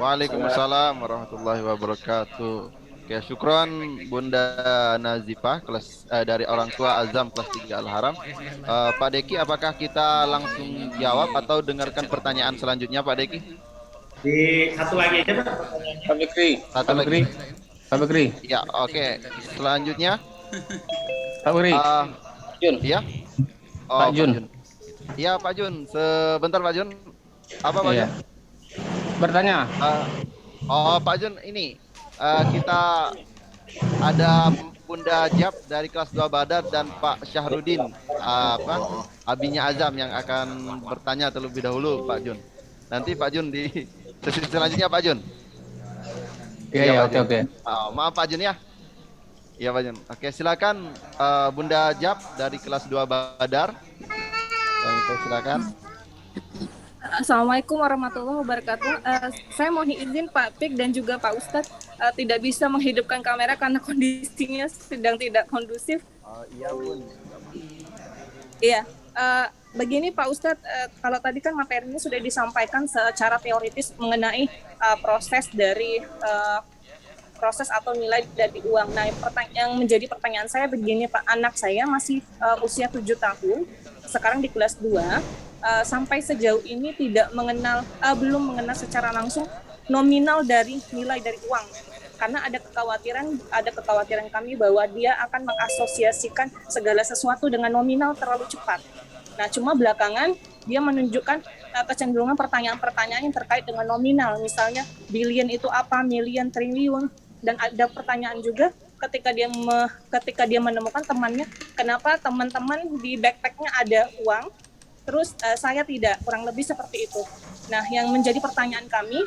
Waalaikumsalam warahmatullahi wabarakatuh. Oke, syukron Bunda Nazifah dari orang tua Azam kelas 3 Al-Haram. Pak Deki, apakah kita langsung jawab atau dengarkan pertanyaan selanjutnya Pak Deki? Di satu lagi aja Pak. Pak Bekri. Satu lagi. Pak Bekri. Ya, oke. Selanjutnya Pak Bekri. Jun. Ya. Oh, Pak Jun. Iya Pak Jun. Sebentar Pak Jun. Apa Pak Jun? Bertanya. Pak Jun, ini kita ada Bunda Jab dari kelas 2 Badar dan Pak Syahrudin, abinya Azam yang akan bertanya terlebih dahulu Pak Jun. Nanti Pak Jun di sesi selanjutnya Pak Jun. Iya, oke. Maaf Pak Jun ya. Iya Pak Jun. Oke, silakan Bunda Jab dari kelas 2 Badar. Silakan. Assalamualaikum warahmatullahi wabarakatuh. Saya mohon izin Pak Pik dan juga Pak Ustadz tidak bisa menghidupkan kamera karena kondisinya sedang tidak kondusif. Iya Bun. Iya. Begini Pak Ustadz, kalau tadi kan materinya sudah disampaikan secara teoritis mengenai proses atau nilai dari uang. Nah, yang menjadi pertanyaan saya begini Pak, anak saya masih usia 7 tahun, sekarang di kelas 2. Sampai sejauh ini belum mengenal secara langsung nominal dari nilai dari uang, karena ada kekhawatiran kami bahwa dia akan mengasosiasikan segala sesuatu dengan nominal terlalu cepat. Nah, cuma belakangan dia menunjukkan kecenderungan pertanyaan-pertanyaan yang terkait dengan nominal, misalnya billion itu apa, million, triliun, dan ada pertanyaan juga ketika dia menemukan temannya, kenapa teman-teman di backpacknya ada uang, terus saya tidak, kurang lebih seperti itu. Nah, yang menjadi pertanyaan kami,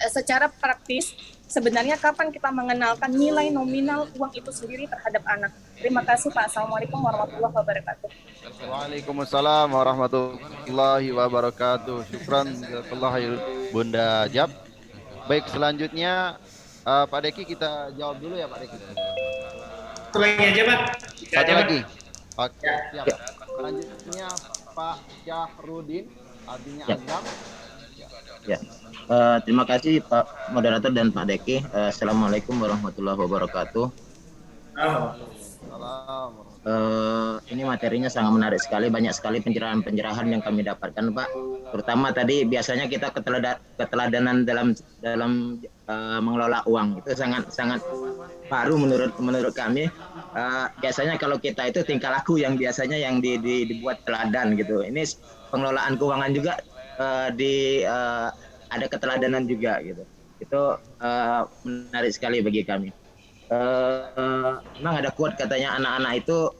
secara praktis, sebenarnya kapan kita mengenalkan nilai nominal uang itu sendiri terhadap anak? Terima kasih Pak. Assalamualaikum warahmatullahi wabarakatuh. Waalaikumsalam warahmatullahi wabarakatuh. Syukran Bunda Jab. Baik, selanjutnya Pak Deki kita jawab dulu ya Pak Deki. Satu lagi aja Pak. Satu lagi. Oke, siap. Selanjutnya Pak Syahrudin, abinya Azam. Ya. Terima kasih Pak Moderator dan Pak Deki. Assalamualaikum warahmatullahi wabarakatuh. Ini materinya sangat menarik sekali, banyak sekali pencerahan-pencerahan yang kami dapatkan Pak. Terutama tadi biasanya kita keteladanan dalam mengelola uang itu sangat baru menurut kami. Biasanya kalau kita itu tingkah laku yang biasanya yang dibuat teladan gitu. Ini pengelolaan keuangan juga ada keteladanan juga gitu. Itu menarik sekali bagi kami. Memang ada quote katanya anak-anak itu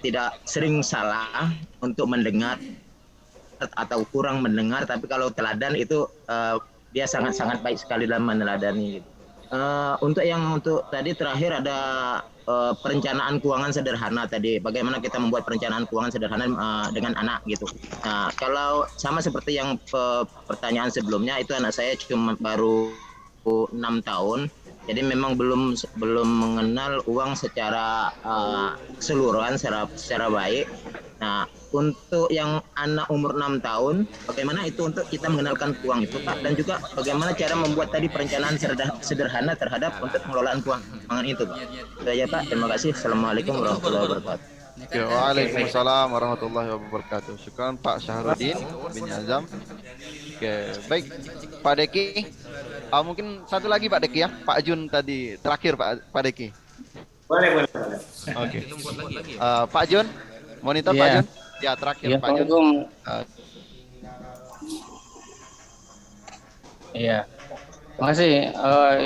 tidak sering salah untuk mendengar atau kurang mendengar, tapi kalau teladan itu dia sangat-sangat baik sekali dalam meneladani gitu. Untuk tadi terakhir ada perencanaan keuangan sederhana tadi. Bagaimana kita membuat perencanaan keuangan sederhana dengan anak gitu. Nah, kalau sama seperti yang pertanyaan sebelumnya, itu anak saya cuma baru 6 tahun. Jadi memang belum mengenal uang secara keseluruhan secara baik. Nah, untuk yang anak umur 6 tahun, bagaimana itu untuk kita mengenalkan uang itu, Pak? Dan juga bagaimana cara membuat tadi perencanaan sederhana terhadap untuk pengelolaan keuangan itu, Pak. Itu aja, Pak. Terima kasih. Assalamualaikum warahmatullahi wabarakatuh. Waalaikumsalam warahmatullahi wabarakatuh. Syukran Pak Syahrudin bin Azam. Oke, baik Pak Deki. Mungkin satu lagi Pak Deki ya. Pak Jun tadi terakhir Pak Deki. Boleh. Oke. Pak Jun, monitor Pak Jun. Ya terakhir Pak Jun. Iya. Terima kasih.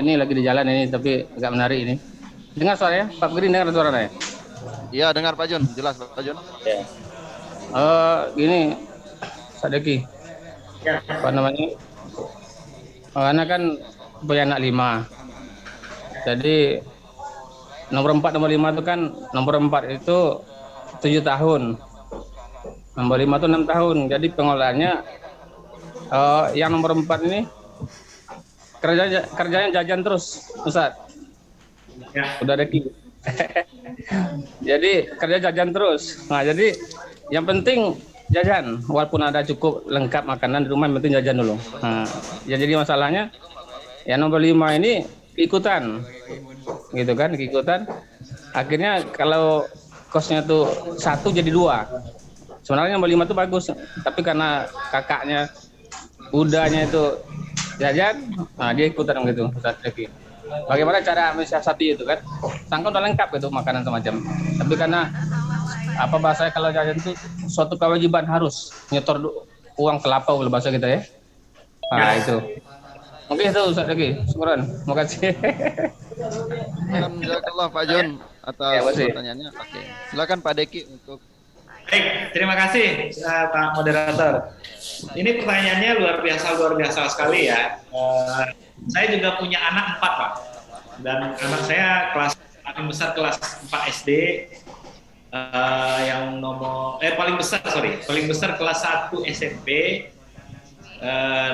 Ini lagi di jalan ini, tapi agak menarik ini. Dengar suaranya? Pak Giri dengar suaranya? Iya dengar Pak Jun, jelas Pak Jun. Ya. Gini, Pak Deki. Apa namanya? Anak kan punya anak 5. Jadi nomor 4, nomor 5 itu kan, nomor 4 itu 7 tahun. Nomor 5 itu 6 tahun. Jadi pengelolaannya yang nomor 4 ini kerjanya jajan terus, Ustaz. Udah Deki. Jadi kerja jajan terus. Nah, jadi yang penting jajan, walaupun ada cukup lengkap makanan di rumah, yang penting jajan dulu. Nah, ya jadi masalahnya ya nomor 5 ini ikutan, gitu kan, ikutan. Akhirnya kalau kosnya tuh 1 jadi 2. Sebenarnya nomor 5 itu bagus, tapi karena kakaknya, udahnya itu jajan, nah dia ikutan gitu. Bagaimana cara mensiasati itu kan? Sangka udah lengkap gitu makanan semacam. Tapi karena apa bahasanya kalau jajan itu suatu kewajiban, harus nyetor uang ke lapau bahasa kita ya. Nah itu. Mungkin itu Ustaz lagi. Syukran. Terima kasih. Alhamdulillah Pak Jun atas pertanyaannya. Oke. Silakan Pak Deki untuk. Baik, terima kasih Pak Moderator. Ini pertanyaannya luar biasa sekali ya. Saya juga punya anak 4 Pak, dan anak saya paling besar kelas 4 SD, yang paling besar kelas 1 SMP,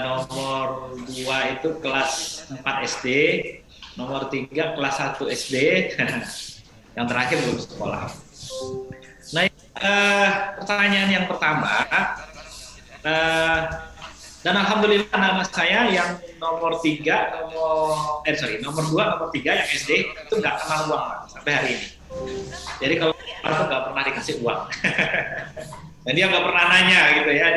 nomor 2 itu kelas 4 SD, nomor 3 kelas 1 SD, yang terakhir belum sekolah. Nah, pertanyaan yang pertama, dan alhamdulillah anak saya yang nomor 2, nomor 3 yang SD itu nggak kenal uang Pak, sampai hari ini. Jadi kalau aku nggak pernah dikasih uang, dan dia nggak pernah nanya gitu ya,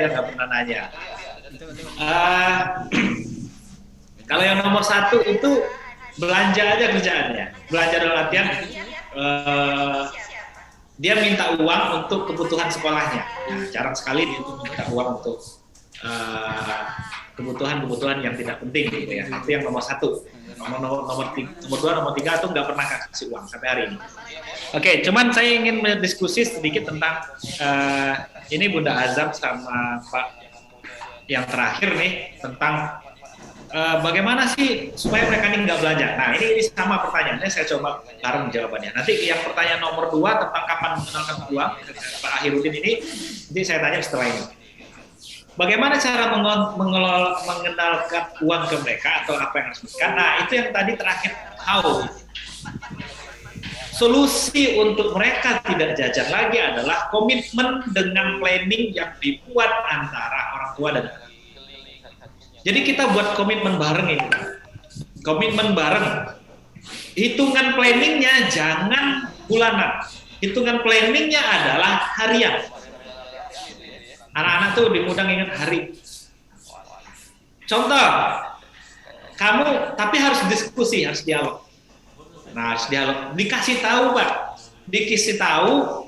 Kalau yang nomor 1 itu belanja aja kerjaannya, belanja dalam artian dia minta uang untuk kebutuhan sekolahnya. Nah, jarang sekali dia itu minta uang untuk kebutuhan yang tidak penting gitu ya. Itu yang nomor 1. Nomor 2, nomor 3 itu nggak pernah kasih uang sampai hari ini. Oke, cuman saya ingin berdiskusi sedikit tentang ini Bunda Azam sama Pak yang terakhir nih, tentang bagaimana sih supaya mereka ini nggak belanja. Nah ini sama pertanyaannya, saya coba bareng jawabannya. Nanti yang pertanyaan nomor 2 tentang kapan mengenalkan uang, Pak Ahirudin ini, nanti saya tanya setelah ini. Bagaimana cara mengenalkan uang ke mereka atau apa yang harus dilakukan? Nah itu yang tadi terakhir, how. Solusi untuk mereka tidak jajan lagi adalah komitmen dengan planning yang dibuat antara orang tua dan anak. Jadi kita buat komitmen bareng ini. Komitmen bareng. Hitungan planningnya jangan bulanan. Hitungan planningnya adalah harian. Anak-anak tuh lebih mudah ingat hari. Contoh, kamu tapi harus diskusi, harus dialog. Nah, harus dialog. Dikasih tahu Pak, dikasih tahu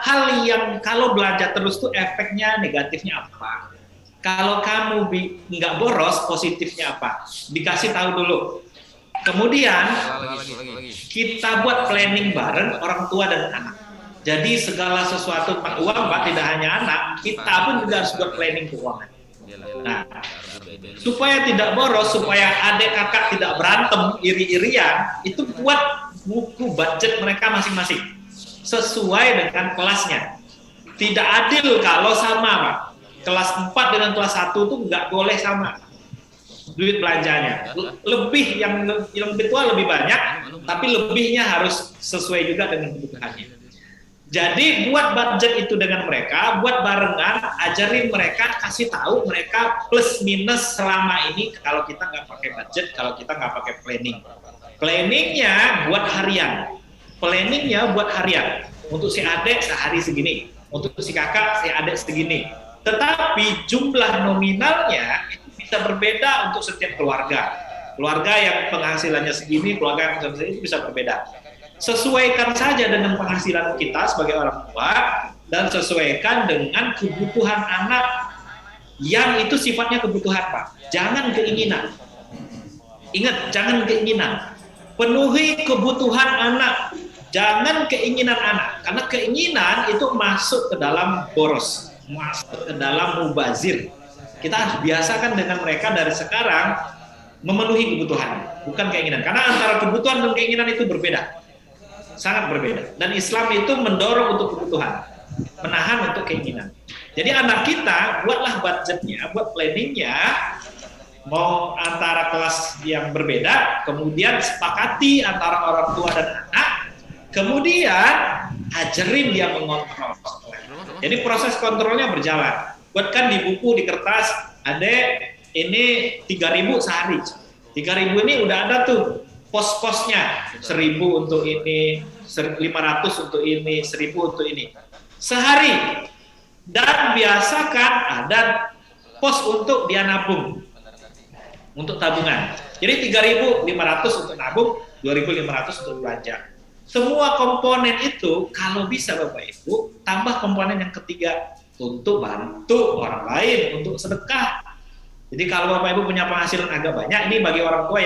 hal yang kalau belanja terus tuh efeknya negatifnya apa. Kalau kamu nggak boros, positifnya apa? Dikasih tahu dulu. Kemudian kita buat planning bareng orang tua dan anak. Jadi segala sesuatu tentang uang Pak, tidak hanya anak, kita pun juga harus buat planning keuangan. Nah, supaya tidak boros, supaya adik kakak tidak berantem iri-irian, itu buat buku budget mereka masing-masing sesuai dengan kelasnya. Tidak adil kalau sama, Pak. Kelas 4 dengan kelas 1 tuh nggak boleh sama duit belanjanya. Lebih yang lebih tua lebih banyak, tapi lebihnya harus sesuai juga dengan kebutuhannya. Jadi buat budget itu dengan mereka, buat barengan, ajarin mereka, kasih tahu mereka plus minus selama ini kalau kita nggak pakai budget, kalau kita nggak pakai planning. Planningnya buat harian, planningnya buat harian. Untuk si adik sehari segini, untuk si kakak si adik segini. Tetapi jumlah nominalnya itu bisa berbeda untuk setiap keluarga. Keluarga yang penghasilannya segini, keluarga yang penghasilannya segini bisa berbeda. Sesuaikan saja dengan penghasilan kita sebagai orang tua dan sesuaikan dengan kebutuhan anak yang itu sifatnya kebutuhan, Pak. Jangan keinginan. Ingat, jangan keinginan. Penuhi kebutuhan anak, jangan keinginan anak. Karena keinginan itu masuk ke dalam boros, masuk ke dalam mubazir. Kita harus biasakan dengan mereka dari sekarang memenuhi kebutuhan, bukan keinginan. Karena antara kebutuhan dan keinginan itu berbeda. Sangat berbeda. Dan Islam itu mendorong untuk kebutuhan, menahan untuk keinginan. Jadi anak kita buatlah budgetnya, buat planningnya, mau antara kelas yang berbeda, kemudian sepakati antara orang tua dan anak, kemudian ajarin dia mengontrol. Jadi proses kontrolnya berjalan. Buatkan di buku, di kertas, adek ini 3.000 sehari. 3.000 ini udah ada tuh pos-posnya, 1.000 untuk ini, 500 untuk ini, 1.000 untuk ini. Sehari. Dan biasakan ada pos untuk dia nabung. Untuk tabungan. Jadi 3.500 untuk nabung, 2.500 untuk belanja. Semua komponen itu kalau bisa Bapak Ibu, tambah komponen yang ketiga untuk bantu orang lain, untuk sedekah. Jadi kalau Bapak Ibu punya penghasilan agak banyak, ini bagi orang tua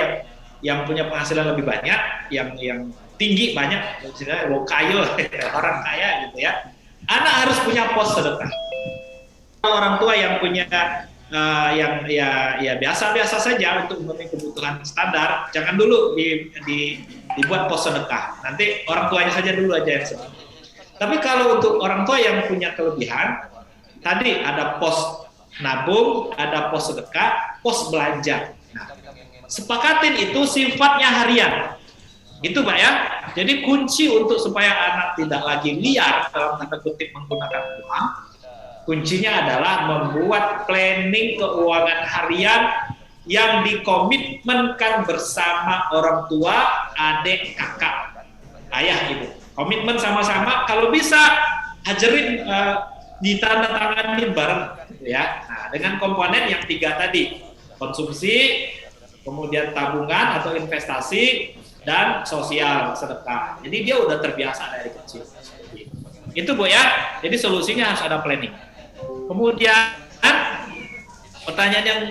yang punya penghasilan lebih banyak, yang tinggi banyak, misalnya kayu orang kaya gitu ya. Anak harus punya pos sedekah. Orang tua yang punya yang ya biasa-biasa saja untuk memenuhi kebutuhan standar, jangan dulu dibuat pos sedekah. Nanti orang tuanya saja dulu aja yang sedekah. Tapi kalau untuk orang tua yang punya kelebihan, tadi ada pos nabung, ada pos sedekah, pos belanja. Nah, sepakatin itu sifatnya harian. Itu Pak ya. Jadi kunci untuk supaya anak tidak lagi liar dalam tanda kutip menggunakan uang, kuncinya adalah membuat planning keuangan harian yang dikomitmenkan bersama orang tua, adik, kakak, ayah, ibu. Komitmen sama-sama, kalau bisa ajarin ditandatangani bareng ya. Nah, dengan komponen yang 3 tadi, konsumsi, kemudian tabungan atau investasi, dan sosial sedekah. Jadi dia udah terbiasa dari kecil. Itu Bu ya. Jadi solusinya harus ada planning. Kemudian pertanyaan yang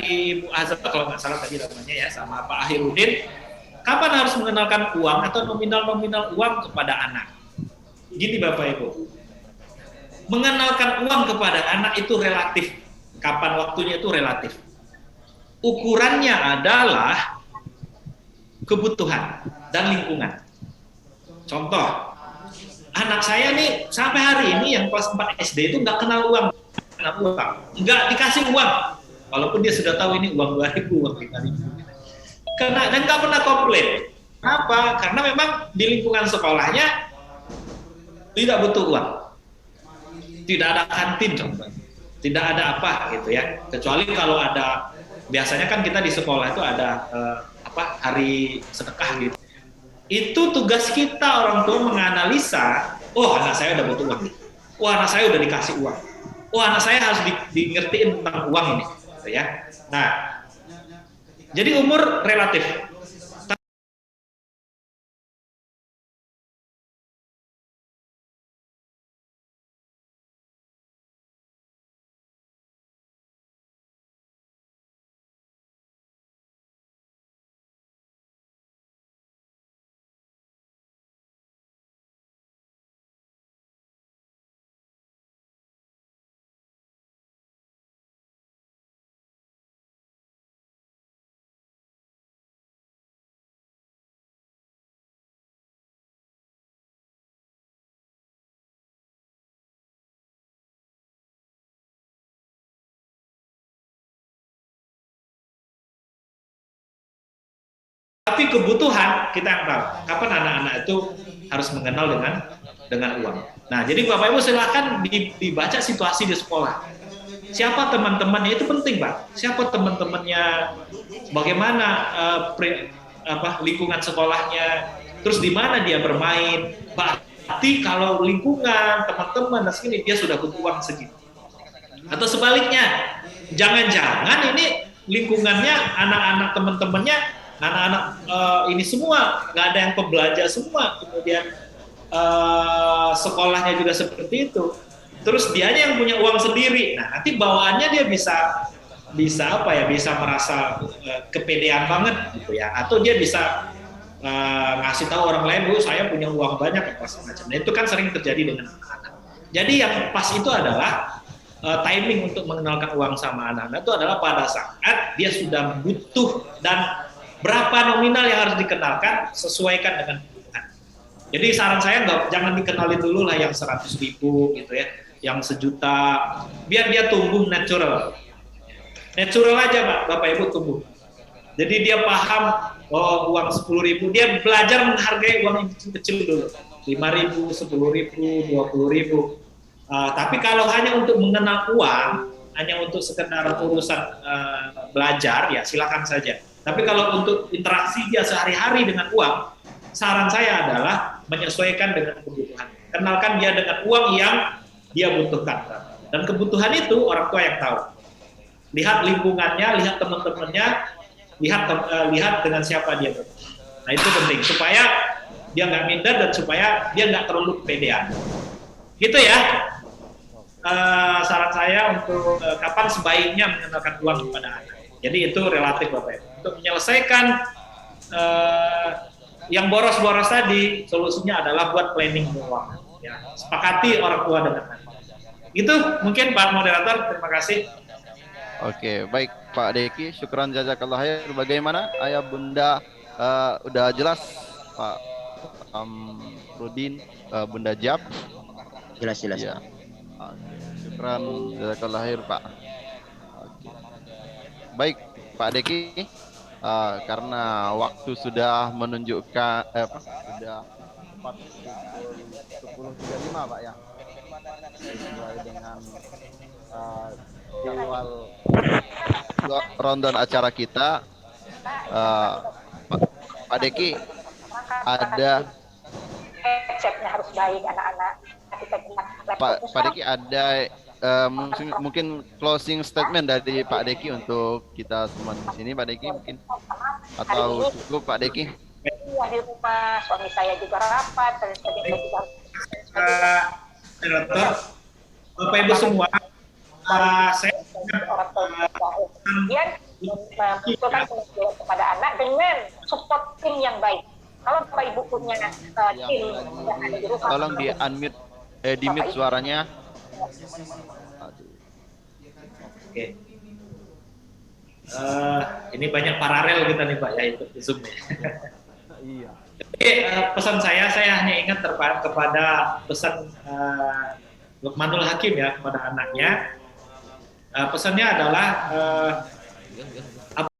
Ibu Azhar kalau nggak salah tadi namanya ya sama Pak Ahirudin, kapan harus mengenalkan uang atau nominal uang kepada anak? Gini Bapak Ibu, mengenalkan uang kepada anak itu relatif. Kapan waktunya itu relatif. Ukurannya adalah kebutuhan dan lingkungan. Contoh, anak saya nih sampai hari ini yang kelas 4 SD itu nggak kenal uang, nggak dikasih uang, walaupun dia sudah tahu ini uang 2.000, uang 3.000. Dan nggak pernah komplain. Kenapa? Karena memang di lingkungan sekolahnya tidak butuh uang, tidak ada kantin contoh, tidak ada apa gitu ya. Kecuali kalau ada, biasanya kan kita di sekolah itu ada hari sedekah gitu. Itu tugas kita orang tua menganalisa, oh anak saya udah butuh uang, oh anak saya udah dikasih uang, oh anak saya harus di ngertiin tentang uang ini, gitu ya. Nah, jadi umur relatif. Tapi kebutuhan kita yang tahu. Kapan anak-anak itu harus mengenal dengan uang. Nah, jadi Bapak Ibu silakan dibaca situasi di sekolah. Siapa teman-temannya itu penting, Pak. Siapa teman-temannya, bagaimana lingkungan sekolahnya, terus di mana dia bermain. Berarti kalau lingkungan, teman-teman, dan segini, dia sudah butuh uang segitu. Atau sebaliknya, jangan-jangan ini lingkungannya, anak-anak teman-temannya, anak-anak ini semua, nggak ada yang pembelajar semua, kemudian sekolahnya juga seperti itu. Terus dianya yang punya uang sendiri. Nah, nanti bawaannya dia bisa merasa kepedean banget gitu ya. Atau dia bisa ngasih tahu orang lain, saya punya uang banyak apa semacam. Nah, itu kan sering terjadi dengan anak-anak. Jadi yang pas itu adalah timing untuk mengenalkan uang sama anak-anak itu adalah pada saat dia sudah butuh dan berapa nominal yang harus dikenalkan, sesuaikan dengan kebutuhan. Jadi saran saya jangan dikenalin dulu lah yang 100.000 gitu ya, yang 1 juta, biar dia tumbuh natural aja Pak, Bapak Ibu tumbuh. Jadi dia paham uang 10.000, dia belajar menghargai uang yang kecil-kecil dulu, 5.000, 10.000, 20.000. Tapi kalau hanya untuk mengenal uang, hanya untuk sekedar urusan belajar, ya silakan saja. Tapi kalau untuk interaksi dia sehari-hari dengan uang, saran saya adalah menyesuaikan dengan kebutuhan. Kenalkan dia dengan uang yang dia butuhkan. Dan kebutuhan itu orang tua yang tahu. Lihat lingkungannya, lihat teman-temannya, lihat dengan siapa dia berteman. Nah itu penting, supaya dia nggak minder dan supaya dia nggak terlalu kepedean. Gitu ya. Saran saya untuk kapan sebaiknya mengenalkan uang kepada anak. Jadi itu relatif Bapak Ibu. Untuk menyelesaikan yang boros-boros tadi, solusinya adalah buat planning keuangan. Ya. Sepakati orang tua dengan anak. Itu mungkin Pak Moderator, terima kasih. Oke, baik Pak Deki, syukran jazakallah khair. Bagaimana ayah bunda udah jelas Pak Rudin, Bunda Jab? Jelas. Ya. Syukran jazakallah khair Pak. Oke. Baik Pak Deki, karena waktu sudah menunjukkan sudah 10.35 Pak ya. Sesuai dengan jadwal rundown acara kita, Pak Deki ada headsetnya harus baik anak-anak. Pak Deki ada mungkin closing statement dari Pak Deki untuk kita semua di sini, Pak Deki mungkin, atau cukup Pak Deki? Yang di rumah suami saya juga rapat dan sebagainya juga. Bapak Ibu semua, saya kemudian membutuhkan pengetahuan kepada anak dengan support tim yang baik. Kalau Bapak Ibu punya tim yang ada di rumah, tolong di unmute, di mute suaranya. Oke. Ini banyak paralel kita nih Pak ya, ikut Zoom ya. Iya. Jadi pesan saya hanya ingat kepada pesan Luqmanul Hakim ya kepada anaknya. Pesannya adalah